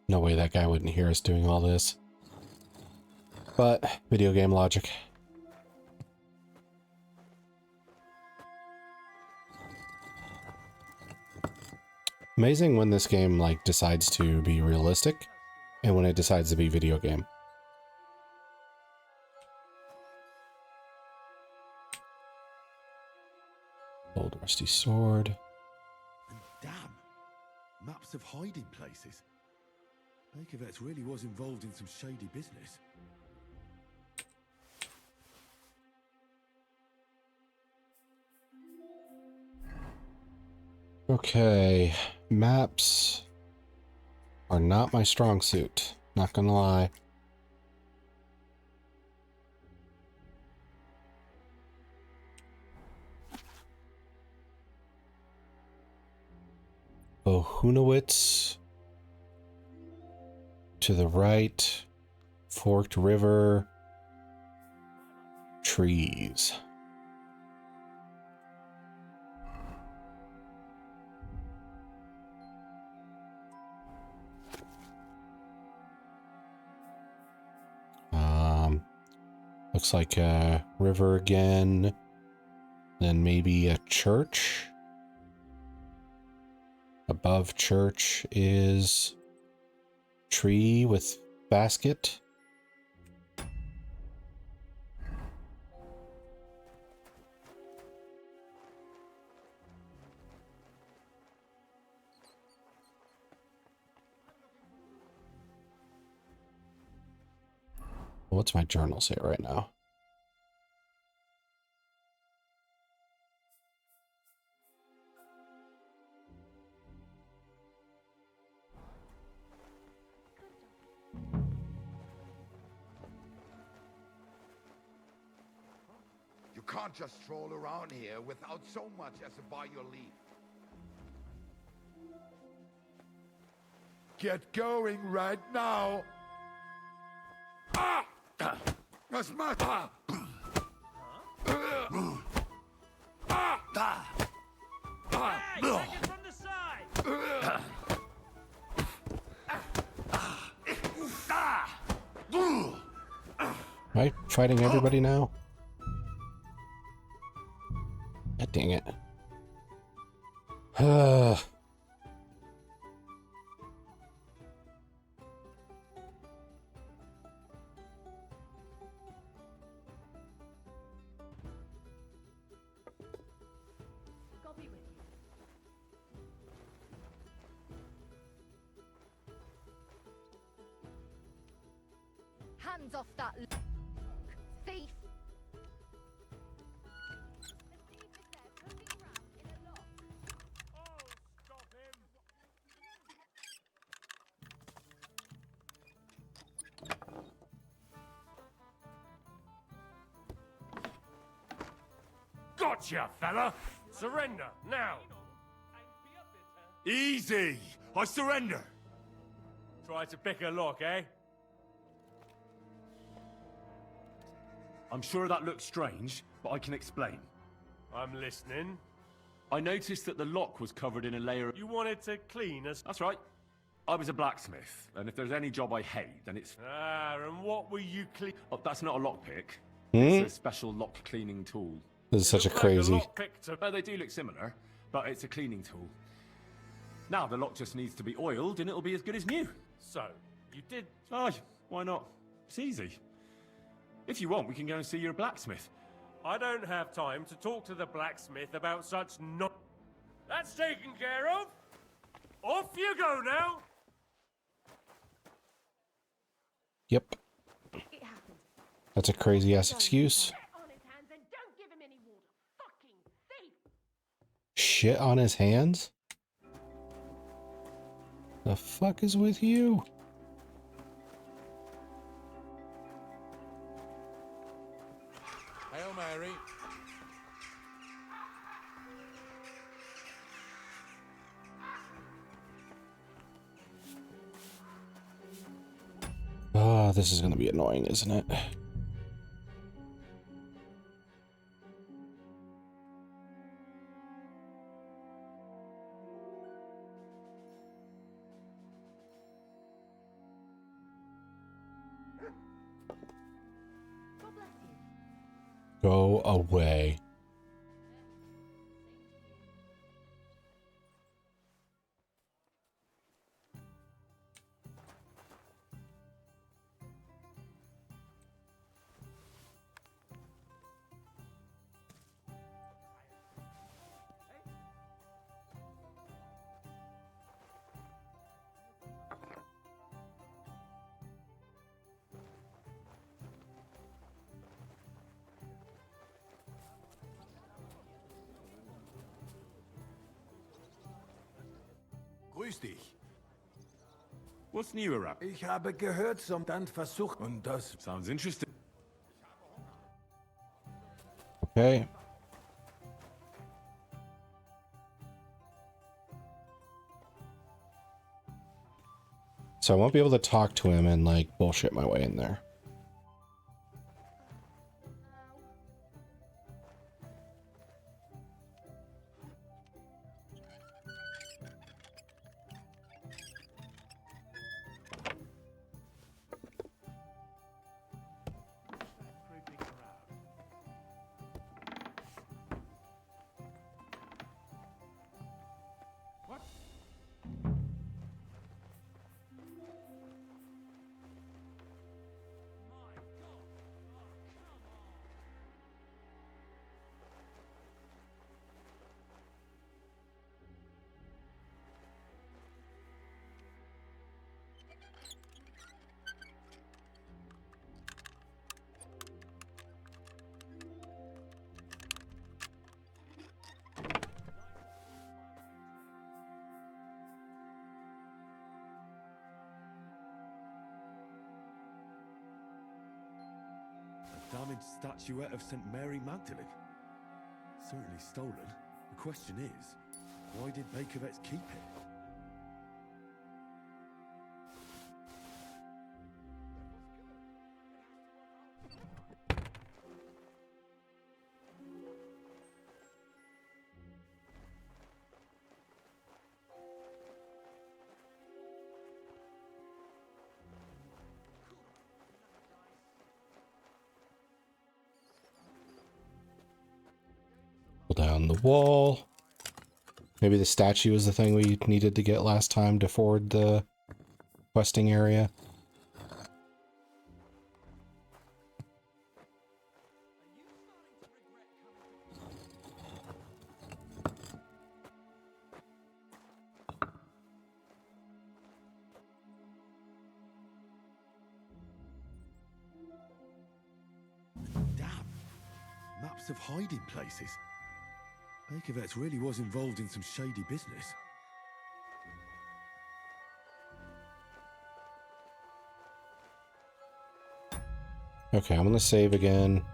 [SPEAKER 1] No way that guy wouldn't hear us doing all this. But video game logic. Amazing when this game like decides to be realistic and when it decides to be video game. Old rusty sword.
[SPEAKER 8] And damn, maps of hiding places. Bakervet's really was involved in some shady business.
[SPEAKER 1] Okay, maps are not my strong suit, not gonna lie. Bohunowitz to the right, Forked River, trees. Looks like a river again, then maybe a church. Above church is tree with basket. What's my journal say right now?
[SPEAKER 2] You can't just stroll around here without so much as a by your leave. Get going right now! Ah! What's matter? Ah!
[SPEAKER 9] Hey, take it from the side!
[SPEAKER 1] Am I fighting everybody now? God dang it.
[SPEAKER 3] Hands off that thief!
[SPEAKER 20] Gotcha, fella! Surrender, now!
[SPEAKER 16] Easy! I surrender!
[SPEAKER 20] Try to pick a lock, eh?
[SPEAKER 12] I'm sure that looks strange, but I can explain.
[SPEAKER 20] I'm listening.
[SPEAKER 12] I noticed that the lock was covered in a layer of...
[SPEAKER 20] You wanted to clean us?
[SPEAKER 12] That's right. I was a blacksmith, and if there's any job I hate, then it's...
[SPEAKER 20] Ah, and what were you clean...
[SPEAKER 12] Oh, that's not a lockpick.
[SPEAKER 1] Hmm?
[SPEAKER 12] It's a special lock cleaning tool.
[SPEAKER 1] This is such a crazy...
[SPEAKER 12] Oh, they do look similar, but it's a cleaning tool. Now the lock just needs to be oiled, and it'll be as good as new.
[SPEAKER 20] So, you did...
[SPEAKER 12] Oh, why not?
[SPEAKER 16] It's easy. If you want, we can go and see your blacksmith.
[SPEAKER 20] I don't have time to talk to the blacksmith about such no... That's taken care of. Off you go now.
[SPEAKER 1] Yep. That's a crazy ass excuse. Shit on his hands? The fuck is with you?
[SPEAKER 21] Hail Mary.
[SPEAKER 1] Oh, this is gonna be annoying, isn't it? Go away.
[SPEAKER 19] Grüß dich.
[SPEAKER 16] What's new, Arab?
[SPEAKER 19] Ich habe gehört, dann versucht und das
[SPEAKER 16] sounds interesting.
[SPEAKER 1] Okay. So I won't be able to talk to him and like bullshit my way in there.
[SPEAKER 16] Damaged statuette of St. Mary Magdalene. Certainly stolen. The question is, why did Bakovets keep it?
[SPEAKER 1] Down the wall. Maybe the statue is the thing we needed to get last time to forward the questing area.
[SPEAKER 16] Damn! Maps of hiding places. Bakovets really was involved in some shady business.
[SPEAKER 1] Okay, I'm gonna save again.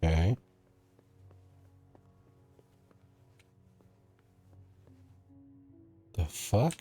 [SPEAKER 1] Okay. The fuck?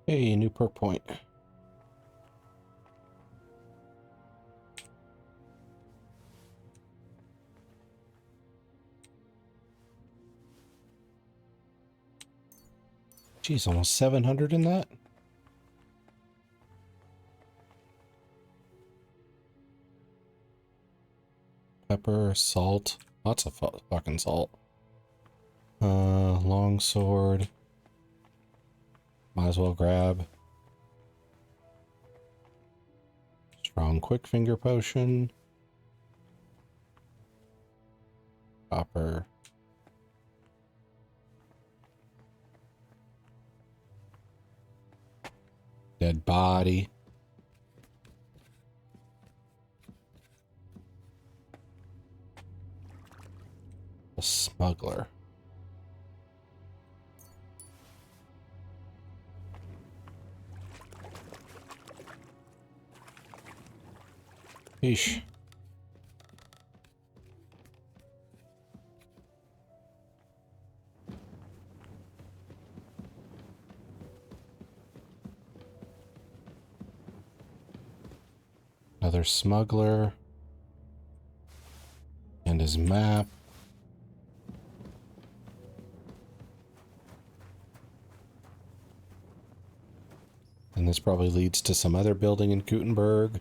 [SPEAKER 1] Hey, new perk point. Geez, almost 700 in that? Pepper, salt, lots of fucking salt. Long sword. Might as well grab. Strong quick finger potion. Copper. Dead body. A smuggler. Yeesh. Another smuggler. And his map. And this probably leads to some other building in Gutenberg.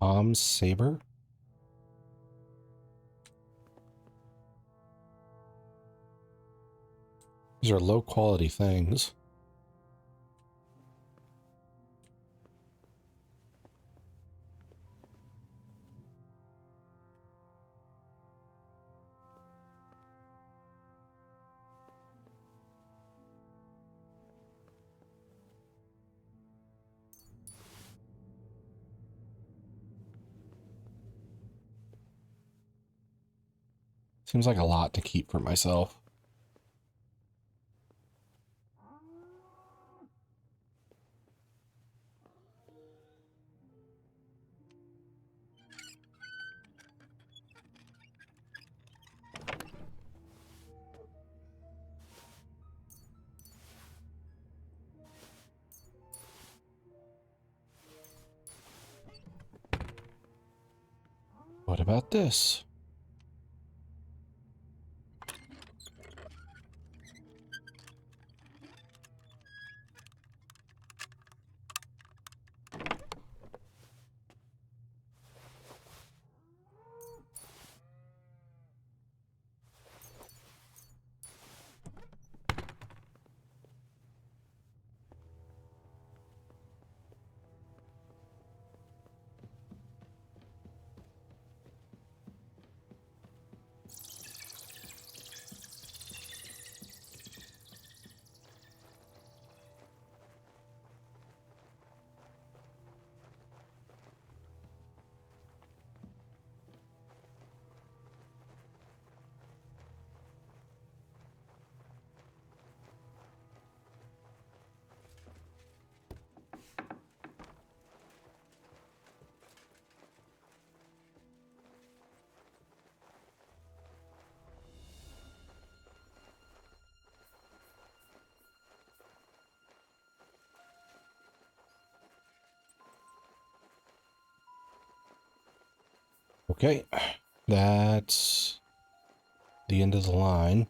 [SPEAKER 1] Tom's saber. These are low quality things. Seems like a lot to keep for myself. What about this? Okay, that's the end of the line.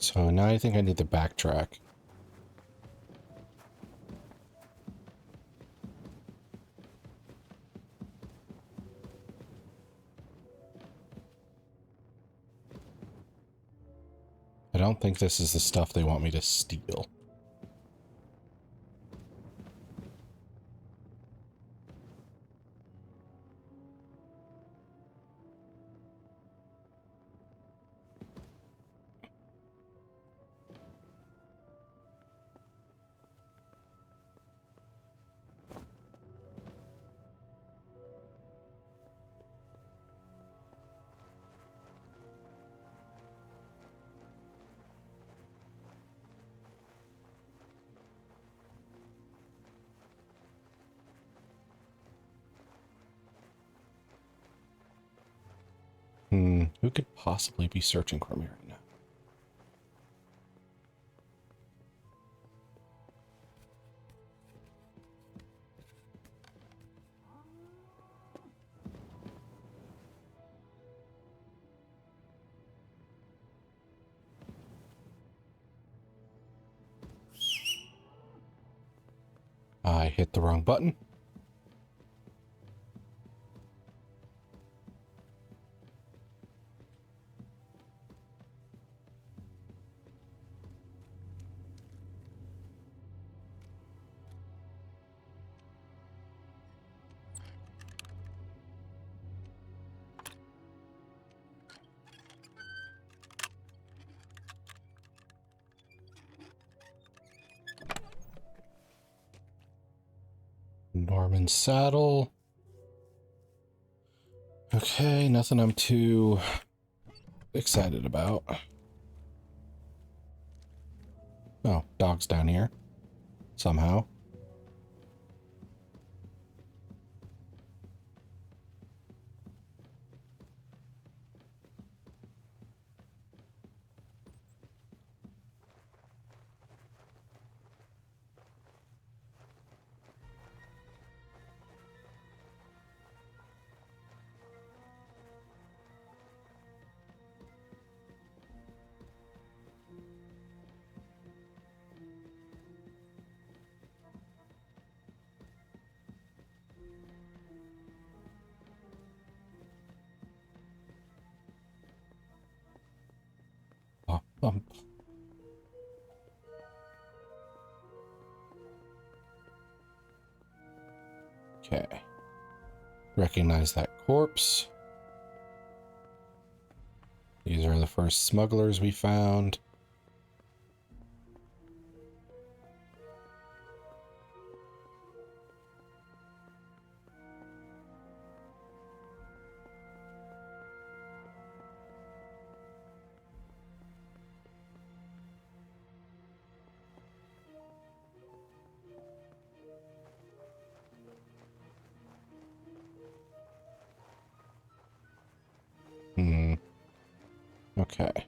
[SPEAKER 1] So now I think I need to backtrack. I don't think this is the stuff they want me to steal. Who could possibly be searching for me right now? I hit the wrong button. Norman saddle. Okay, nothing I'm too excited about. Oh, dog's down here. Somehow. Okay. Recognize that corpse. These are the first smugglers we found. Okay.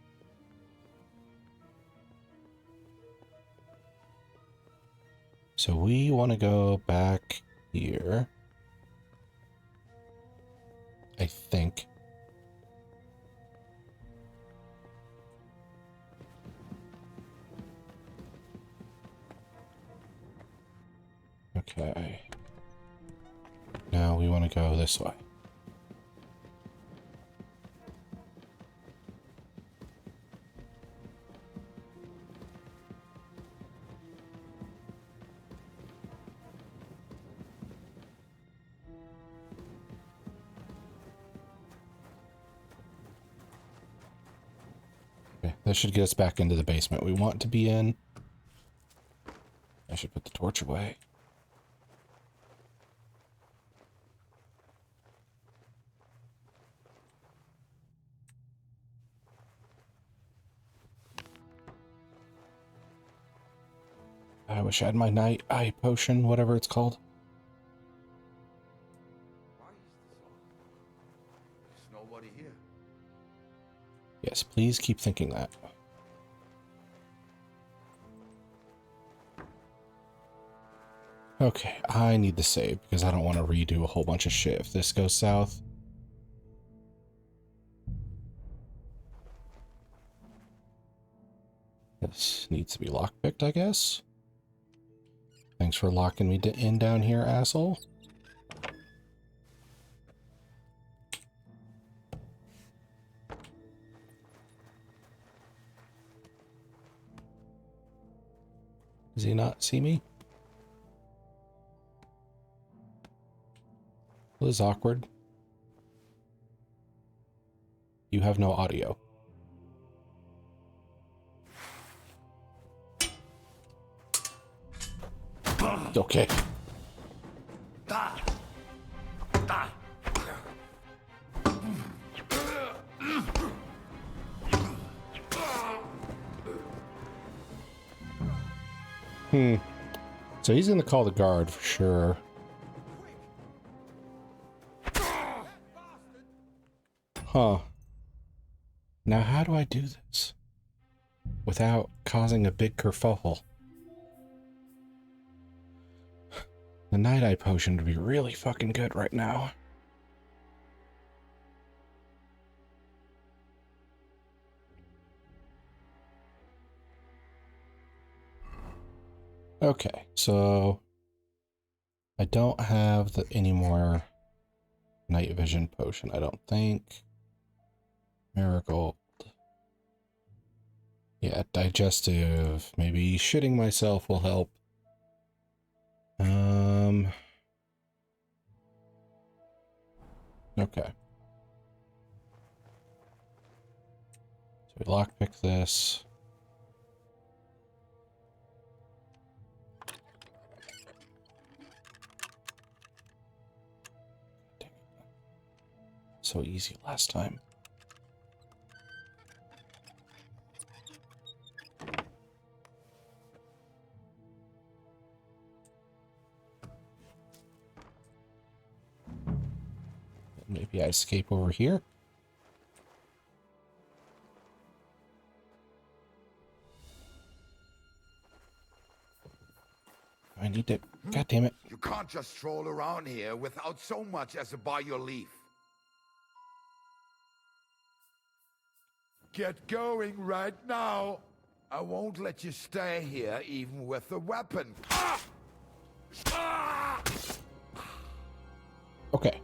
[SPEAKER 1] So we want to go back here. I think. Okay. Now we want to go this way. Okay, that should get us back into the basement we want to be in. I should put the torch away. I wish I had my night eye potion, whatever it's called.
[SPEAKER 2] There's nobody here.
[SPEAKER 1] Yes, please keep thinking that. Okay, I need to save because I don't want to redo a whole bunch of shit if this goes south. This needs to be lockpicked, I guess. Thanks for locking me in down here, asshole. Does he not see me? This is awkward. You have no audio. Okay. So he's gonna call the guard for sure. Huh. Now how do I do this without causing a big kerfuffle? The Night-Eye potion would be really fucking good right now. Okay, so I don't have any more night vision potion, I don't think. Marigold. Yeah, digestive. Maybe shitting myself will help. Okay. So we lockpick this. So easy last time. Maybe I escape over here. I need to... God damn it.
[SPEAKER 2] You can't just stroll around here without so much as a by your leave. Get going right now. I won't let you stay here even with a weapon.
[SPEAKER 1] Okay.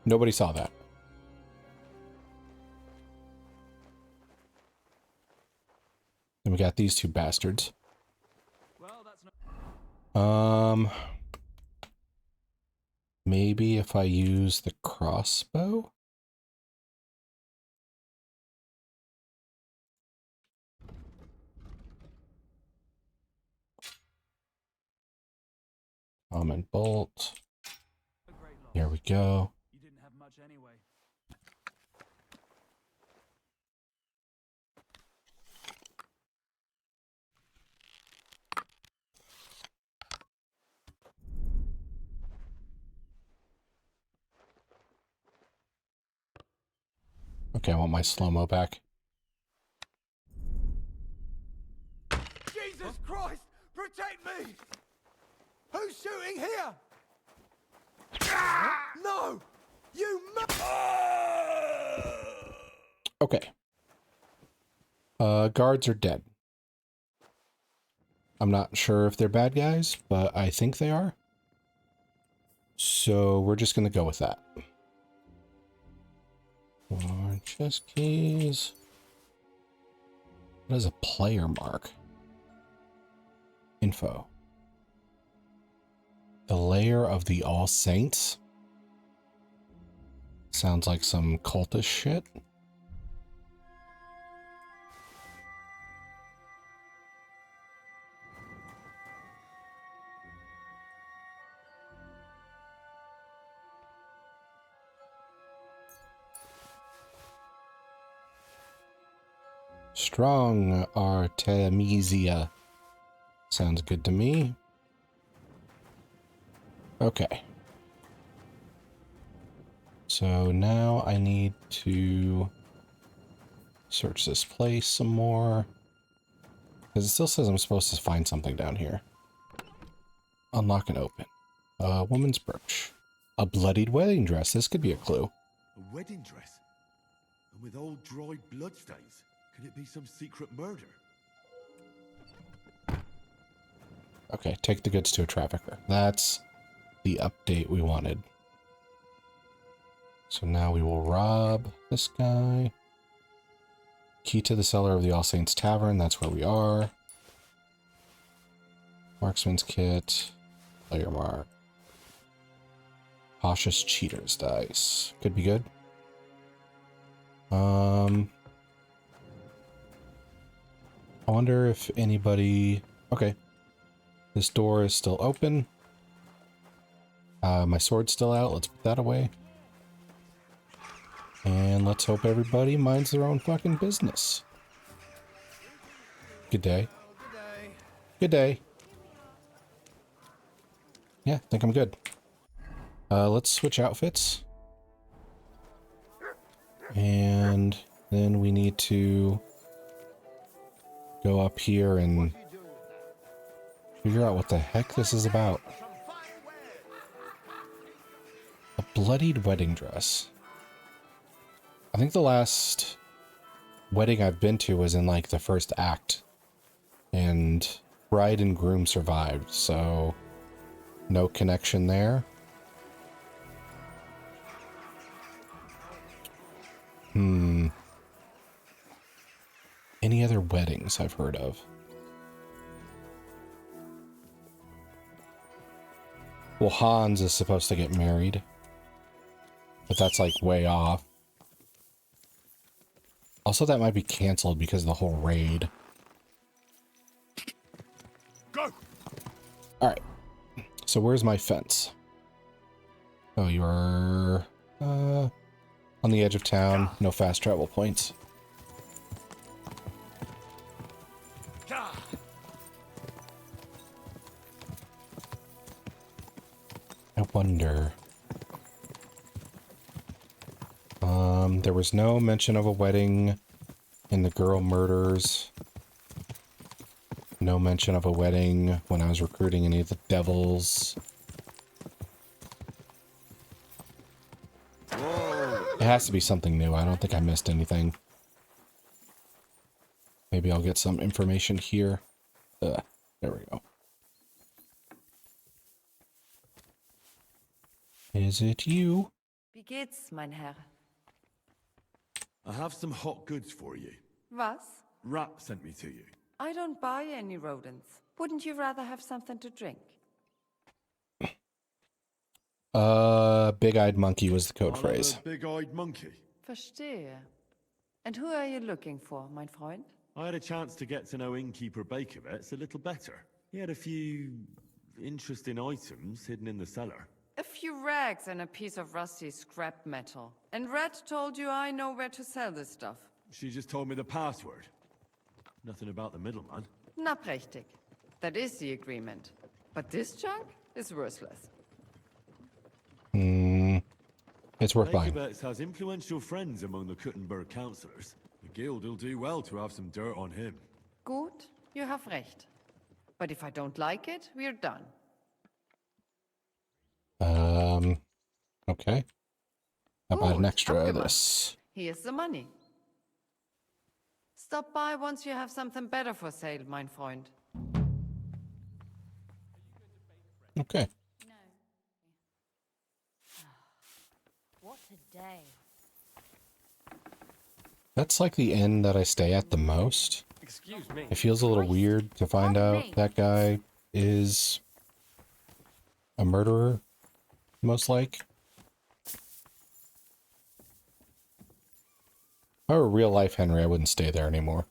[SPEAKER 1] Nobody saw that. Then we got these two bastards. Maybe if I use the crossbow? Common bolt. Here we go.
[SPEAKER 9] You didn't have much anyway.
[SPEAKER 1] Okay, I want my slow-mo back.
[SPEAKER 6] Jesus Christ! Protect me! Who's shooting here? No! You
[SPEAKER 1] Okay. Guards are dead. I'm not sure if they're bad guys, but I think they are. So we're just gonna go with that. More chest keys. What is a player mark? Info. The lair of the All Saints? Sounds like some cultist shit. Strong Artemisia. Sounds good to me. Okay. So now I need to search this place some more. Because it still says I'm supposed to find something down here. Unlock and open. A woman's brooch. A bloodied wedding dress. This could be a clue.
[SPEAKER 7] A wedding dress? And with old dried bloodstains?
[SPEAKER 16] Could it be some secret murder?
[SPEAKER 1] Okay, take the goods to a trafficker. That's the update we wanted. So now we will rob this guy. Key to the cellar of the All Saints Tavern. That's where we are. Marksman's kit. Player mark. Cautious cheater's dice. Could be good. I wonder if anybody... Okay. This door is still open. My sword's still out. Let's put that away. And let's hope everybody minds their own fucking business. Good day. Good day. Yeah, I think I'm good. Let's switch outfits. And then we need to go up here and figure out what the heck this is about. A bloodied wedding dress. I think the last wedding I've been to was in like the first act. And bride and groom survived, so no connection there. Any other weddings I've heard of? Well, Hans is supposed to get married, but that's like way off. Also, that might be canceled because of the whole raid.
[SPEAKER 16] Go.
[SPEAKER 1] All right. So where's my fence? Oh, you are on the edge of town. No fast travel points. I wonder. There was no mention of a wedding in the girl murders. No mention of a wedding when I was recruiting any of the devils. It has to be something new. I don't think I missed anything. Maybe I'll get some information here. There we go. Is it you?
[SPEAKER 15] Wie geht's, mein Herr?
[SPEAKER 16] I have some hot goods for you.
[SPEAKER 15] Was?
[SPEAKER 16] Rat sent me to you.
[SPEAKER 15] I don't buy any rodents. Wouldn't you rather have something to drink?
[SPEAKER 1] Big-eyed monkey was the code phrase.
[SPEAKER 16] Big-eyed monkey.
[SPEAKER 15] Verstehe. And who are you looking for, mein Freund?
[SPEAKER 16] I had a chance to get to know innkeeper Bakovets a little better. He had a few interesting items hidden in the cellar.
[SPEAKER 15] A few rags and a piece of rusty scrap metal. And Red told you I know where to sell this stuff.
[SPEAKER 16] She just told me the password. Nothing about the middleman.
[SPEAKER 15] Na prächtig. That is the agreement. But this junk is worthless.
[SPEAKER 1] It's worth buying.
[SPEAKER 16] Bakovets has influential friends among the Kuttenberg councillors. The guild will do well to have some dirt on him.
[SPEAKER 15] Gut, you have recht. But if I don't like it, we're done.
[SPEAKER 1] Okay. How about an extra of this?
[SPEAKER 15] Here's the money. Stop by once you have something better for sale, mein Freund.
[SPEAKER 1] Okay.
[SPEAKER 14] What a day.
[SPEAKER 1] That's like the inn that I stay at the most.
[SPEAKER 20] Excuse me.
[SPEAKER 1] It feels a little weird to find out that guy is a murderer, most like. If I were real life Henry, I wouldn't stay there anymore.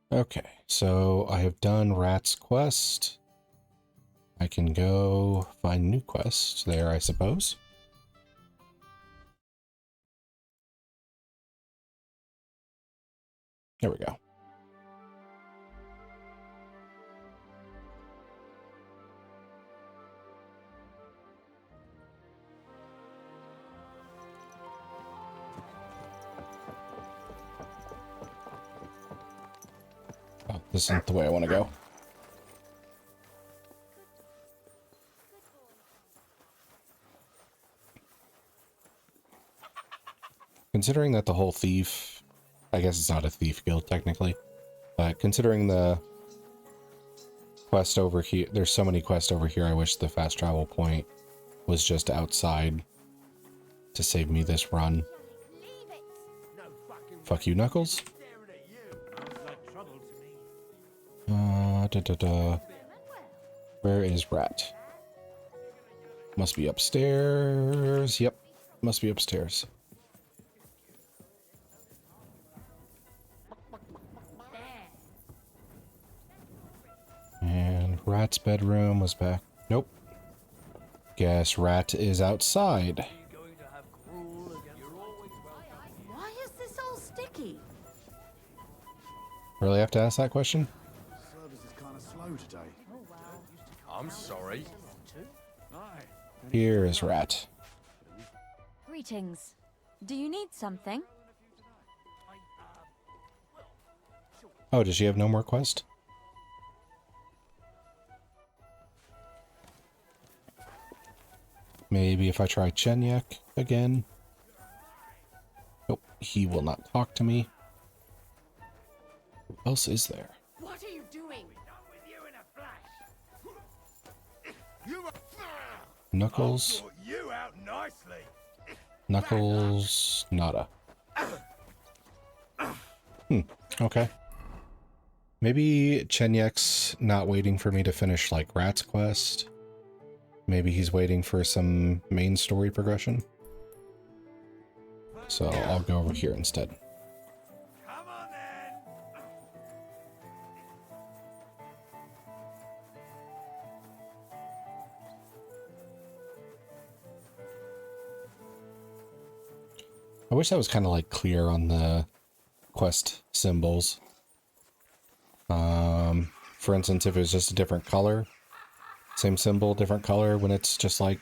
[SPEAKER 1] Okay, so I have done Rat's quest. I can go find new quests there, I suppose. There we go. This isn't the way I want to go. Considering that the whole thief... I guess it's not a thief guild, technically. But considering the quest over here... There's so many quests over here, I wish the fast travel point was just outside to save me this run. Fuck you, Knuckles. Where is Rat? Must be upstairs. Yep, must be upstairs. And Rat's bedroom was back. Nope. Guess Rat is outside.
[SPEAKER 14] Why is this all sticky?
[SPEAKER 1] Really have to ask that question?
[SPEAKER 8] Service is kind of slow today.
[SPEAKER 21] I'm sorry.
[SPEAKER 1] Here is Rat.
[SPEAKER 11] Greetings. Do you need something?
[SPEAKER 1] Oh, does she have no more quest? Maybe if I try Chenyek again. Nope, he will not talk to me. Who else is there?
[SPEAKER 21] What are you doing?
[SPEAKER 1] Knuckles.
[SPEAKER 2] You out nicely.
[SPEAKER 1] Knuckles. Nada. Okay. Maybe Chenyek's not waiting for me to finish, like, Rat's quest. Maybe he's waiting for some main story progression. So I'll go over here instead. I wish that was kind of like clear on the quest symbols. For instance, if it was just a different color, same symbol, different color when it's just like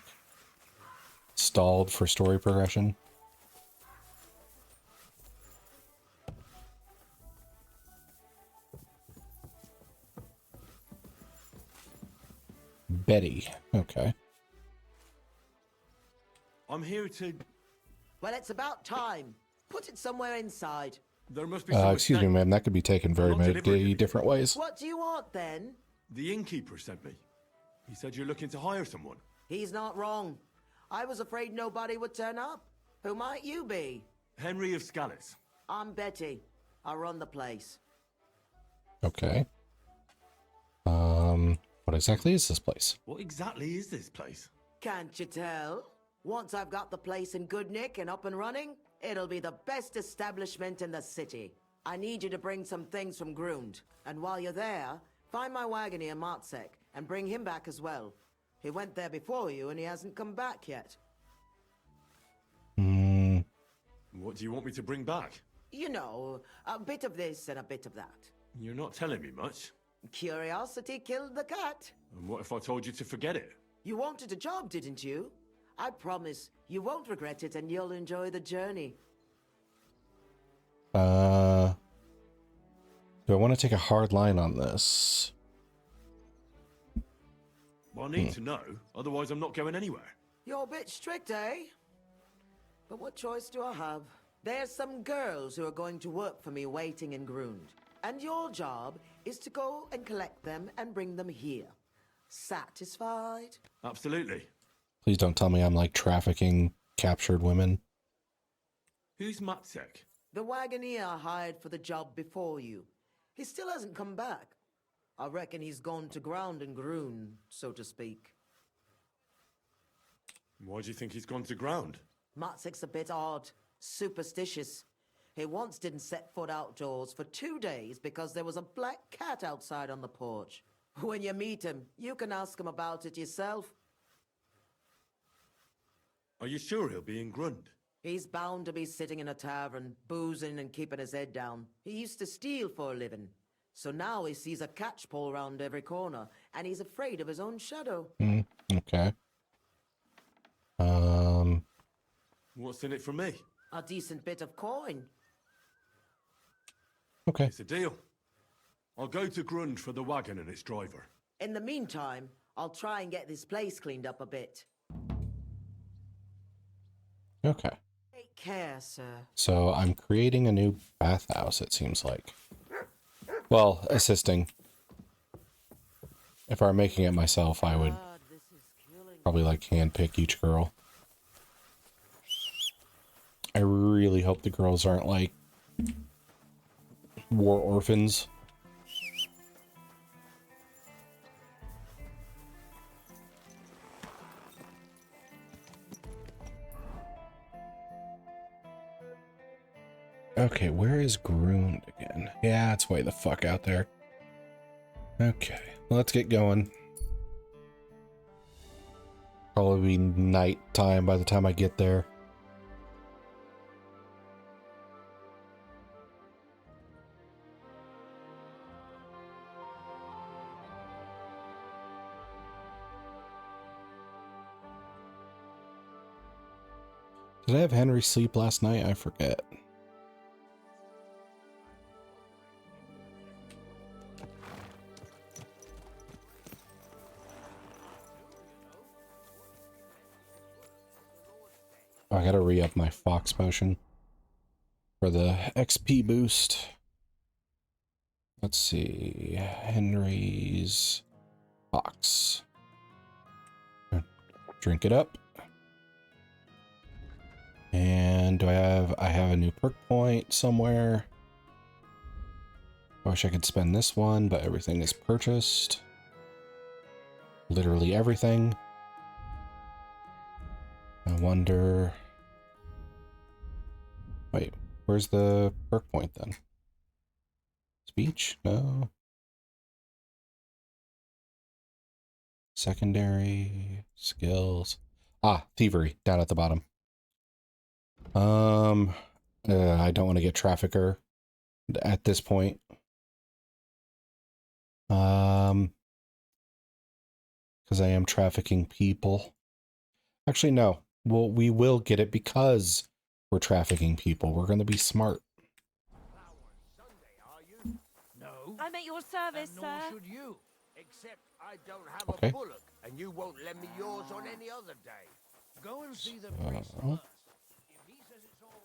[SPEAKER 1] stalled for story progression. Betty, okay.
[SPEAKER 7] I'm here to...
[SPEAKER 22] Well, it's about time. Put it somewhere inside.
[SPEAKER 7] There must be some
[SPEAKER 1] Excuse me, ma'am, that could be taken very many different ways.
[SPEAKER 22] What do you want, then?
[SPEAKER 7] The innkeeper sent me. He said you're looking to hire someone.
[SPEAKER 22] He's not wrong. I was afraid nobody would turn up. Who might you be?
[SPEAKER 7] Henry of Scallis.
[SPEAKER 22] I'm Betty. I run the place.
[SPEAKER 1] Okay. What exactly is this place?
[SPEAKER 7] What exactly is this place?
[SPEAKER 22] Can't you tell? Once I've got the place in good nick and up and running, it'll be the best establishment in the city. I need you to bring some things from Grund. And while you're there, find my wagoner Matsek and bring him back as well. He went there before you and he hasn't come back yet.
[SPEAKER 7] What do you want me to bring back?
[SPEAKER 22] You know, a bit of this and a bit of that.
[SPEAKER 7] You're not telling me much.
[SPEAKER 22] Curiosity killed the cat.
[SPEAKER 7] And what if I told you to forget it?
[SPEAKER 22] You wanted a job, didn't you? I promise you won't regret it and you'll enjoy the journey.
[SPEAKER 1] Do I want to take a hard line on this?
[SPEAKER 7] Well, I need to know, otherwise I'm not going anywhere.
[SPEAKER 22] You're a bit strict, eh? But what choice do I have? There's some girls who are going to work for me waiting in Grund. And your job is to go and collect them and bring them here. Satisfied?
[SPEAKER 7] Absolutely.
[SPEAKER 1] Please don't tell me I'm like trafficking captured women.
[SPEAKER 7] Who's Matsek?
[SPEAKER 22] The wagoner I hired for the job before you. He still hasn't come back. I reckon he's gone to ground in Grun, so to speak.
[SPEAKER 7] Why do you think he's gone to ground?
[SPEAKER 22] Matsek's a bit odd, superstitious. He once didn't set foot outdoors for 2 days because there was a black cat outside on the porch. When you meet him, you can ask him about it yourself.
[SPEAKER 7] Are you sure he'll be in Grund?
[SPEAKER 22] He's bound to be sitting in a tavern, boozing and keeping his head down. He used to steal for a living. So now he sees a catchpole round every corner, and he's afraid of his own shadow.
[SPEAKER 1] Okay.
[SPEAKER 7] What's in it for me?
[SPEAKER 22] A decent bit of coin.
[SPEAKER 1] Okay.
[SPEAKER 7] It's a deal.
[SPEAKER 16] I'll go to Grund for the wagon and its driver.
[SPEAKER 22] In the meantime, I'll try and get this place cleaned up a bit.
[SPEAKER 1] Okay.
[SPEAKER 22] Take care, sir.
[SPEAKER 1] So I'm creating a new bathhouse, it seems like. Well, assisting. If I were making it myself, I would probably like handpick each girl. I really hope the girls aren't like war orphans. Okay, where is Grund again? Yeah, it's way the fuck out there. Okay, let's get going. Probably night time by the time I get there. Did I have Henry sleep last night? I forget. I gotta re-up my Fox potion for the XP boost. Let's see, Henry's Fox. Drink it up. And do I have a new perk point somewhere. I wish I could spend this one, but everything is purchased. Literally everything. I wonder... Wait, where's the perk point then? Speech? No. Secondary skills. Ah, thievery down at the bottom. I don't want to get trafficker at this point. Because I am trafficking people. Actually, no. Well, we will get it because we're trafficking people. We're going to be smart.
[SPEAKER 10] No. I'm at your service,
[SPEAKER 2] and
[SPEAKER 10] sir.
[SPEAKER 2] nor should you. Except I don't have
[SPEAKER 1] Okay.
[SPEAKER 2] a bullock, and you won't lend me yours on any other day. Go and see the priest first. If he says it's all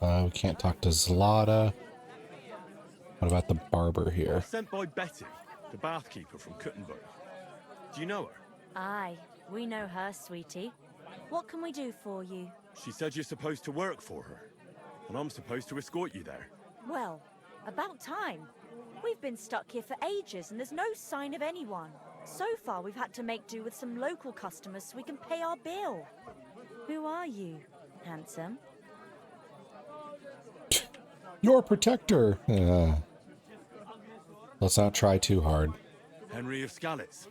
[SPEAKER 2] right.
[SPEAKER 1] We can't talk to Zlata. What about the barber here?
[SPEAKER 16] Sent by Betty, the bathkeeper from Kuttenberg. Do you know her?
[SPEAKER 14] Aye, we know her, sweetie. What can we do for you?
[SPEAKER 16] She said you're supposed to work for her, and I'm supposed to escort you there.
[SPEAKER 14] Well, about time. We've been stuck here for ages and there's no sign of anyone. So far we've had to make do with some local customers so we can pay our bill. Who are you, handsome?
[SPEAKER 1] Your protector. Let's not try too hard.
[SPEAKER 16] Henry of Skalitz.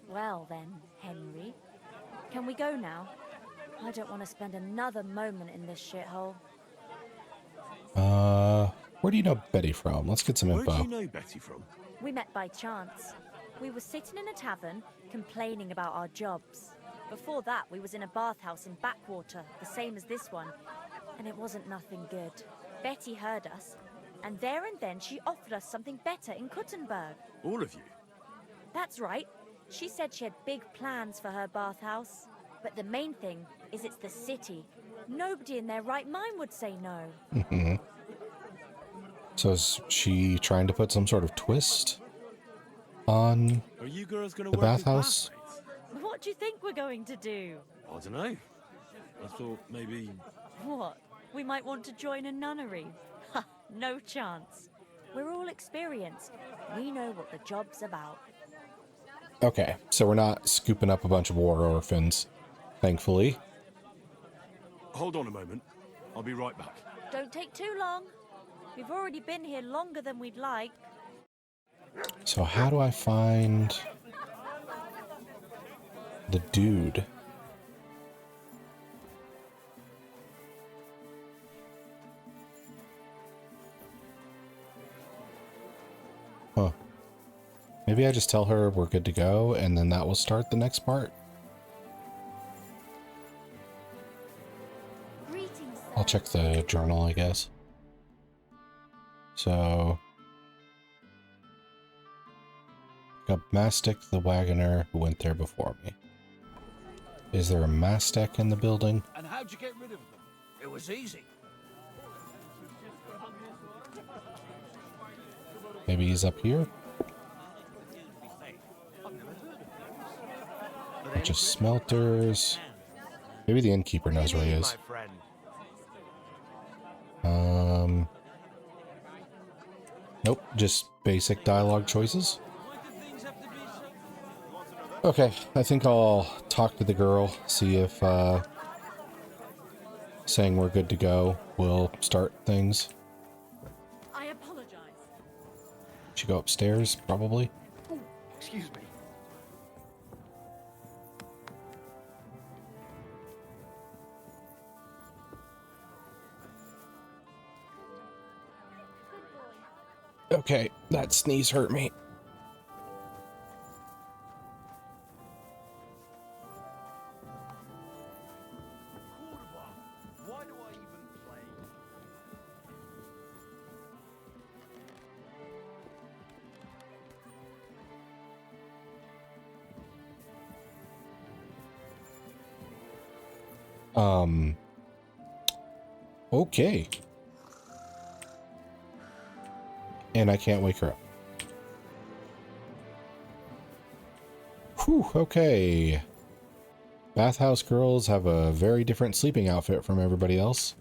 [SPEAKER 14] Well then, Henry. Can we go now? I don't want to spend another moment in this shithole.
[SPEAKER 1] Where do you know Betty from? Let's get some info.
[SPEAKER 16] Where do you know Betty from?
[SPEAKER 14] We met by chance. We were sitting in a tavern, complaining about our jobs. Before that, we was in a bathhouse in Backwater, the same as this one. And it wasn't nothing good. Betty heard us, and there and then she offered us something better in Kuttenberg.
[SPEAKER 16] All of you?
[SPEAKER 14] That's right. She said she had big plans for her bathhouse. But the main thing is it's the city. Nobody in their right mind would say no.
[SPEAKER 1] Mm-hmm. So is she trying to put some sort of twist on
[SPEAKER 16] Are you girls gonna
[SPEAKER 1] the
[SPEAKER 16] work as
[SPEAKER 1] bathhouse?
[SPEAKER 16] bathmaids?
[SPEAKER 14] What do you think we're going to do?
[SPEAKER 16] I don't know. I thought maybe...
[SPEAKER 14] What? We might want to join a nunnery? Ha! No chance. We're all experienced. We know what the job's about.
[SPEAKER 1] Okay, so we're not scooping up a bunch of war orphans, thankfully.
[SPEAKER 16] Hold on a moment. I'll be right back.
[SPEAKER 14] Don't take too long. We've already been here longer than we'd like.
[SPEAKER 1] So how do I find the dude? Huh. Maybe I just tell her we're good to go, and then that will start the next part.
[SPEAKER 3] Greetings.
[SPEAKER 1] I'll check the journal, I guess. So, got Mastic the Wagoner who went there before me. Is there a Mastic in the building?
[SPEAKER 19] And how'd you get rid of them?
[SPEAKER 21] It was easy.
[SPEAKER 1] Maybe he's up here? Bunch of smelters. Maybe the innkeeper knows where he is. Nope, just basic dialogue choices. Okay, I think I'll talk to the girl, see if saying we're good to go will start things.
[SPEAKER 10] I apologize.
[SPEAKER 1] Should go upstairs, probably.
[SPEAKER 21] Oh, excuse me.
[SPEAKER 1] Okay, that sneeze hurt me.
[SPEAKER 21] Why do I even play?
[SPEAKER 1] Okay. And I can't wake her up. Whew, okay. Bathhouse girls have a very different sleeping outfit from everybody else.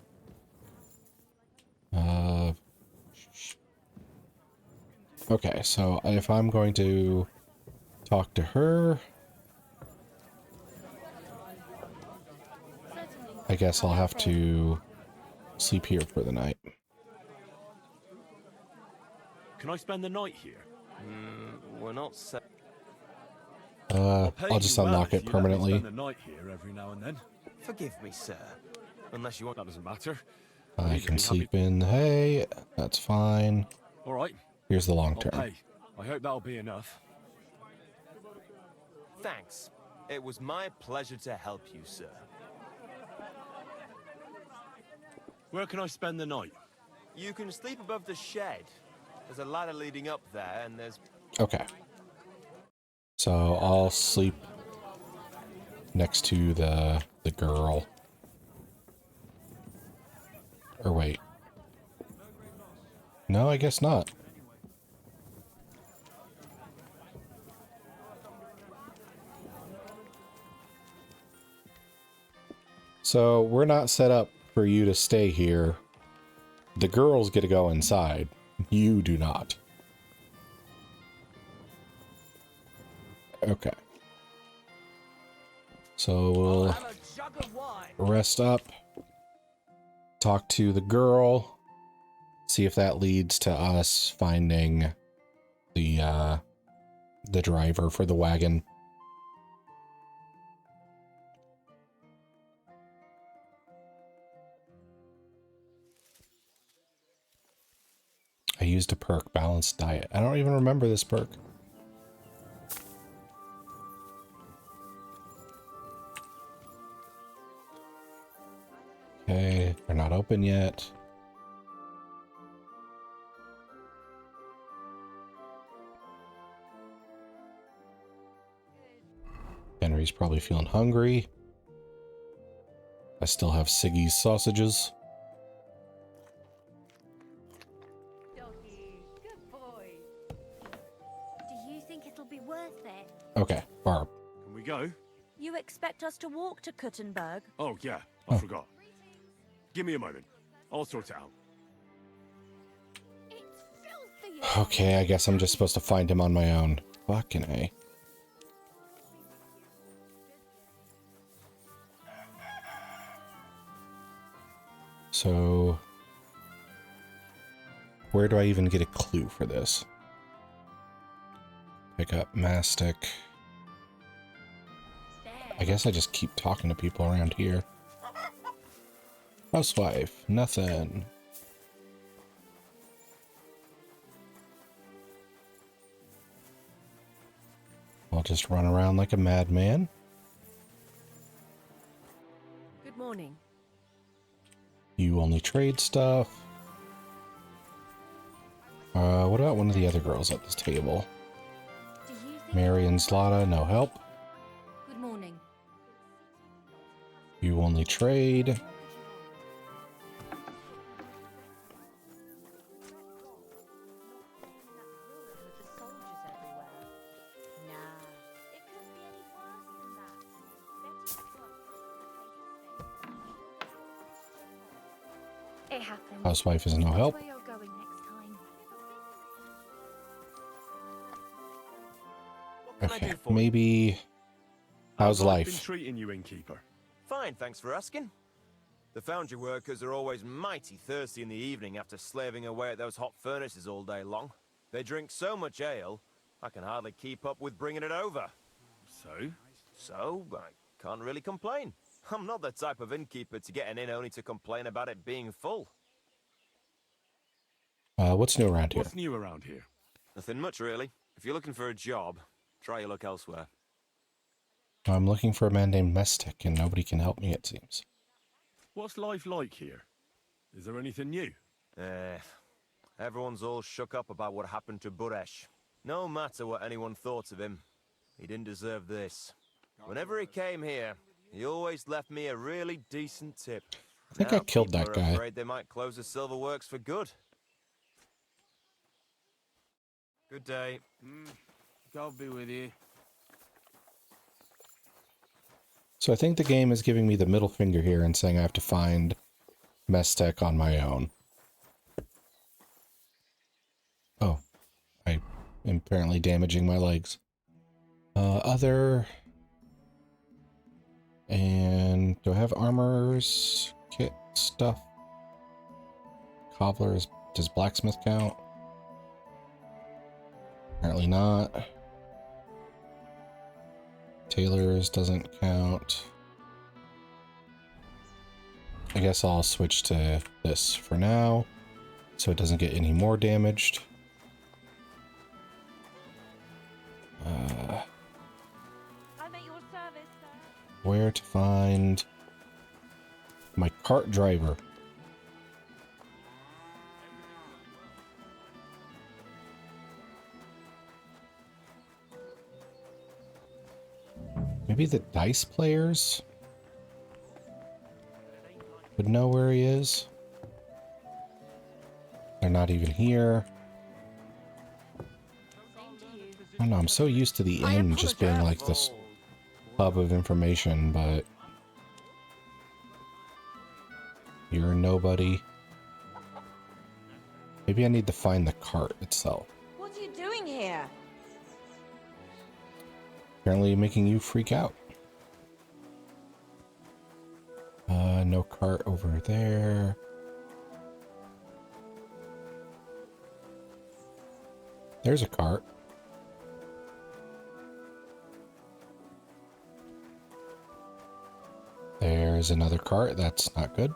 [SPEAKER 1] Okay, so if I'm going to talk to her, I guess I'll have to sleep here for the night.
[SPEAKER 16] Can I spend the night here?
[SPEAKER 20] We're not set.
[SPEAKER 1] I'll just unlock it permanently.
[SPEAKER 16] Spend the night here every now and then.
[SPEAKER 20] Forgive me, sir. Unless you want,
[SPEAKER 16] that doesn't matter.
[SPEAKER 1] I can sleep in the hay. That's fine.
[SPEAKER 16] All right.
[SPEAKER 1] Here's the long
[SPEAKER 16] I'll
[SPEAKER 1] term.
[SPEAKER 16] pay. I hope that'll be enough.
[SPEAKER 20] Thanks. It was my pleasure to help you, sir.
[SPEAKER 16] Where can I spend the night?
[SPEAKER 20] You can sleep above the shed. There's a ladder leading up there, and there's...
[SPEAKER 1] Okay. So I'll sleep next to the girl. Or wait. No, I guess not. So we're not set up for you to stay here. The girls get to go inside. You do not. Okay. So we'll rest up, talk to the girl, see if that leads to us finding the driver for the wagon. I used a perk, balanced diet. I don't even remember this perk. Okay, they're not open yet. Henry's probably feeling hungry. I still have Siggy's sausages.
[SPEAKER 11] Do you think it'll be worth it?
[SPEAKER 1] Okay, Barb.
[SPEAKER 16] Can we go?
[SPEAKER 14] You expect us to walk to Kuttenberg?
[SPEAKER 16] Oh, yeah. I forgot. Give me a moment. I'll sort it out.
[SPEAKER 1] Okay, I guess I'm just supposed to find him on my own. Fucking A. So, where do I even get a clue for this? Pick up Mastic. I guess I just keep talking to people around here. Housewife, nothing. I'll just run around like a madman.
[SPEAKER 10] Good morning.
[SPEAKER 1] You only trade stuff. What about one of the other girls at this table? Mary and Zlata, no help.
[SPEAKER 14] Good morning.
[SPEAKER 1] You only trade.
[SPEAKER 3] It happens.
[SPEAKER 1] Housewife is no help.
[SPEAKER 3] Where you're going next time.
[SPEAKER 1] Okay, maybe. How's life?
[SPEAKER 16] Been treating you, innkeeper?
[SPEAKER 4] Fine, thanks for asking. The foundry workers are always mighty thirsty in the evening after slaving away at those hot furnaces all day long. They drink so much ale, I can hardly keep up with bringing it over. So, I can't really complain. I'm not the type of innkeeper to get an inn only to complain about it being full.
[SPEAKER 1] What's new around here?
[SPEAKER 16] What's new around here?
[SPEAKER 4] Nothing much, really. If you're looking for a job, try your luck elsewhere.
[SPEAKER 1] I'm looking for a man named Mestek, and nobody can help me, it seems.
[SPEAKER 16] What's life like here? Is there anything new?
[SPEAKER 4] Everyone's all shook up about what happened to Buresh. No matter what anyone thought of him, he didn't deserve this. Whenever he came here, he always left me a really decent tip.
[SPEAKER 1] I think I killed that
[SPEAKER 4] People are
[SPEAKER 1] guy.
[SPEAKER 4] afraid they might close the silver works for good. Good day.
[SPEAKER 17] God be with you.
[SPEAKER 1] So I think the game is giving me the middle finger here and saying I have to find Mestek on my own. Oh, I am apparently damaging my legs. Other... And do I have armor's kit stuff? Cobblers, does blacksmith count? Apparently not. Tailor's doesn't count. I guess I'll switch to this for now, so it doesn't get any more damaged. Where to find my cart driver? Maybe the dice players would know where he is. They're not even here. I don't know, I'm so used to the inn just being like this hub of information, but you're a nobody. Maybe I need to find the cart itself.
[SPEAKER 14] What are you doing here?
[SPEAKER 1] Apparently making you freak out. No cart over there. There's a cart. There's another cart. That's not good.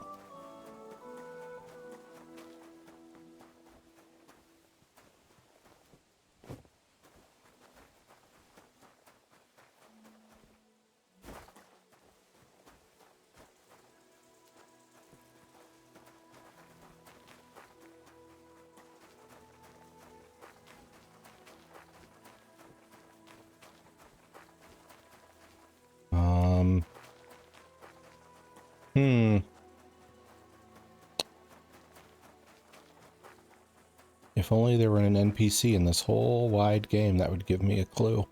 [SPEAKER 1] If only there were an NPC in this whole wide game that would give me a clue.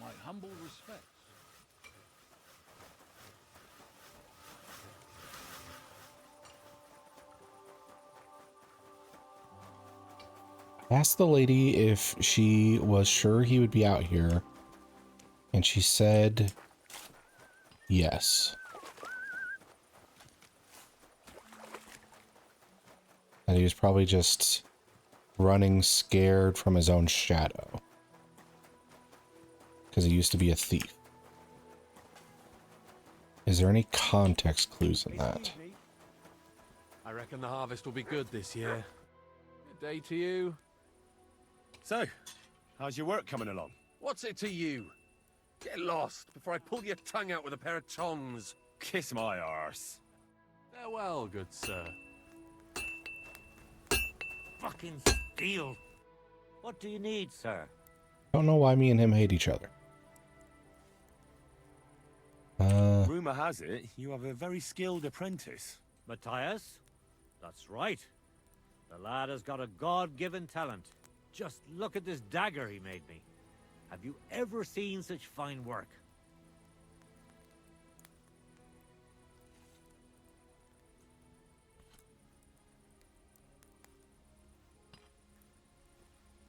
[SPEAKER 19] My humble respects.
[SPEAKER 1] I asked the lady if she was sure he would be out here, and she said yes. And he was probably just running scared from his own shadow. Because he used to be a thief. Is there any context clues in that?
[SPEAKER 17] I reckon the harvest will be good this year. Good day to you.
[SPEAKER 16] So, how's your work coming along? What's it to you? Get lost before I pull your tongue out with a pair of tongs.
[SPEAKER 12] Kiss my arse.
[SPEAKER 17] Farewell, good sir.
[SPEAKER 21] Fucking steal. What do you need, sir?
[SPEAKER 1] Don't know why me and him hate each other.
[SPEAKER 12] Rumor has it you have a very skilled apprentice.
[SPEAKER 21] Matthias? That's right. The lad has got a God-given talent. Just look at this dagger he made me. Have you ever seen such fine work?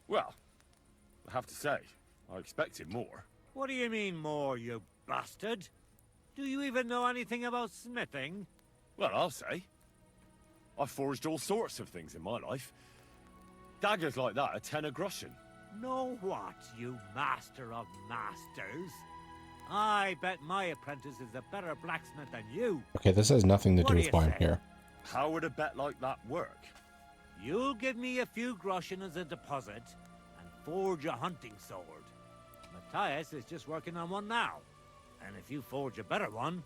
[SPEAKER 12] Well, I have to say, I expected more.
[SPEAKER 21] What do you mean more, you bastard? Do you even know anything about smithing?
[SPEAKER 12] Well, I'll say. I've forged all sorts of things in my life. Daggers like that are 10 a groschen.
[SPEAKER 21] Know what, you master of masters? I bet my apprentice is a better blacksmith than you.
[SPEAKER 1] Okay, this has nothing to do with why I'm here.
[SPEAKER 12] How would a bet like that work?
[SPEAKER 21] You'll give me a few groschen as a deposit and forge a hunting sword. Matthias is just working on one now. And if you forge a better one,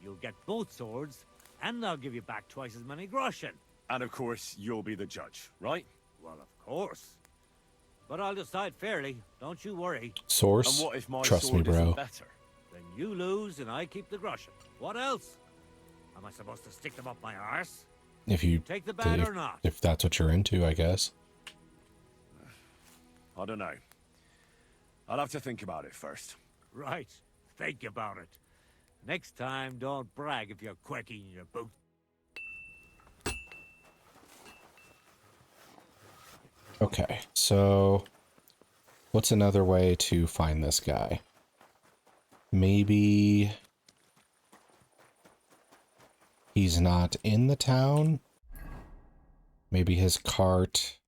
[SPEAKER 21] you'll get both swords and I'll give you back twice as many groschen.
[SPEAKER 12] And of course, you'll be the judge, right?
[SPEAKER 21] Well, of course. But I'll decide fairly, don't you worry.
[SPEAKER 1] Source?
[SPEAKER 12] And what if my
[SPEAKER 1] Trust me,
[SPEAKER 12] sword
[SPEAKER 1] bro.
[SPEAKER 12] isn't better?
[SPEAKER 21] Then you lose and I keep the groschen. What else? Am I supposed to stick them up my arse?
[SPEAKER 1] If you
[SPEAKER 21] take the bad or not?
[SPEAKER 1] If that's what you're into, I guess.
[SPEAKER 12] I don't know. I'll have to think about it first.
[SPEAKER 21] Right. Think about it. Next time, don't brag if you're quirky in your boot.
[SPEAKER 1] Okay, so what's another way to find this guy? Maybe he's not in the town. Maybe his cart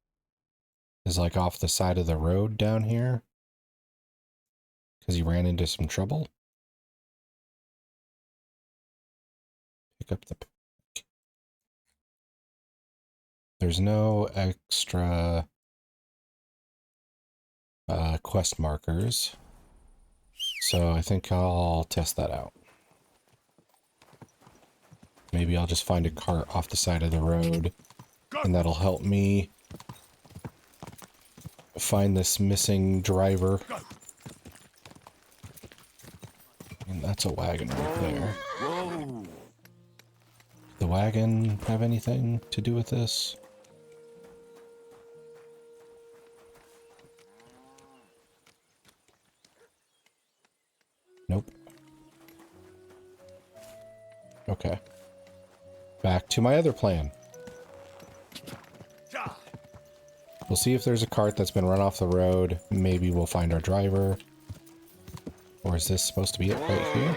[SPEAKER 1] is like off the side of the road down here because he ran into some trouble. Pick up the pick. There's no extra quest markers, so I think I'll test that out. Maybe I'll just find a cart off the side of the road, and that'll help me find this missing driver. And that's a wagon right there.
[SPEAKER 12] Whoa!
[SPEAKER 1] The wagon have anything to do with this? Nope. Okay. Back to my other plan. We'll see if there's a cart that's been run off the road. Maybe we'll find our driver. Or is this supposed to be it right here?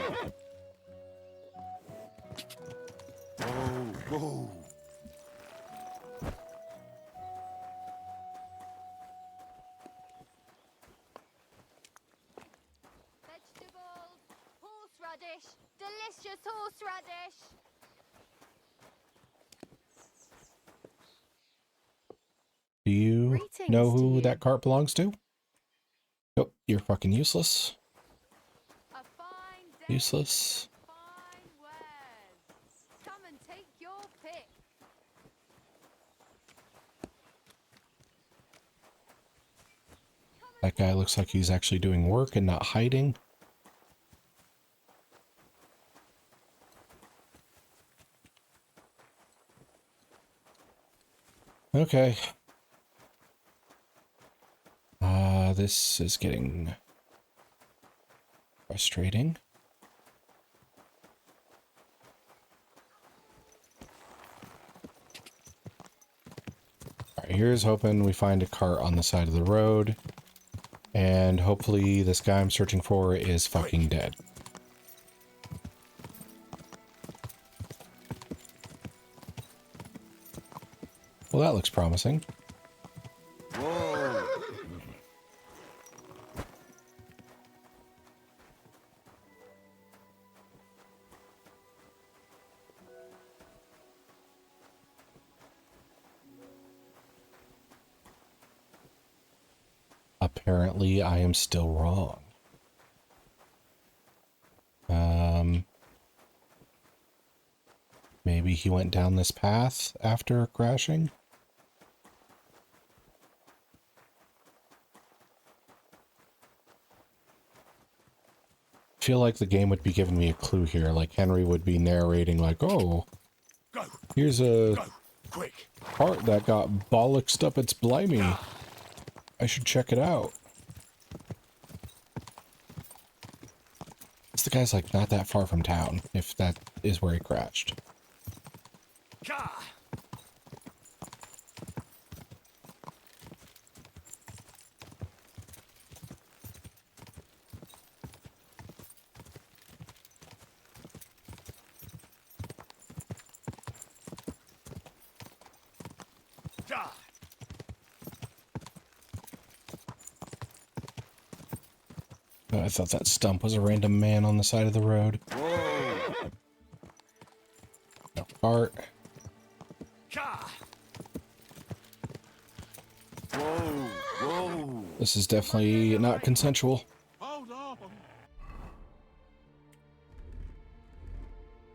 [SPEAKER 12] Whoa!
[SPEAKER 3] Vegetables, horseradish, delicious horseradish.
[SPEAKER 1] Do you
[SPEAKER 3] Greetings
[SPEAKER 1] know
[SPEAKER 3] to
[SPEAKER 1] who
[SPEAKER 3] you.
[SPEAKER 1] that cart belongs to? Nope, you're fucking useless. Useless.
[SPEAKER 3] Fine wares. Come and take your pick.
[SPEAKER 1] That guy looks like he's actually doing work and not hiding. Okay. This is getting frustrating. Alright, here's hoping we find a cart on the side of the road. And hopefully this guy I'm searching for is fucking dead. Well, that looks promising.
[SPEAKER 12] Whoa!
[SPEAKER 1] Apparently, I am still wrong. Maybe he went down this path after crashing? I feel like the game would be giving me a clue here, like Henry would be narrating like, oh, here's a part that got bollocksed up its blimey. I should check it out. The guy's like not that far from town, if that is where he crashed. I thought that stump was a random man on the side of the road.
[SPEAKER 16] Whoa.
[SPEAKER 1] No cart.
[SPEAKER 16] Whoa, whoa.
[SPEAKER 1] This is definitely not consensual.
[SPEAKER 16] Hold on.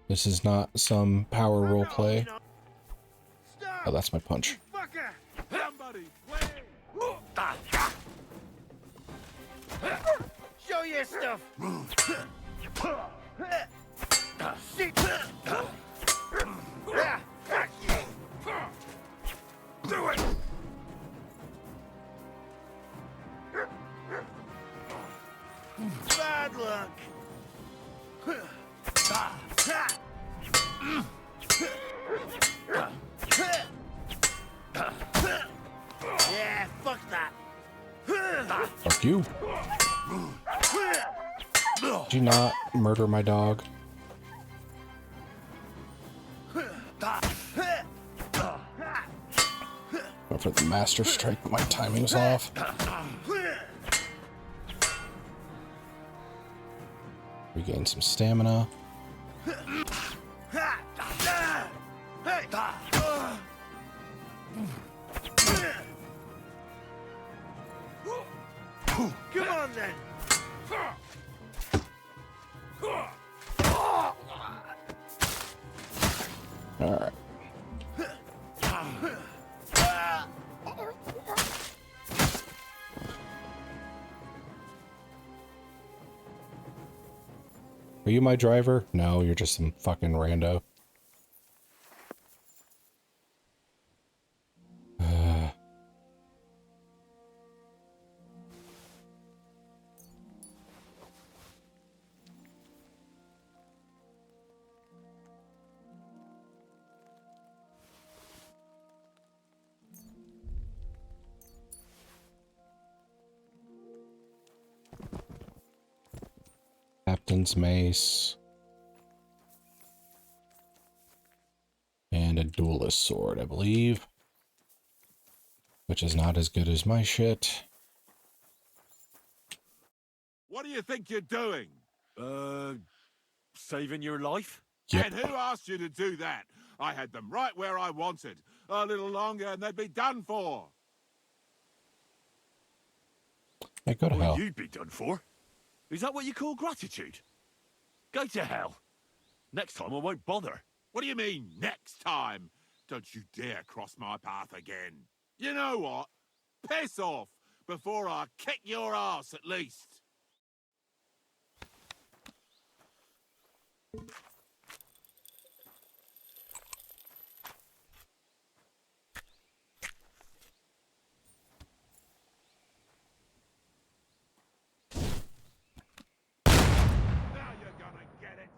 [SPEAKER 1] This is not some power role play. Oh, that's my punch.
[SPEAKER 16] Somebody,
[SPEAKER 2] Show your stuff.
[SPEAKER 16] do it.
[SPEAKER 2] Bad luck. Yeah, fuck that.
[SPEAKER 1] Fuck you. Did you not murder my dog? Went for the master strike, but my timing was off. Regain some stamina.
[SPEAKER 2] Come on then.
[SPEAKER 1] All right. Are you my driver? No, you're just some fucking rando. Captain's mace. And a duelist sword, I believe. Which is not as good as my shit.
[SPEAKER 16] What do you think you're doing? Saving your life?
[SPEAKER 1] Yep.
[SPEAKER 16] And who asked you to do that? I had them right where I wanted. A little longer and they'd be done for.
[SPEAKER 1] Hey, go to
[SPEAKER 16] Well,
[SPEAKER 1] hell.
[SPEAKER 16] you'd be done for. Is that what you call gratitude? Go to hell. Next time I won't bother. What do you mean, next time? Don't you dare cross my path again. You know what? Piss off before I kick your ass at least. Now you're gonna get it.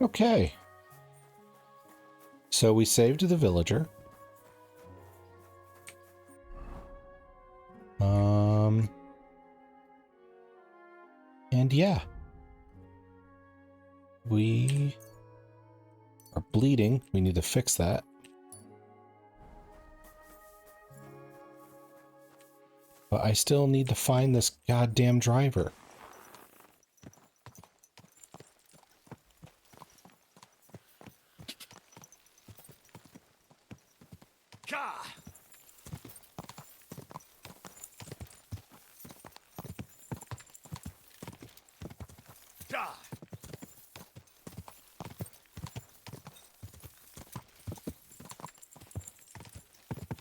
[SPEAKER 1] Okay. So we saved the villager. And yeah. We are bleeding. We need to fix that. But I still need to find this goddamn driver.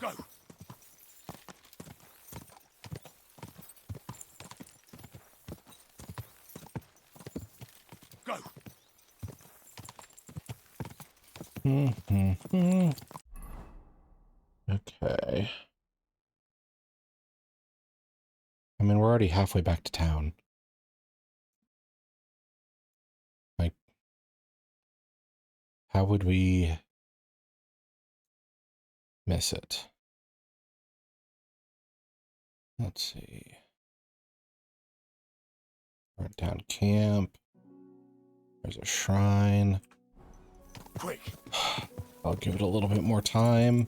[SPEAKER 16] Go. Go.
[SPEAKER 1] Okay. I mean, we're already halfway back to town. Like, how would we miss it? Let's see. Burnt down camp. There's a shrine.
[SPEAKER 16] Quick.
[SPEAKER 1] I'll give it a little bit more time.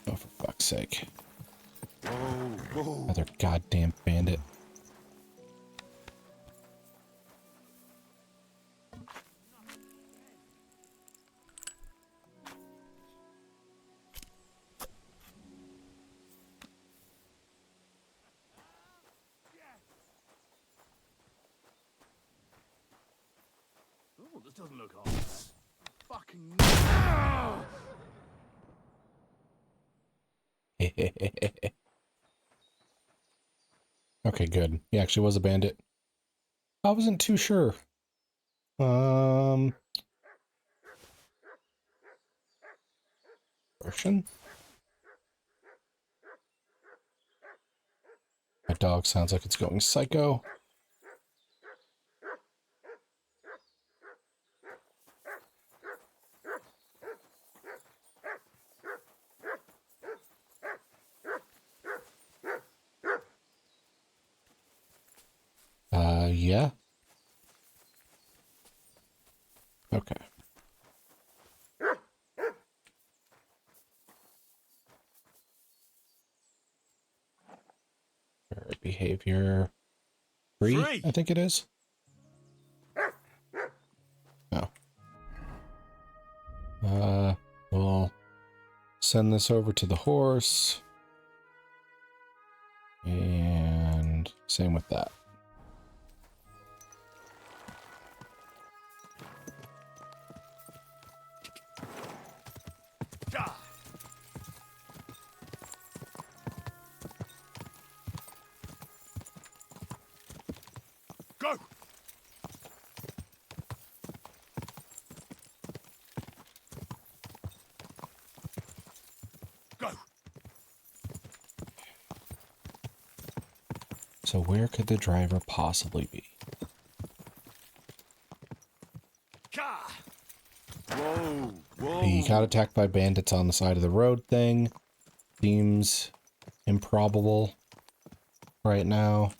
[SPEAKER 1] Oh, for fuck's sake.
[SPEAKER 16] Whoa.
[SPEAKER 1] Another goddamn bandit.
[SPEAKER 16] Oh, this doesn't look hard. Fucking.
[SPEAKER 1] Okay, good. He actually was a bandit. I wasn't too sure. Version? My dog sounds like it's going psycho. Yeah. Okay. Behavior 3, I think it is. Oh. We'll send this over to the horse. And same with that.
[SPEAKER 16] Go. Go.
[SPEAKER 1] So where could the driver possibly be?
[SPEAKER 16] Whoa.
[SPEAKER 1] He got attacked by bandits on the side of the road thing. Seems improbable right now.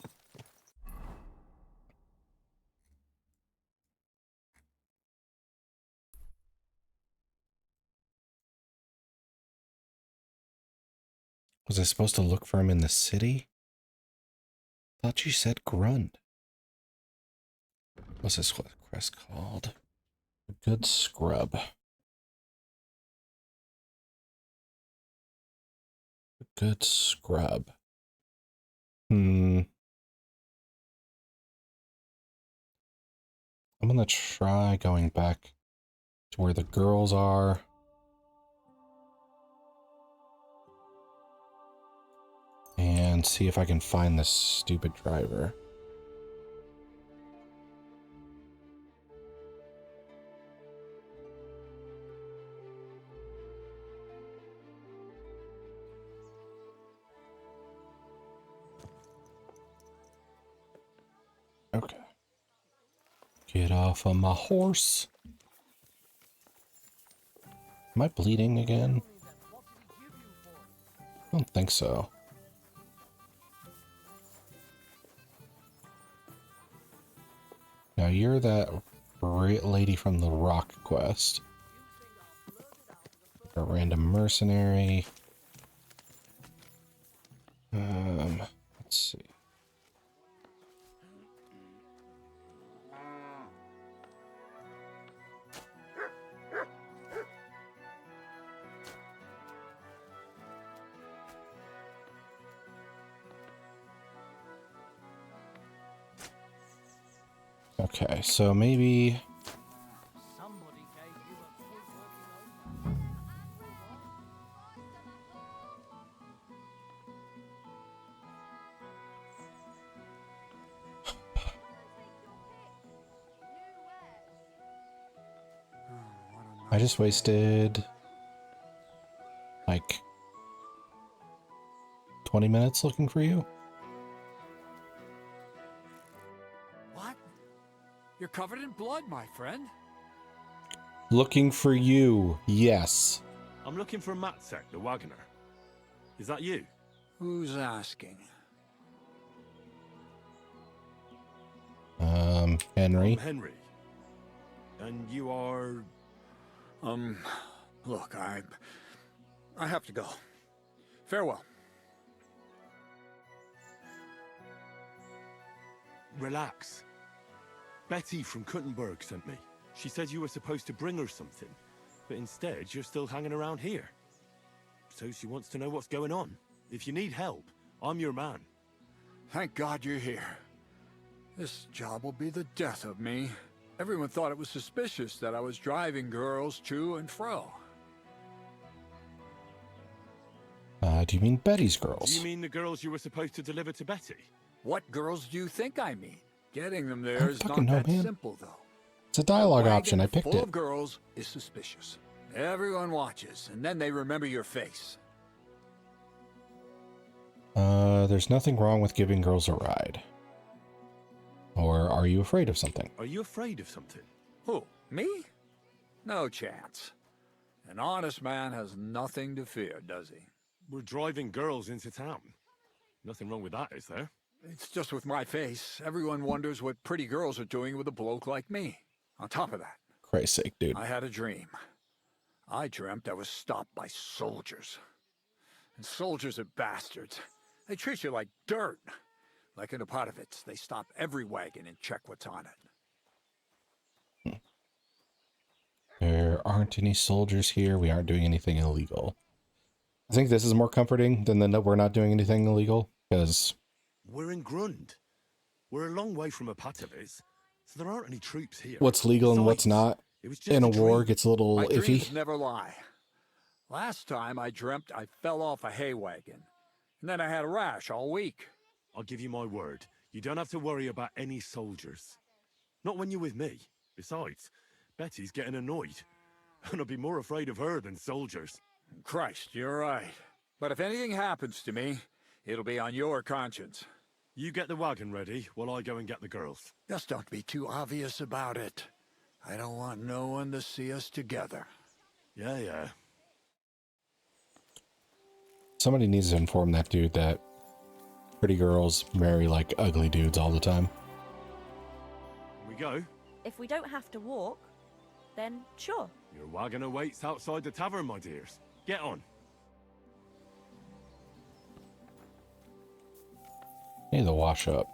[SPEAKER 1] Was I supposed to look for him in the city? Thought you said Grund. What's this quest called? A good scrub. A good scrub. I'm gonna try going back to where the girls are. And see if I can find this stupid driver. Okay. Get off of my horse. Am I bleeding again? I don't think so. Now you're that lady from the Rock quest. A random mercenary. Let's see. Okay, so maybe... I just wasted like 20 minutes looking for you.
[SPEAKER 17] What? You're covered in blood, my friend.
[SPEAKER 1] Looking for you, yes.
[SPEAKER 12] I'm looking for Matzek, the wagoner. Is that you?
[SPEAKER 19] Who's asking?
[SPEAKER 1] Henry.
[SPEAKER 12] I'm Henry. And you are...
[SPEAKER 19] Look, I have to go. Farewell.
[SPEAKER 12] Relax. Betty from Kuttenberg sent me. She said you were supposed to bring her something, but instead you're still hanging around here. So she wants to know what's going on. If you need help, I'm your man.
[SPEAKER 19] Thank God you're here. This job will be the death of me. Everyone thought it was suspicious that I was driving girls to and fro.
[SPEAKER 1] Do you mean Betty's girls?
[SPEAKER 12] Do you mean the girls you were supposed to deliver to Betty?
[SPEAKER 19] What girls do you think I mean? Getting them there is not
[SPEAKER 1] know,
[SPEAKER 19] that
[SPEAKER 1] man.
[SPEAKER 19] simple, though.
[SPEAKER 1] It's a dialogue
[SPEAKER 19] A wagon
[SPEAKER 1] option. I picked
[SPEAKER 19] full
[SPEAKER 1] it.
[SPEAKER 19] of girls is suspicious. Everyone watches, and then they remember your face.
[SPEAKER 1] There's nothing wrong with giving girls a ride. Or are you afraid of something?
[SPEAKER 12] Are you afraid of something?
[SPEAKER 19] Who, me? No chance. An honest man has nothing to fear, does he?
[SPEAKER 12] We're driving girls into town. Nothing wrong with that, is there?
[SPEAKER 19] It's just with my face. Everyone wonders what pretty girls are doing with a bloke like me. On top of that,
[SPEAKER 1] Christ's sake, dude.
[SPEAKER 19] I had a dream. I dreamt I was stopped by soldiers. And soldiers are bastards. They treat you like dirt. Like in the Potovitz, they stop every wagon and check what's on it.
[SPEAKER 1] There aren't any soldiers here. We aren't doing anything illegal. I think this is more comforting than the we're not doing anything illegal, because...
[SPEAKER 12] We're in Grund. We're a long way from a Potovitz, so there aren't any troops here.
[SPEAKER 1] What's legal and what's not in a war gets a little
[SPEAKER 19] My
[SPEAKER 1] iffy.
[SPEAKER 19] dreams never lie. Last time I dreamt I fell off a hay wagon. And then I had a rash all week.
[SPEAKER 12] I'll give you my word. You don't have to worry about any soldiers. Not when you're with me. Besides, Betty's getting annoyed. And I'd be more afraid of her than soldiers.
[SPEAKER 19] Christ, you're right. But if anything happens to me, it'll be on your conscience.
[SPEAKER 12] You get the wagon ready while I go and get the girls.
[SPEAKER 19] Just don't be too obvious about it. I don't want no one to see us together.
[SPEAKER 12] Yeah.
[SPEAKER 1] Somebody needs to inform that dude that pretty girls marry like ugly dudes all the time.
[SPEAKER 12] We go?
[SPEAKER 14] If we don't have to walk, then sure.
[SPEAKER 12] Your wagon awaits outside the tavern, my dears. Get on.
[SPEAKER 1] Need the wash up.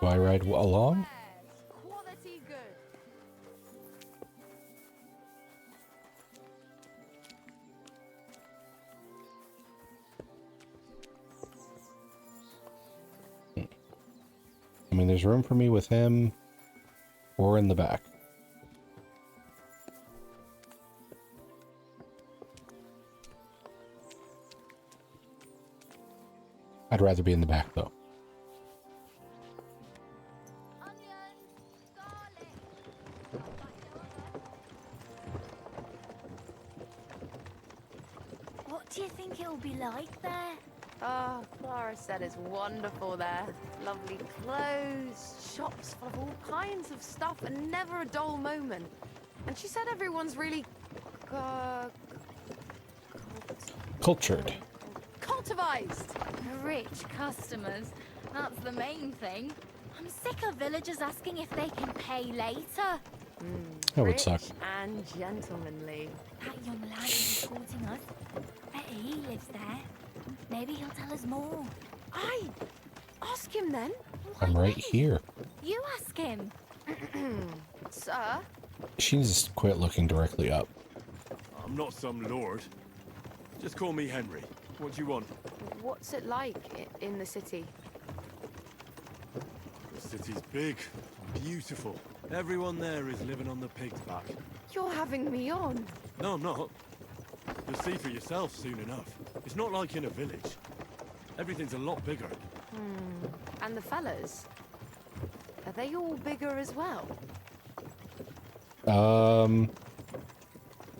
[SPEAKER 1] Do I ride along?
[SPEAKER 3] Quality good.
[SPEAKER 1] I mean, there's room for me with him or in the back. I'd rather be in the back, though.
[SPEAKER 11] What do you think it'll be like there?
[SPEAKER 15] Oh, Clara said
[SPEAKER 10] said is wonderful there. Lovely clothes, shops full of all kinds of stuff, and never a dull moment. And she said everyone's really
[SPEAKER 1] Cultured.
[SPEAKER 10] cultivized.
[SPEAKER 3] Rich customers. That's the main thing. I'm sick of villagers asking if they can pay later.
[SPEAKER 1] That would suck.
[SPEAKER 10] And gentlemanly.
[SPEAKER 3] That young lad is escorting us. Bet he lives there. Maybe he'll tell us more.
[SPEAKER 10] Aye. Ask him then.
[SPEAKER 1] I'm right here.
[SPEAKER 3] You ask him.
[SPEAKER 10] Sir?
[SPEAKER 1] She needs to quit looking directly up.
[SPEAKER 16] I'm not some lord. Just call me Henry. What do you want?
[SPEAKER 10] What's it like in the city?
[SPEAKER 16] The city's big, beautiful. Everyone there is living on the pig's back.
[SPEAKER 10] You're having me on.
[SPEAKER 16] No, I'm not. You'll see for yourself soon enough. It's not like in a village. Everything's a lot bigger.
[SPEAKER 10] And the fellas? Are they all bigger as well?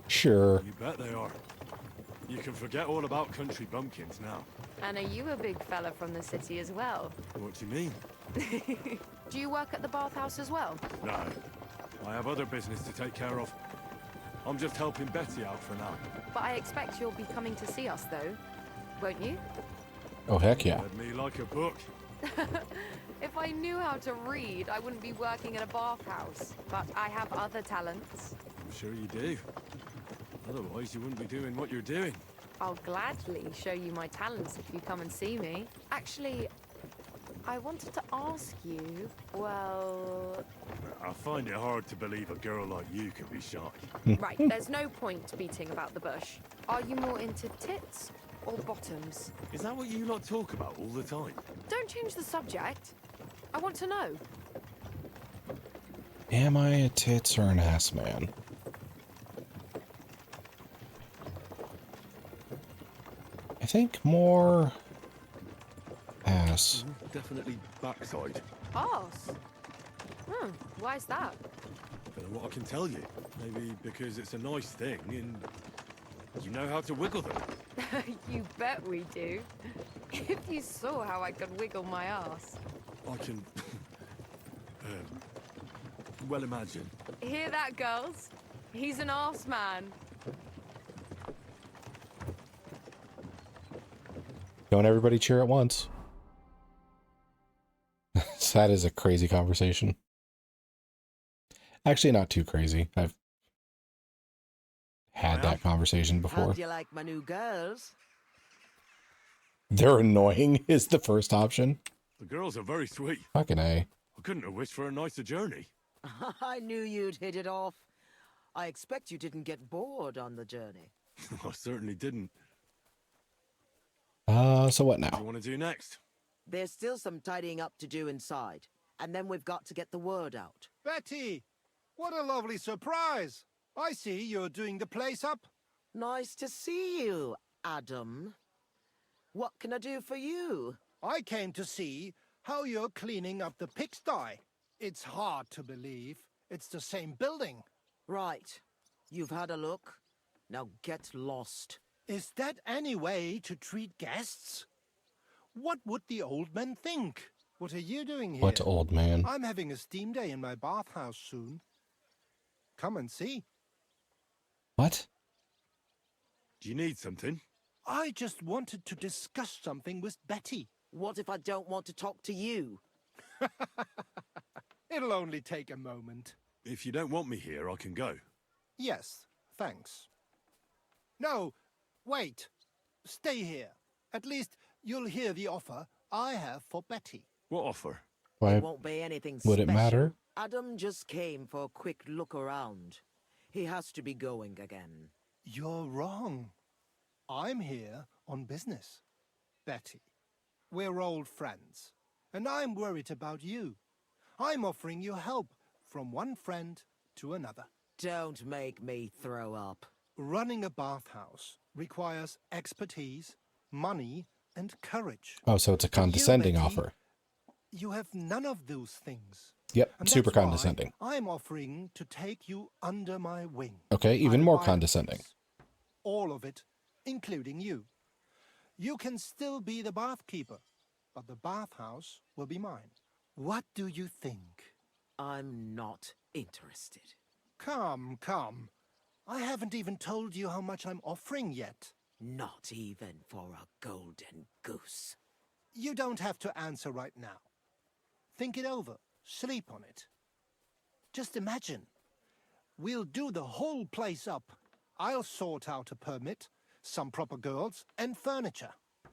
[SPEAKER 1] Sure.
[SPEAKER 16] You bet they are. You can forget all about country bumpkins now.
[SPEAKER 10] And are you a big fella from the city as well?
[SPEAKER 16] What do you mean?
[SPEAKER 10] Do you work at the bathhouse as well?
[SPEAKER 16] No. I have other business to take care of. I'm just helping Betty out for now.
[SPEAKER 10] But I expect you'll be coming to see us, though. Won't you?
[SPEAKER 1] Oh, heck yeah.
[SPEAKER 16] Read me like a book.
[SPEAKER 10] If I knew how to read, I wouldn't be working at a bathhouse. But I have other talents.
[SPEAKER 16] I'm sure you do. Otherwise, you wouldn't be doing what you're doing.
[SPEAKER 10] I'll gladly show you my talents if you come and see me. Actually, I wanted to ask you, well...
[SPEAKER 16] I find it hard to believe a girl like you can be shy.
[SPEAKER 10] Right, there's no point beating about the bush. Are you more into tits or bottoms?
[SPEAKER 16] Is that what you lot talk about all the time?
[SPEAKER 10] Don't change the subject. I want to know.
[SPEAKER 1] Am I a tits or an ass man? I think more ass.
[SPEAKER 16] Definitely backside.
[SPEAKER 10] Arse? Why's that?
[SPEAKER 16] Don't know what I can tell you. Maybe because it's a nice thing and you know how to wiggle them.
[SPEAKER 10] You bet we do. If you saw how I could wiggle my ass.
[SPEAKER 16] I can... well imagine.
[SPEAKER 10] Hear that, girls? He's an arse man.
[SPEAKER 1] Don't everybody cheer at once. That is a crazy conversation. Actually, not too crazy. I've had that conversation before.
[SPEAKER 22] How do you like my new girls?
[SPEAKER 1] They're annoying is the first option.
[SPEAKER 16] The girls are very sweet.
[SPEAKER 1] Fucking A.
[SPEAKER 16] I couldn't have wished for a nicer journey.
[SPEAKER 22] I knew you'd hit it off. I expect you didn't get bored on the journey.
[SPEAKER 16] I certainly didn't.
[SPEAKER 1] So what now?
[SPEAKER 16] What do you want to do next?
[SPEAKER 22] There's still some tidying up to do inside, and then we've got to get the word out.
[SPEAKER 5] Betty, what a lovely surprise. I see you're doing the place up.
[SPEAKER 22] Nice to see you, Adam. What can I do for you?
[SPEAKER 5] I came to see how you're cleaning up the pigsty. It's hard to believe. It's the same building.
[SPEAKER 22] Right. You've had a look. Now get lost.
[SPEAKER 5] Is that any way to treat guests? What would the old man think? What are you doing here?
[SPEAKER 1] What old man?
[SPEAKER 5] I'm having a steam day in my bathhouse soon. Come and see.
[SPEAKER 1] What?
[SPEAKER 16] Do you need something?
[SPEAKER 5] I just wanted to discuss something with Betty.
[SPEAKER 22] What if I don't want to talk to you?
[SPEAKER 5] It'll only take a moment.
[SPEAKER 16] If you don't want me here, I can go.
[SPEAKER 5] Yes, thanks. No, wait. Stay here. At least you'll hear the offer I have for Betty.
[SPEAKER 16] What offer?
[SPEAKER 1] Why
[SPEAKER 22] It won't be anything
[SPEAKER 1] would it
[SPEAKER 22] special.
[SPEAKER 1] matter?
[SPEAKER 22] Adam just came for a quick look around. He has to be going again.
[SPEAKER 5] You're wrong. I'm here on business. Betty, we're old friends, and I'm worried about you. I'm offering you help from one friend to another.
[SPEAKER 22] Don't make me throw up.
[SPEAKER 5] Running a bathhouse requires expertise, money, and courage.
[SPEAKER 1] Oh, so it's a condescending
[SPEAKER 5] Betty,
[SPEAKER 1] offer.
[SPEAKER 5] You have none of those things.
[SPEAKER 1] Yep,
[SPEAKER 5] And
[SPEAKER 1] super
[SPEAKER 5] that's why
[SPEAKER 1] condescending.
[SPEAKER 5] I'm offering to take you under my wing.
[SPEAKER 1] Okay, even more
[SPEAKER 5] I'll buy
[SPEAKER 1] condescending.
[SPEAKER 5] all of it, including you. You can still be the bath keeper, but the bathhouse will be mine. What do you think?
[SPEAKER 22] I'm not interested.
[SPEAKER 5] Come, come. I haven't even told you how much I'm offering yet.
[SPEAKER 22] Not even for a golden goose.
[SPEAKER 5] You don't have to answer right now. Think it over. Sleep on it. Just imagine. We'll do the whole place up. I'll sort out a permit, some proper girls, and furniture.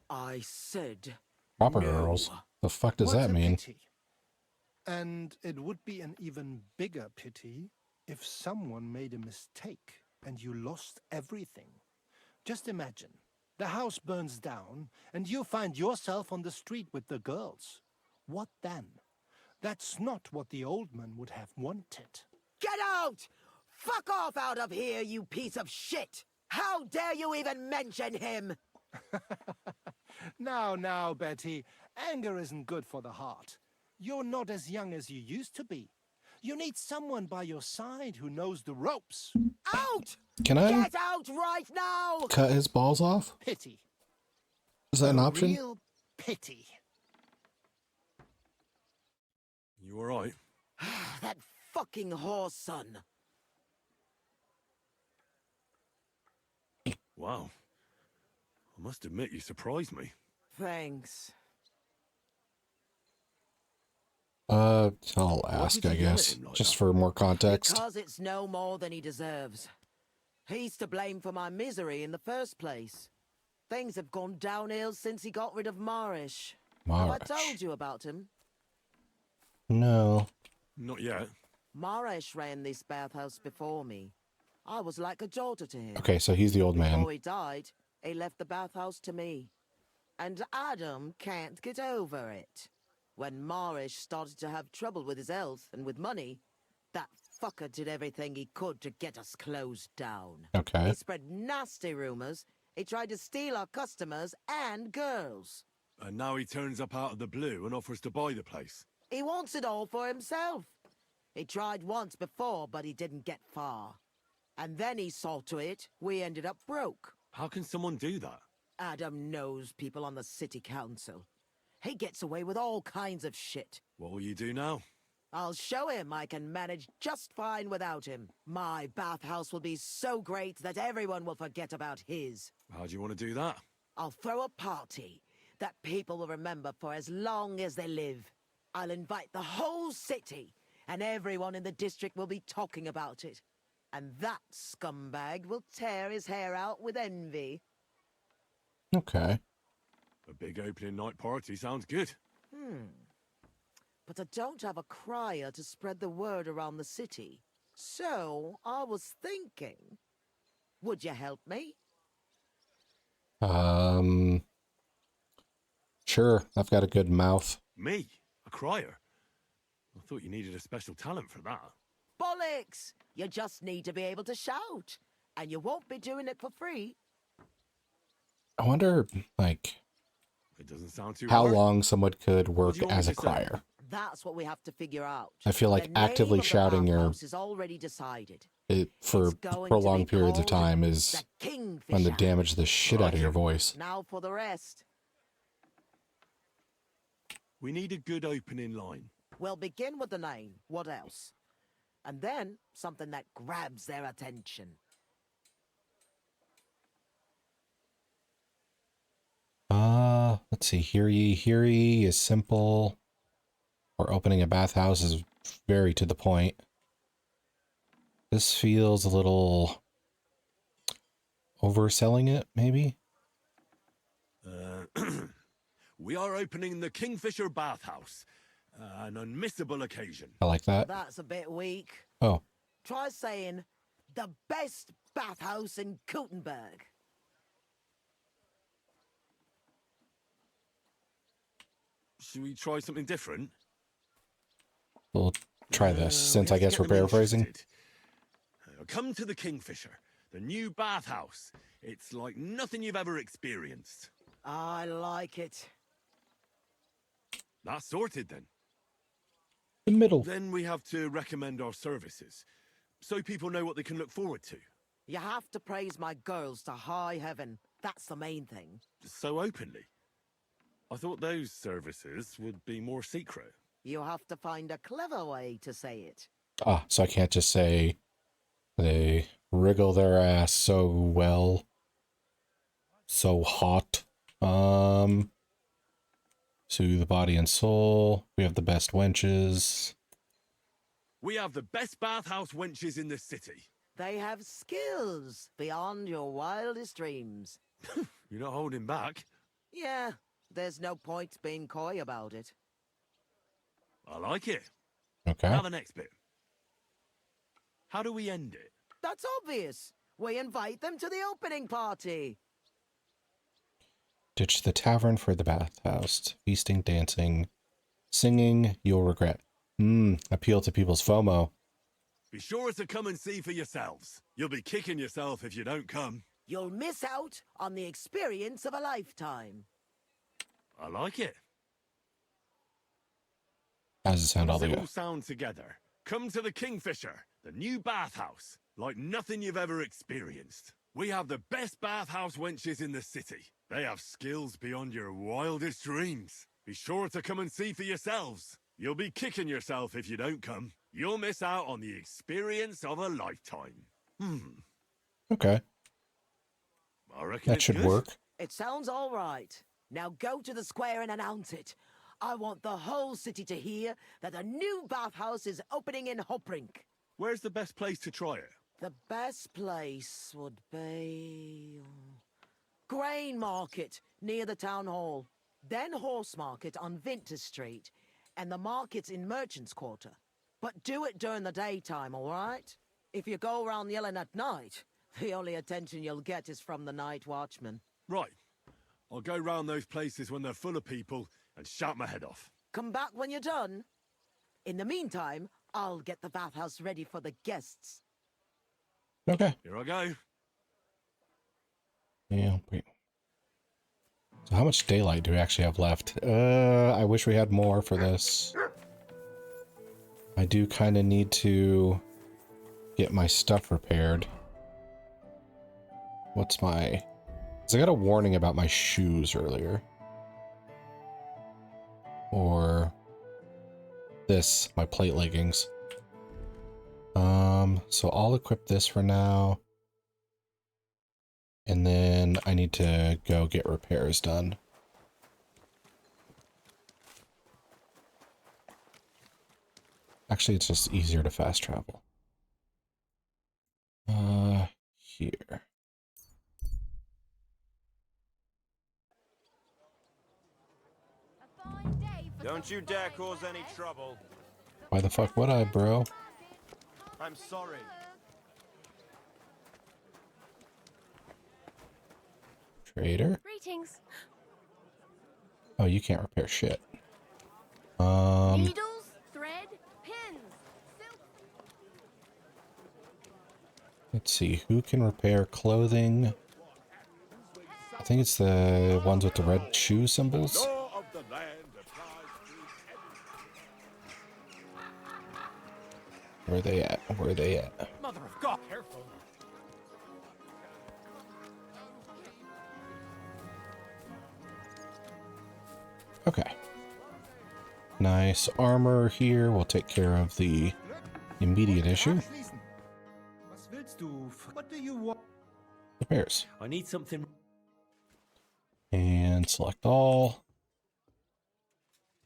[SPEAKER 22] I said
[SPEAKER 1] Proper
[SPEAKER 22] no.
[SPEAKER 1] girls. The fuck does
[SPEAKER 5] What
[SPEAKER 1] that
[SPEAKER 5] a
[SPEAKER 1] mean?
[SPEAKER 5] pity. And it would be an even bigger pity if someone made a mistake and you lost everything. Just imagine. The house burns down and you find yourself on the street with the girls. What then? That's not what the old man would have wanted.
[SPEAKER 22] Get out! Fuck off out of here, you piece of shit! How dare you even mention him?
[SPEAKER 5] Now, Betty, anger isn't good for the heart. You're not as young as you used to be. You need someone by your side who knows the ropes.
[SPEAKER 22] Out!
[SPEAKER 1] Can I
[SPEAKER 22] Get out right now!
[SPEAKER 1] cut his balls off?
[SPEAKER 5] Pity.
[SPEAKER 1] Is that an
[SPEAKER 5] A
[SPEAKER 1] option?
[SPEAKER 5] real pity.
[SPEAKER 16] You alright?
[SPEAKER 22] That fucking whore's son.
[SPEAKER 16] Wow. I must admit you surprised me.
[SPEAKER 22] Thanks.
[SPEAKER 1] I'll ask, I guess, just for more context.
[SPEAKER 22] Because it's no more than he deserves. He's to blame for my misery in the first place. Things have gone downhill since he got rid of Marish. Have I told you about him?
[SPEAKER 1] No.
[SPEAKER 16] Not yet.
[SPEAKER 22] Marish ran this bathhouse before me. I was like a daughter to him.
[SPEAKER 1] Okay, so he's the old man.
[SPEAKER 22] Before he died, he left the bathhouse to me. And Adam can't get over it. When Marish started to have trouble with his health and with money, that fucker did everything he could to get us closed down.
[SPEAKER 1] Okay.
[SPEAKER 22] He spread nasty rumors. He tried to steal our customers and girls.
[SPEAKER 16] And now he turns up out of the blue and offers to buy the place.
[SPEAKER 22] He wants it all for himself. He tried once before, but he didn't get far. And then he saw to it we ended up broke.
[SPEAKER 16] How can someone do that?
[SPEAKER 22] Adam knows people on the city council. He gets away with all kinds of shit.
[SPEAKER 16] What will you do now?
[SPEAKER 22] I'll show him I can manage just fine without him. My bathhouse will be so great that everyone will forget about his.
[SPEAKER 16] How do you want to do that?
[SPEAKER 22] I'll throw a party that people will remember for as long as they live. I'll invite the whole city, and everyone in the district will be talking about it. And that scumbag will tear his hair out with envy.
[SPEAKER 1] Okay.
[SPEAKER 16] A big opening night party sounds good.
[SPEAKER 22] But I don't have a crier to spread the word around the city. So, I was thinking, would you help me?
[SPEAKER 1] Sure. I've got a good mouth.
[SPEAKER 16] Me? A crier? I thought you needed a special talent for that.
[SPEAKER 22] Bollocks! You just need to be able to shout. And you won't be doing it for free.
[SPEAKER 1] I wonder, like,
[SPEAKER 16] It doesn't sound too
[SPEAKER 1] how
[SPEAKER 16] hard.
[SPEAKER 1] long someone could work
[SPEAKER 16] do you want
[SPEAKER 1] as
[SPEAKER 16] me
[SPEAKER 1] a
[SPEAKER 16] to say?
[SPEAKER 1] crier.
[SPEAKER 22] That's what we have to figure out.
[SPEAKER 1] I feel like
[SPEAKER 22] The name
[SPEAKER 1] actively
[SPEAKER 22] of the
[SPEAKER 1] shouting your
[SPEAKER 22] bathhouse is already decided.
[SPEAKER 1] for
[SPEAKER 22] going to be
[SPEAKER 1] prolonged periods of
[SPEAKER 22] called
[SPEAKER 1] time is
[SPEAKER 22] the
[SPEAKER 1] going to
[SPEAKER 22] Kingfisher.
[SPEAKER 1] damage the shit out of your voice.
[SPEAKER 22] Now for the rest.
[SPEAKER 16] We need a good opening line.
[SPEAKER 22] We'll begin with the name. What else? And then something that grabs their attention.
[SPEAKER 1] Let's see. Hear ye is simple. Or opening a bathhouse is very to the point. This feels a little overselling it, maybe?
[SPEAKER 16] We are opening the Kingfisher Bathhouse. An unmissable occasion.
[SPEAKER 1] I like that.
[SPEAKER 22] That's a bit weak.
[SPEAKER 1] Oh.
[SPEAKER 22] Try saying, the best bathhouse in Gutenberg.
[SPEAKER 16] Should we try something different?
[SPEAKER 1] We'll try this, since I
[SPEAKER 16] we have
[SPEAKER 1] guess
[SPEAKER 16] to
[SPEAKER 1] we're
[SPEAKER 16] get them
[SPEAKER 1] paraphrasing.
[SPEAKER 16] interested. Come to the Kingfisher, the new bathhouse. It's like nothing you've ever experienced.
[SPEAKER 22] I like it.
[SPEAKER 16] That's sorted then.
[SPEAKER 1] The middle.
[SPEAKER 16] Then we have to recommend our services, so people know what they can look forward to.
[SPEAKER 22] You have to praise my girls to high heaven. That's the main thing.
[SPEAKER 16] So openly. I thought those services would be more secret.
[SPEAKER 22] You have to find a clever way to say it.
[SPEAKER 1] Ah, so I can't just say they wriggle their ass so well. So hot. Soothe the body and soul. We have the best wenches.
[SPEAKER 16] We have the best bathhouse wenches in the city.
[SPEAKER 22] They have skills beyond your wildest dreams.
[SPEAKER 16] You're not holding back.
[SPEAKER 22] Yeah, there's no point being coy about it.
[SPEAKER 16] I like it.
[SPEAKER 1] Okay.
[SPEAKER 16] Now the next bit. How do we end it?
[SPEAKER 22] That's obvious. We invite them to the opening party.
[SPEAKER 1] Ditch the tavern for the bathhouse. Feasting, dancing, singing, you'll regret. Appeal to people's FOMO.
[SPEAKER 16] Be sure to come and see for yourselves. You'll be kicking yourself if you don't come.
[SPEAKER 22] You'll miss out on the experience of a lifetime.
[SPEAKER 16] I like it.
[SPEAKER 1] How does it sound all
[SPEAKER 16] Does it
[SPEAKER 1] together?
[SPEAKER 16] all sound together? Come to the Kingfisher, the new bathhouse, like nothing you've ever experienced. We have the best bathhouse wenches in the city. They have skills beyond your wildest dreams. Be sure to come and see for yourselves. You'll be kicking yourself if you don't come. You'll miss out on the experience of a lifetime.
[SPEAKER 1] Okay.
[SPEAKER 16] I reckon
[SPEAKER 1] That
[SPEAKER 16] it's
[SPEAKER 1] should
[SPEAKER 16] good.
[SPEAKER 1] work.
[SPEAKER 22] It sounds all right. Now go to the square and announce it. I want the whole city to hear that a new bathhouse is opening in Hoprink.
[SPEAKER 16] Where's the best place to try it?
[SPEAKER 22] The best place would be... Grain Market, near the town hall. Then Horse Market on Vinter Street. And the markets in Merchant's Quarter. But do it during the daytime, all right? If you go around yelling at night, the only attention you'll get is from the night watchman.
[SPEAKER 16] Right. I'll go round those places when they're full of people and shout my head off.
[SPEAKER 22] Come back when you're done. In the meantime, I'll get the bathhouse ready for the guests.
[SPEAKER 1] Okay.
[SPEAKER 16] Here I go.
[SPEAKER 1] Yeah, wait. So how much daylight do we actually have left? I wish we had more for this. I do kind of need to get my stuff repaired. What's my... Because I got a warning about my shoes earlier. Or this, my plate leggings. So I'll equip this for now. And then I need to go get repairs done. Actually, it's just easier to fast travel. Here.
[SPEAKER 4] Don't you dare cause any trouble.
[SPEAKER 1] Why the fuck would I, bro?
[SPEAKER 4] I'm sorry.
[SPEAKER 1] Trader?
[SPEAKER 10] Greetings.
[SPEAKER 1] Oh, you can't repair shit.
[SPEAKER 10] Needles, thread, pins, silk.
[SPEAKER 1] Let's see, who can repair clothing? I think it's the ones with the red shoe symbols. Where are they at? Where are they at?
[SPEAKER 17] Mother of God, careful.
[SPEAKER 1] Okay. Nice armor here. We'll take care of the immediate issue.
[SPEAKER 5] What do you want?
[SPEAKER 1] Repairs.
[SPEAKER 7] I need something.
[SPEAKER 1] And select all.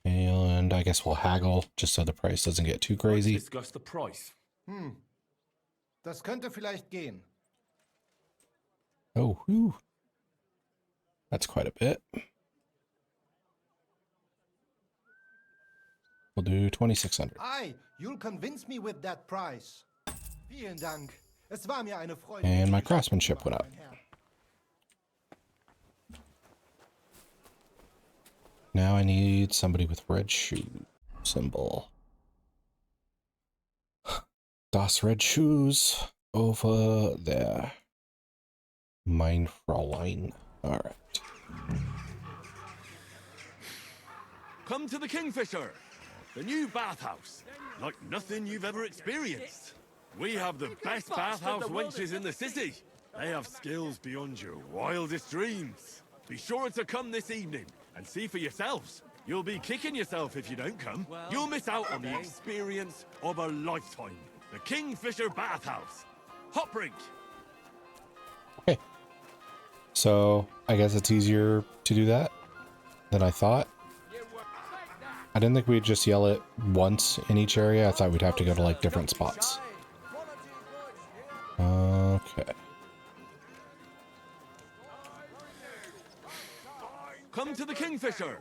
[SPEAKER 1] And I guess we'll haggle just so the price doesn't get too crazy.
[SPEAKER 7] Let's discuss the price.
[SPEAKER 5] Das könnte vielleicht gehen.
[SPEAKER 1] Oh, whew. That's quite a bit. We'll do 2,600.
[SPEAKER 5] Aye, you'll convince me with that price. Vielen Dank. Es war mir eine Freude.
[SPEAKER 1] And my craftsmanship went up. Now I need somebody with red shoe symbol. Das red shoes over there. Mein Fräulein. Alright.
[SPEAKER 16] Come to the Kingfisher, the new bathhouse, like nothing you've ever experienced. We have the best bathhouse wenches in the city. They have skills beyond your wildest dreams. Be sure to come this evening and see for yourselves. You'll be kicking yourself if you don't come. You'll miss out on the experience of a lifetime. The Kingfisher Bathhouse. Hot brink.
[SPEAKER 1] Okay. So, I guess it's easier to do that than I thought. I didn't think we'd just yell it once in each area. I thought we'd have to go to, like, different spots. Okay.
[SPEAKER 16] Come to the Kingfisher,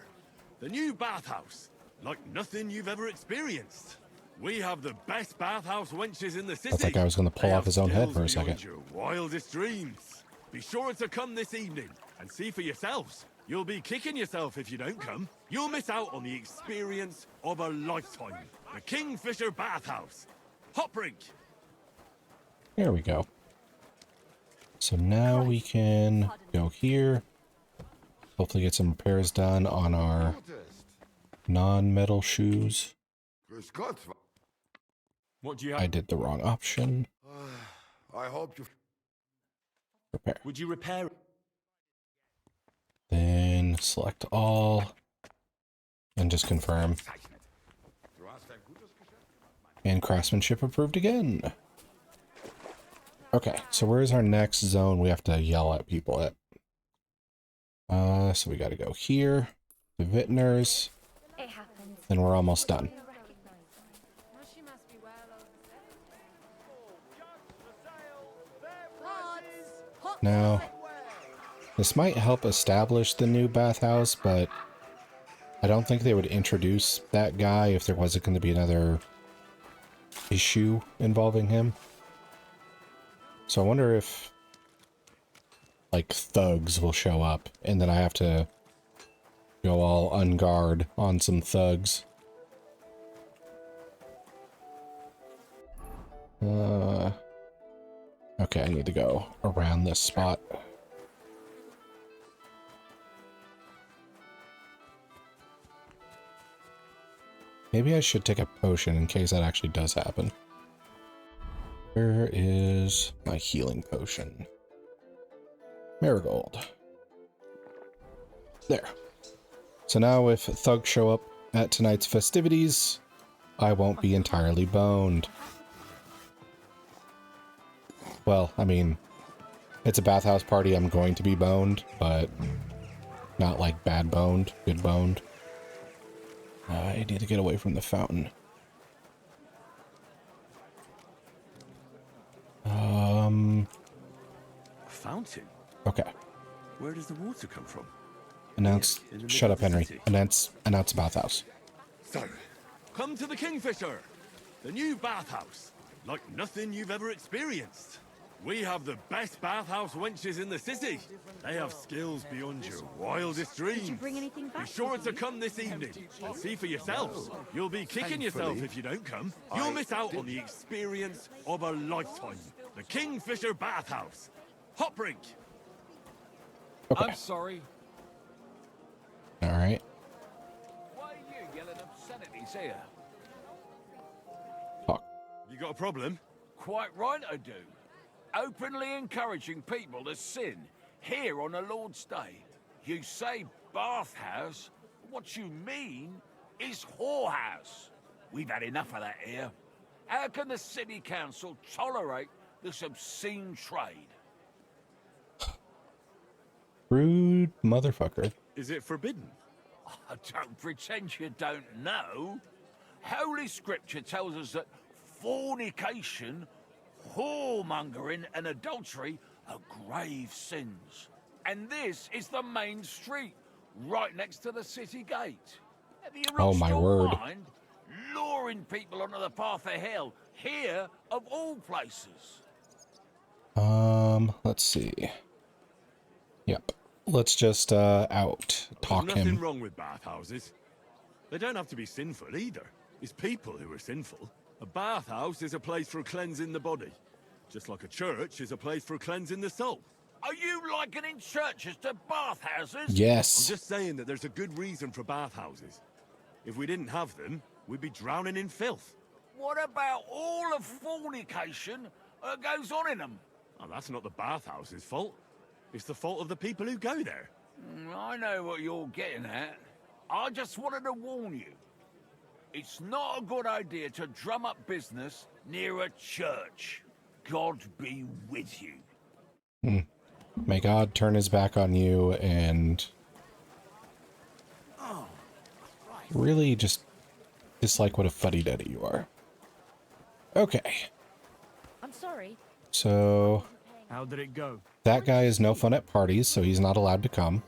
[SPEAKER 16] the new bathhouse, like nothing you've ever experienced. We have the best bathhouse wenches in the city.
[SPEAKER 1] I thought that guy was going to pull off his own head for a second.
[SPEAKER 16] Your wildest dreams. Be sure to come this evening and see for yourselves. You'll be kicking yourself if you don't come. You'll miss out on the experience of a lifetime. The Kingfisher Bathhouse. Hot brink.
[SPEAKER 1] There we go. So now we can go here. Hopefully get some repairs done on our non-metal shoes.
[SPEAKER 16] What do you have?
[SPEAKER 1] I did the wrong option.
[SPEAKER 2] I hope you...
[SPEAKER 1] Repair.
[SPEAKER 16] Would you repair it?
[SPEAKER 1] Then select all. And just confirm. And craftsmanship approved again. Okay, so where's our next zone we have to yell at people at? So we got to go here, the vintners, then we're almost done. Now, this might help establish the new bathhouse, but I don't think they would introduce that guy if there wasn't going to be another issue involving him. So I wonder if, like, thugs will show up, and then I have to go all on guard on some thugs. Okay, I need to go around this spot. Maybe I should take a potion in case that actually does happen. Where is my healing potion? Marigold. There. So now if thugs show up at tonight's festivities, I won't be entirely boned. Well, I mean, it's a bathhouse party, I'm going to be boned, but not like bad boned, good boned. I need to get away from the fountain.
[SPEAKER 16] A fountain?
[SPEAKER 1] Okay.
[SPEAKER 16] Where does the water come from?
[SPEAKER 1] Announce. Shut up, Henry. Announce bathhouse.
[SPEAKER 16] So, come to the Kingfisher, the new bathhouse, like nothing you've ever experienced. We have the best bathhouse wenches in the city. They have skills beyond your wildest dreams.
[SPEAKER 14] Did you bring anything back?
[SPEAKER 16] Be sure to come this evening and see for yourselves. You'll be kicking yourself if you don't come. You'll miss out on the experience of a lifetime. The Kingfisher Bathhouse. Hot brink.
[SPEAKER 1] Okay.
[SPEAKER 19] I'm sorry.
[SPEAKER 1] All right.
[SPEAKER 19] Why are you yelling obscenities here?
[SPEAKER 1] Talk.
[SPEAKER 16] You got a problem?
[SPEAKER 19] Quite right I do. Openly encouraging people to sin here on a Lord's Day. You say bathhouse, what you mean is whorehouse. We've had enough of that here. How can the city council tolerate this obscene trade?
[SPEAKER 1] Rude motherfucker.
[SPEAKER 16] Is it forbidden?
[SPEAKER 19] Oh, don't pretend you don't know. Holy Scripture tells us that fornication, whoremongering and adultery are grave sins. And this is the main street, right next to the city gate. Have you
[SPEAKER 1] Oh, my word.
[SPEAKER 19] mind luring people onto the path of hell, here of all places?
[SPEAKER 1] Let's see. Yep. Let's just out-talk
[SPEAKER 16] There's nothing
[SPEAKER 1] him.
[SPEAKER 16] wrong with bathhouses. They don't have to be sinful either. It's people who are sinful. A bathhouse is a place for cleansing the body, just like a church is a place for cleansing the soul.
[SPEAKER 19] Are you likening churches to bathhouses?
[SPEAKER 1] Yes.
[SPEAKER 16] I'm just saying that there's a good reason for bathhouses. If we didn't have them, we'd be drowning in filth.
[SPEAKER 19] What about all of fornication that goes on in them?
[SPEAKER 16] Oh, that's not the bathhouse's fault. It's the fault of the people who go there.
[SPEAKER 19] I know what you're getting at. I just wanted to warn you. It's not a good idea to drum up business near a church. God be with you.
[SPEAKER 1] May God turn his back on you and really just dislike what a fuddy-duddy you are. Okay.
[SPEAKER 3] I'm sorry.
[SPEAKER 1] So...
[SPEAKER 13] How did it go?
[SPEAKER 1] That guy is no fun at parties, so he's not allowed to come.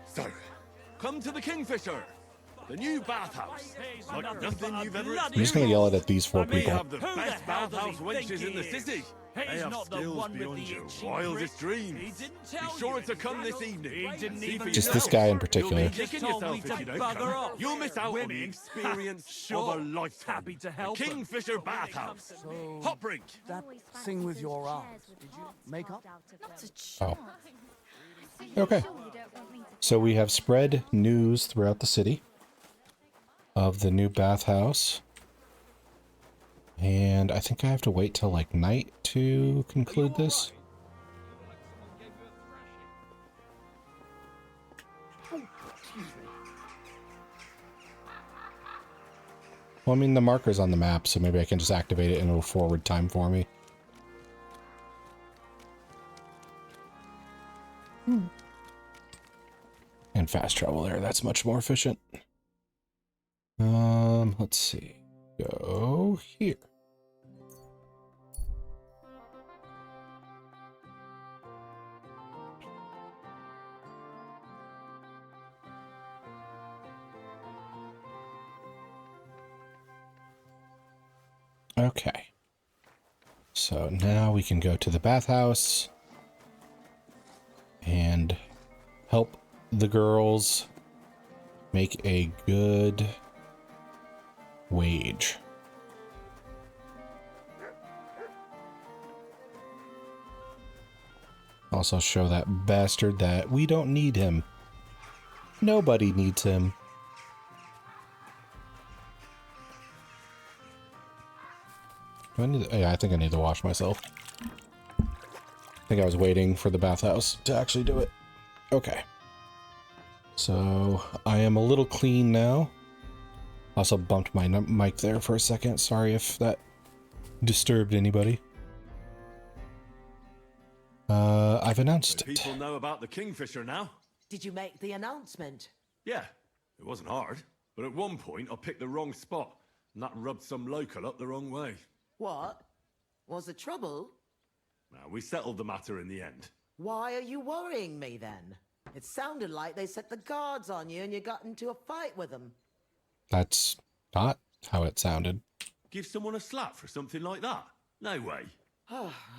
[SPEAKER 16] So, come to the Kingfisher, the new bathhouse. Like nothing you've ever experienced.
[SPEAKER 1] I'm just gonna yell it at these four
[SPEAKER 16] We
[SPEAKER 1] people.
[SPEAKER 16] have the best bathhouse wenches in the city. They have skills beyond your wildest dreams. Be sure to come this evening.
[SPEAKER 1] Just this guy in particular.
[SPEAKER 16] You'll be kicking yourself if you don't come. You'll miss out on the experience of a lifetime.
[SPEAKER 17] Happy to help.
[SPEAKER 16] The Kingfisher Bathhouse. Hot brink.
[SPEAKER 17] That thing with your arms. Did you make up?
[SPEAKER 1] Oh. Okay. So we have spread news throughout the city of the new bathhouse. And I think I have to wait till like night to conclude this. Well, I mean, the marker's on the map, so maybe I can just activate it and it'll forward time for me. And fast travel there, that's much more efficient. Let's see. Go here. Okay. So now we can go to the bathhouse and help the girls make a good wage. Also show that bastard that we don't need him. Nobody needs him. Do I need to, yeah, I think I need to wash myself. I think I was waiting for the bathhouse to actually do it. Okay. So I am a little clean now. Also bumped my mic there for a second. Sorry if that disturbed anybody. I've announced it.
[SPEAKER 16] People know about the Kingfisher now.
[SPEAKER 22] Did you make the announcement?
[SPEAKER 16] Yeah, it wasn't hard. But at one point, I picked the wrong spot, and that rubbed some local up the wrong way.
[SPEAKER 22] What? Was there trouble?
[SPEAKER 16] Now, we settled the matter in the end.
[SPEAKER 22] Why are you worrying me then? It sounded like they set the guards on you and you got into a fight with them.
[SPEAKER 1] That's not how it sounded.
[SPEAKER 16] Give someone a slap for something like that? No way.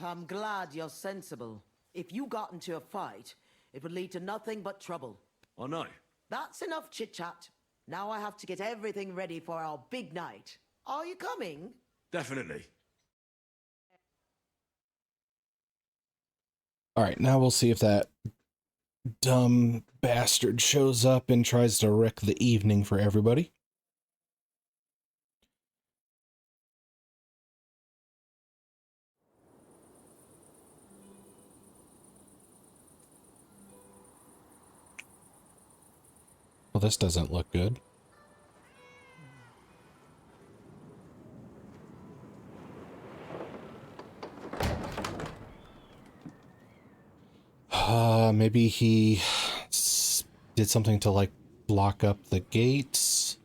[SPEAKER 22] I'm glad you're sensible. If you got into a fight, it would lead to nothing but trouble.
[SPEAKER 16] I know.
[SPEAKER 22] That's enough chit-chat. Now I have to get everything ready for our big night. Are you coming?
[SPEAKER 16] Definitely.
[SPEAKER 1] Alright, now we'll see if that dumb bastard shows up and tries to wreck the evening for everybody. Well, this doesn't look good. Maybe he did something to, like, block up the gates.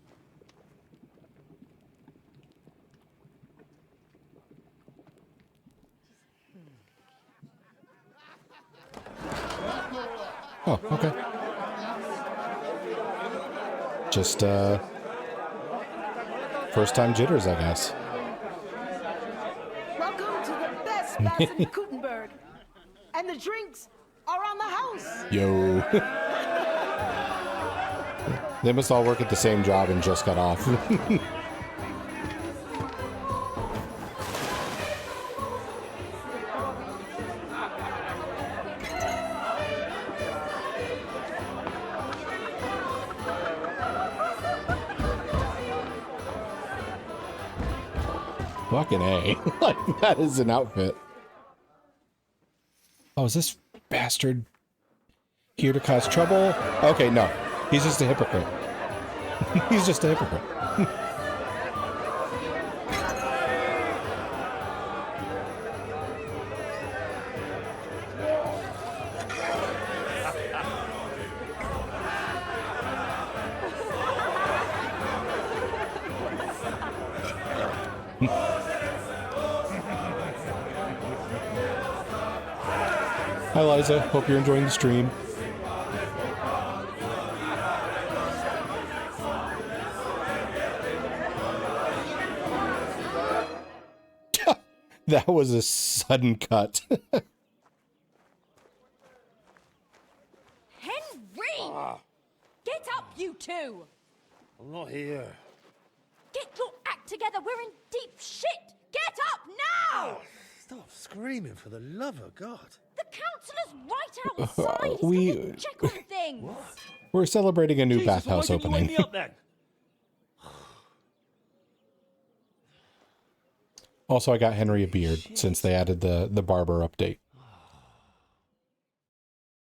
[SPEAKER 1] Oh, okay. Just, first time jitters, I guess.
[SPEAKER 22] Welcome to the best bath in Gutenberg. And the drinks are on the house.
[SPEAKER 1] Yo. They must all work at the same job and just got off. Fucking A. Like, that is an outfit. Oh, is this bastard here to cause trouble? Okay, no. He's just a hypocrite. He's just a hypocrite. Hi, Liza. Hope you're enjoying the stream. That was a sudden cut.
[SPEAKER 14] Henry! Get up, you two!
[SPEAKER 7] I'm not here.
[SPEAKER 14] Get your act together. We're in deep shit. Get up now!
[SPEAKER 7] Stop screaming, for the love of God.
[SPEAKER 14] The councillor's right outside. He's
[SPEAKER 1] We-
[SPEAKER 14] going to check on things.
[SPEAKER 1] We're celebrating a new
[SPEAKER 7] Jesus,
[SPEAKER 1] bathhouse
[SPEAKER 7] why didn't you
[SPEAKER 1] opening.
[SPEAKER 7] wake me up then?
[SPEAKER 1] Also, I got Henry a beard since they added the barber update.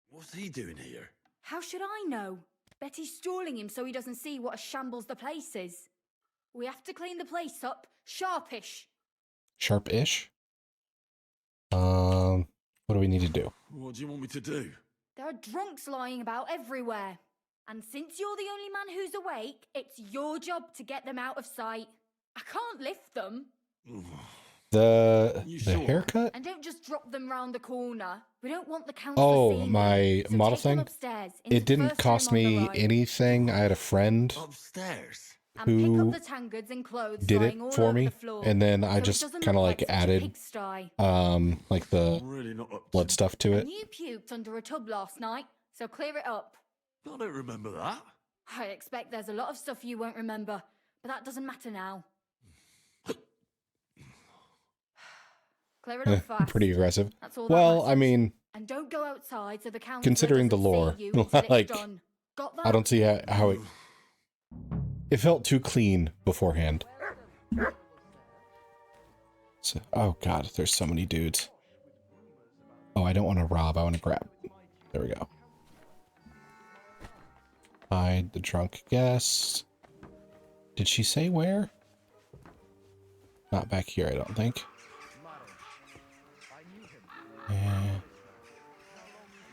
[SPEAKER 7] What's he doing here?
[SPEAKER 3] How should I know? Betty's stalling him so he doesn't see what a shambles the place is. We have to clean the place up, sharpish.
[SPEAKER 1] Sharp-ish? What do we need to do?
[SPEAKER 7] What do you want me to do?
[SPEAKER 3] There are drunks lying about everywhere. And since you're the only man who's awake, it's your job to get them out of sight. I can't lift them.
[SPEAKER 1] The haircut?
[SPEAKER 3] And don't just drop them round the corner. We don't want the council
[SPEAKER 1] Oh,
[SPEAKER 3] seeing
[SPEAKER 1] my
[SPEAKER 3] them. So
[SPEAKER 1] model
[SPEAKER 3] take them
[SPEAKER 1] thing?
[SPEAKER 3] upstairs, into
[SPEAKER 1] It didn't
[SPEAKER 3] first
[SPEAKER 1] cost
[SPEAKER 3] room on
[SPEAKER 1] me
[SPEAKER 3] the right.
[SPEAKER 1] anything. I had a friend
[SPEAKER 7] Upstairs.
[SPEAKER 3] And pick
[SPEAKER 1] who
[SPEAKER 3] up the tankards and clothes
[SPEAKER 1] did it
[SPEAKER 3] lying all
[SPEAKER 1] for
[SPEAKER 3] over
[SPEAKER 1] me,
[SPEAKER 3] the floor,
[SPEAKER 1] and then
[SPEAKER 3] so
[SPEAKER 1] I
[SPEAKER 3] it
[SPEAKER 1] just
[SPEAKER 3] doesn't
[SPEAKER 1] kind of
[SPEAKER 3] look
[SPEAKER 1] like
[SPEAKER 3] such a
[SPEAKER 1] added
[SPEAKER 3] pigsty.
[SPEAKER 1] like the
[SPEAKER 7] Really not up
[SPEAKER 1] blood stuff to it.
[SPEAKER 3] And you puked under a tub last night, so clear it up.
[SPEAKER 7] I don't remember that.
[SPEAKER 3] I expect there's a lot of stuff you won't remember, but that doesn't matter now. Clear it up fast.
[SPEAKER 1] Pretty aggressive.
[SPEAKER 3] That's all that
[SPEAKER 1] Well,
[SPEAKER 3] matters.
[SPEAKER 1] I mean,
[SPEAKER 3] And don't go outside so the council
[SPEAKER 1] considering the lore,
[SPEAKER 3] see you until it's
[SPEAKER 1] like,
[SPEAKER 3] done. Got that?
[SPEAKER 1] I don't see how it... It felt too clean beforehand. So, oh god, there's so many dudes. Oh, I don't want to rob, I want to grab. There we go. Hide the drunk guest. Did she say where? Not back here, I don't think.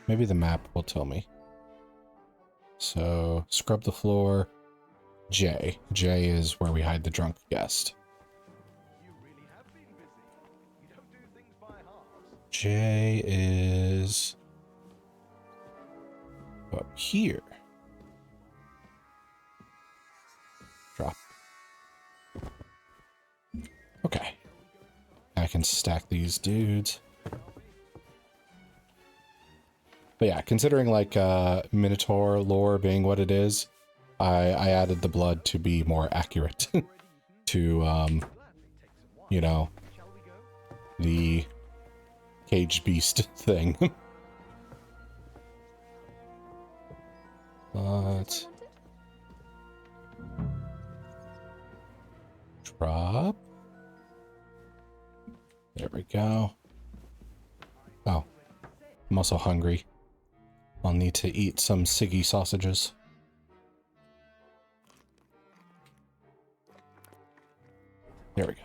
[SPEAKER 1] Maybe the map will tell me. So, scrub the floor. J. J is where we hide the drunk guest. J is up here. Drop. Okay. I can stack these dudes. But yeah, considering like Minotaur lore being what it is, I added the blood to be more accurate to, you know, the caged beast thing. Let's drop. There we go. Oh, I'm also hungry. I'll need to eat some Siggy sausages. There we go.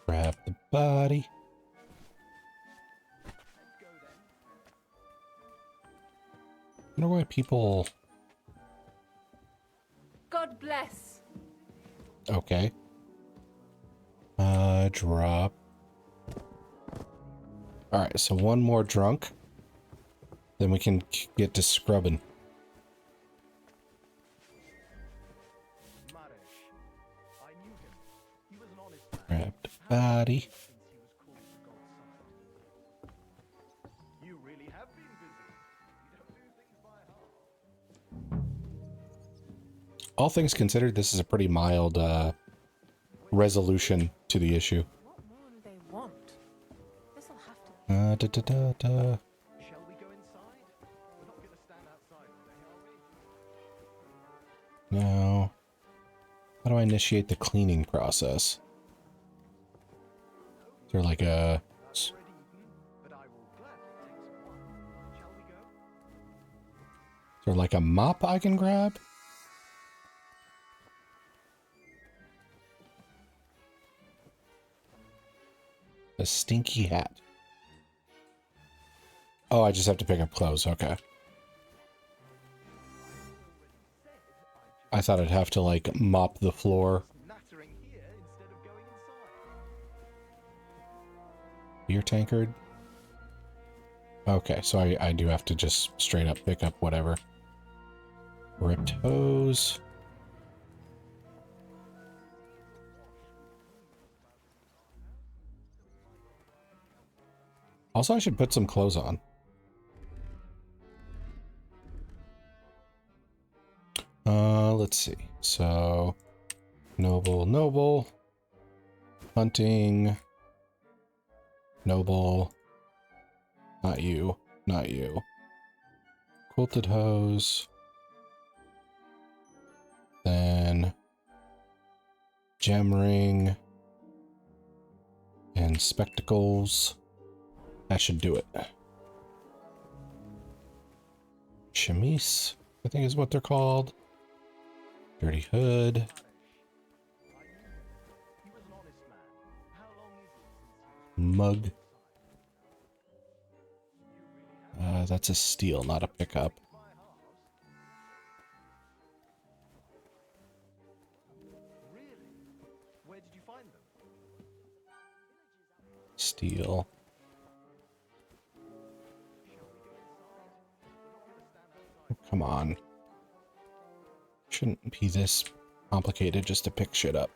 [SPEAKER 1] Grab the body. I wonder why people...
[SPEAKER 3] God bless.
[SPEAKER 1] Okay. Drop. Alright, so one more drunk. Then we can get to scrubbing. Grab the body. All things considered, this is a pretty mild resolution to the issue.
[SPEAKER 10] What more do they want? This'll have to...
[SPEAKER 5] Shall we go inside? We're not going to stand outside all day, are we?
[SPEAKER 1] Now, how do I initiate the cleaning process? Is there like a... Is there like a mop I can grab? A stinky hat. Oh, I just have to pick up clothes. Okay. I thought I'd have to, like, mop the floor. Beer tankard? Okay, so I do have to just straight up pick up whatever. Ripped hose. Also, I should put some clothes on. Let's see. So, noble, hunting, noble, not you, quilted hose, then gem ring, and spectacles. That should do it. Chemise, I think is what they're called. Dirty hood. Mug. That's a steal, not a pickup. Steal. Come on. Shouldn't be this complicated just to pick shit up.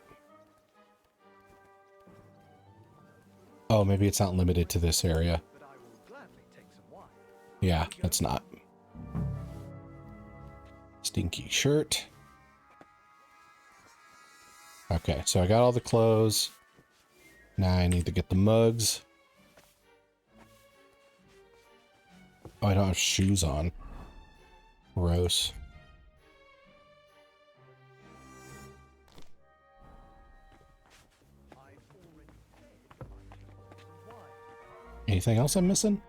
[SPEAKER 1] Oh, maybe it's not limited to this area. Yeah, it's not. Stinky shirt. Okay, so I got all the clothes. Now I need to get the mugs. Oh, I don't have shoes on. Gross. Anything else I'm missing?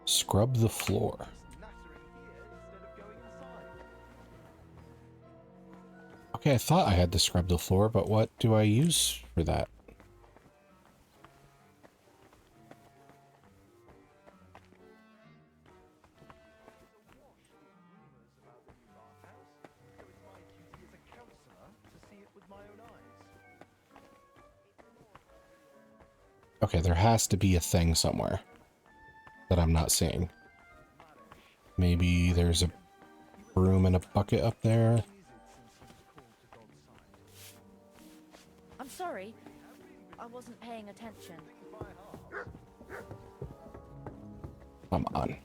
[SPEAKER 1] Scrub the floor. Okay, I thought I had to scrub the floor, but what do I use for that? Okay, there has to be a thing somewhere that I'm not seeing. Maybe there's a broom and a bucket up there.
[SPEAKER 14] I'm sorry. I wasn't paying attention.
[SPEAKER 1] Come on.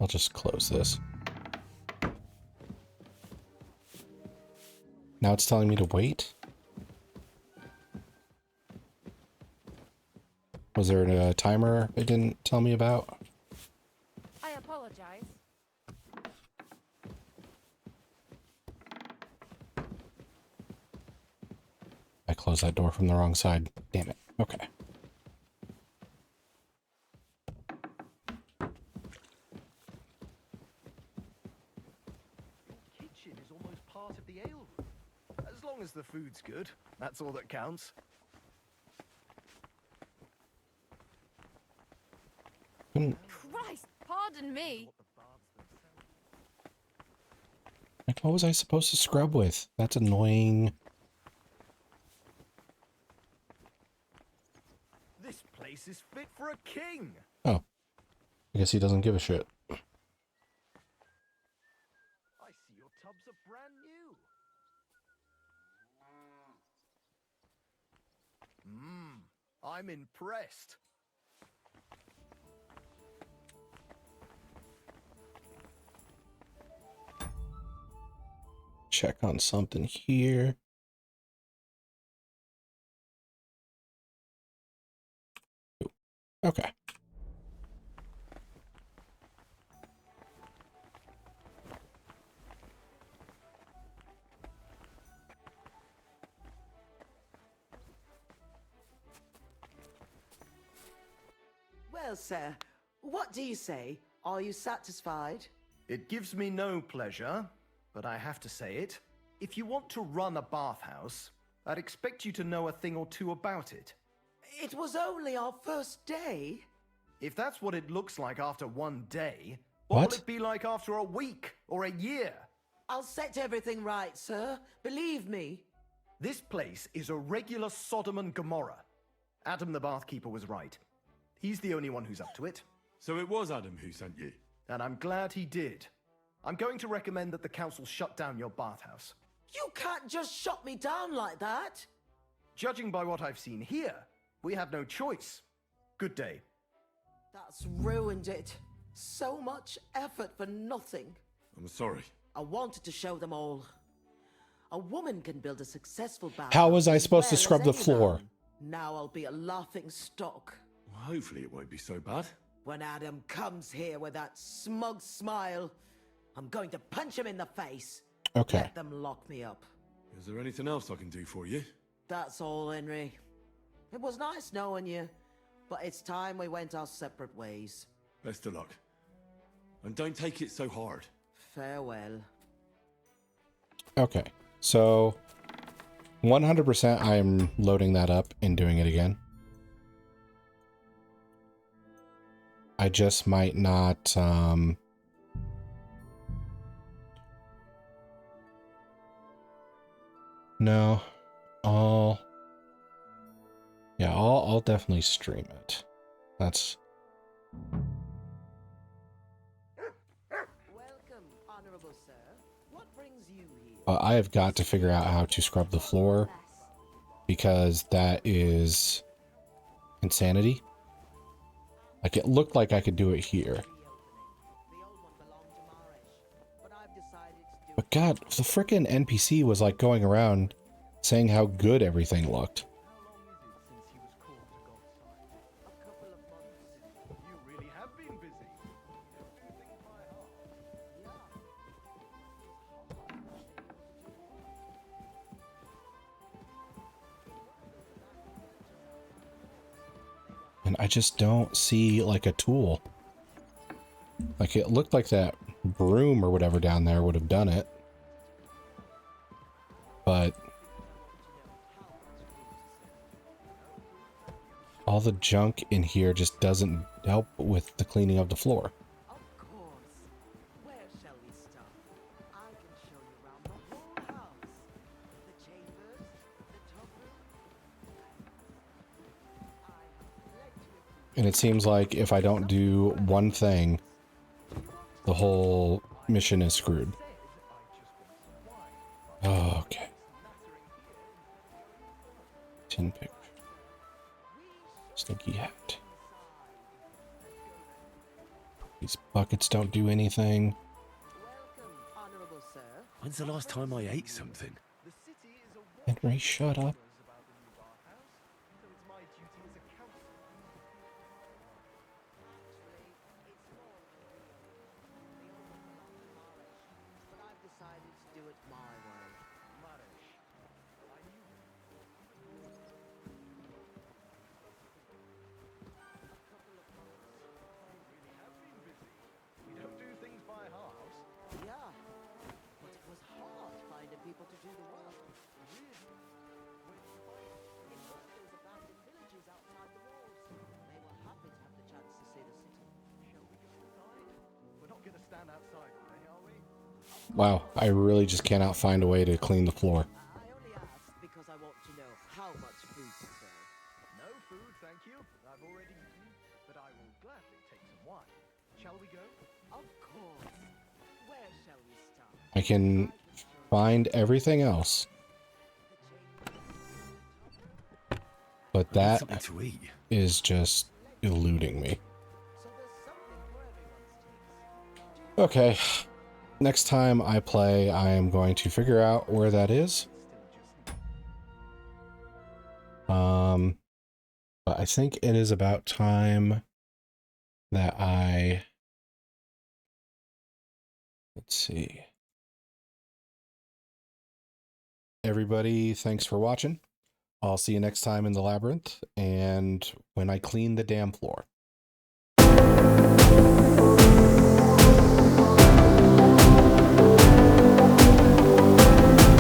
[SPEAKER 1] I'll just close this. Now it's telling me to wait. Was there a timer it didn't tell me about?
[SPEAKER 10] I apologize.
[SPEAKER 1] I closed that door from the wrong side. Damn it. Okay.
[SPEAKER 13] Kitchen is almost part of the ale room. As long as the food's good, that's all that counts.
[SPEAKER 10] Christ, pardon me.
[SPEAKER 1] Like, what was I supposed to scrub with? That's annoying.
[SPEAKER 13] This place is fit for a king.
[SPEAKER 1] Oh. I guess he doesn't give a shit.
[SPEAKER 13] I see your tubs are brand new. I'm impressed.
[SPEAKER 1] check on something here. Okay.
[SPEAKER 22] Well, sir, what do you say? Are you satisfied?
[SPEAKER 13] It gives me no pleasure, but I have to say it. If you want to run a bathhouse, I'd expect you to know a thing or two about it.
[SPEAKER 22] It was only our first day.
[SPEAKER 13] If that's what it looks like after one day, what will it be like after a week or a year?
[SPEAKER 22] I'll set everything right, sir. Believe me.
[SPEAKER 13] This place is a regular Sodom and Gomorrah. Adam the Bathkeeper was right. He's the only one who's up to it.
[SPEAKER 16] So it was Adam who sent you?
[SPEAKER 13] And I'm glad he did. I'm going to recommend that the council shut down your bathhouse.
[SPEAKER 22] You can't just shut me down like that.
[SPEAKER 13] Judging by what I've seen here, we have no choice. Good day.
[SPEAKER 22] That's ruined it. So much effort for nothing.
[SPEAKER 16] I'm sorry.
[SPEAKER 22] I wanted to show them all. A woman can build a successful bathhouse.
[SPEAKER 1] How was I supposed to scrub the floor?
[SPEAKER 22] Now I'll be a laughing stock.
[SPEAKER 16] Well, hopefully it won't be so bad.
[SPEAKER 22] When Adam comes here with that smug smile, I'm going to punch him in the face.
[SPEAKER 1] Okay.
[SPEAKER 22] Let them lock me up.
[SPEAKER 16] Is there anything else I can do for you?
[SPEAKER 22] That's all, Henry. It was nice knowing you, but it's time we went our separate ways.
[SPEAKER 16] Best of luck. And don't take it so hard.
[SPEAKER 22] Farewell.
[SPEAKER 1] Okay. So 100% I'm loading that up and doing it again. I just might not no. I'll definitely stream it. That's
[SPEAKER 22] Welcome, honorable sir. What brings you here?
[SPEAKER 1] I have got to figure out how to scrub the floor because that is insanity. Like, it looked like I could do it here. But God, the frickin' NPC was like going around saying how good everything looked. And I just don't see like a tool. Like, it looked like that broom or whatever down there would have done it. But all the junk in here just doesn't help with the cleaning of the floor.
[SPEAKER 22] Of course. Where shall we start? I can show you around the whole house. The chambers, the top room.
[SPEAKER 1] And it seems like if I don't do one thing, the whole mission is screwed. Oh, okay. Tin pick. Stinky hat. These buckets don't do anything.
[SPEAKER 7] When's the last time I ate something?
[SPEAKER 1] Henry, shut up. Wow, I really just cannot find a way to clean the floor.
[SPEAKER 22] I only ask because I want to know how much food to sell.
[SPEAKER 13] No food, thank you. I've already eaten, but I will gladly take some wine. Shall we go?
[SPEAKER 22] Of course. Where shall we start?
[SPEAKER 1] I can find everything else. But that is just eluding me. Okay. next time I play, I am going to figure out where that is. But I think it is about time that let's see. Everybody, thanks for watching. I'll see you next time in the labyrinth and when I clean the damn floor.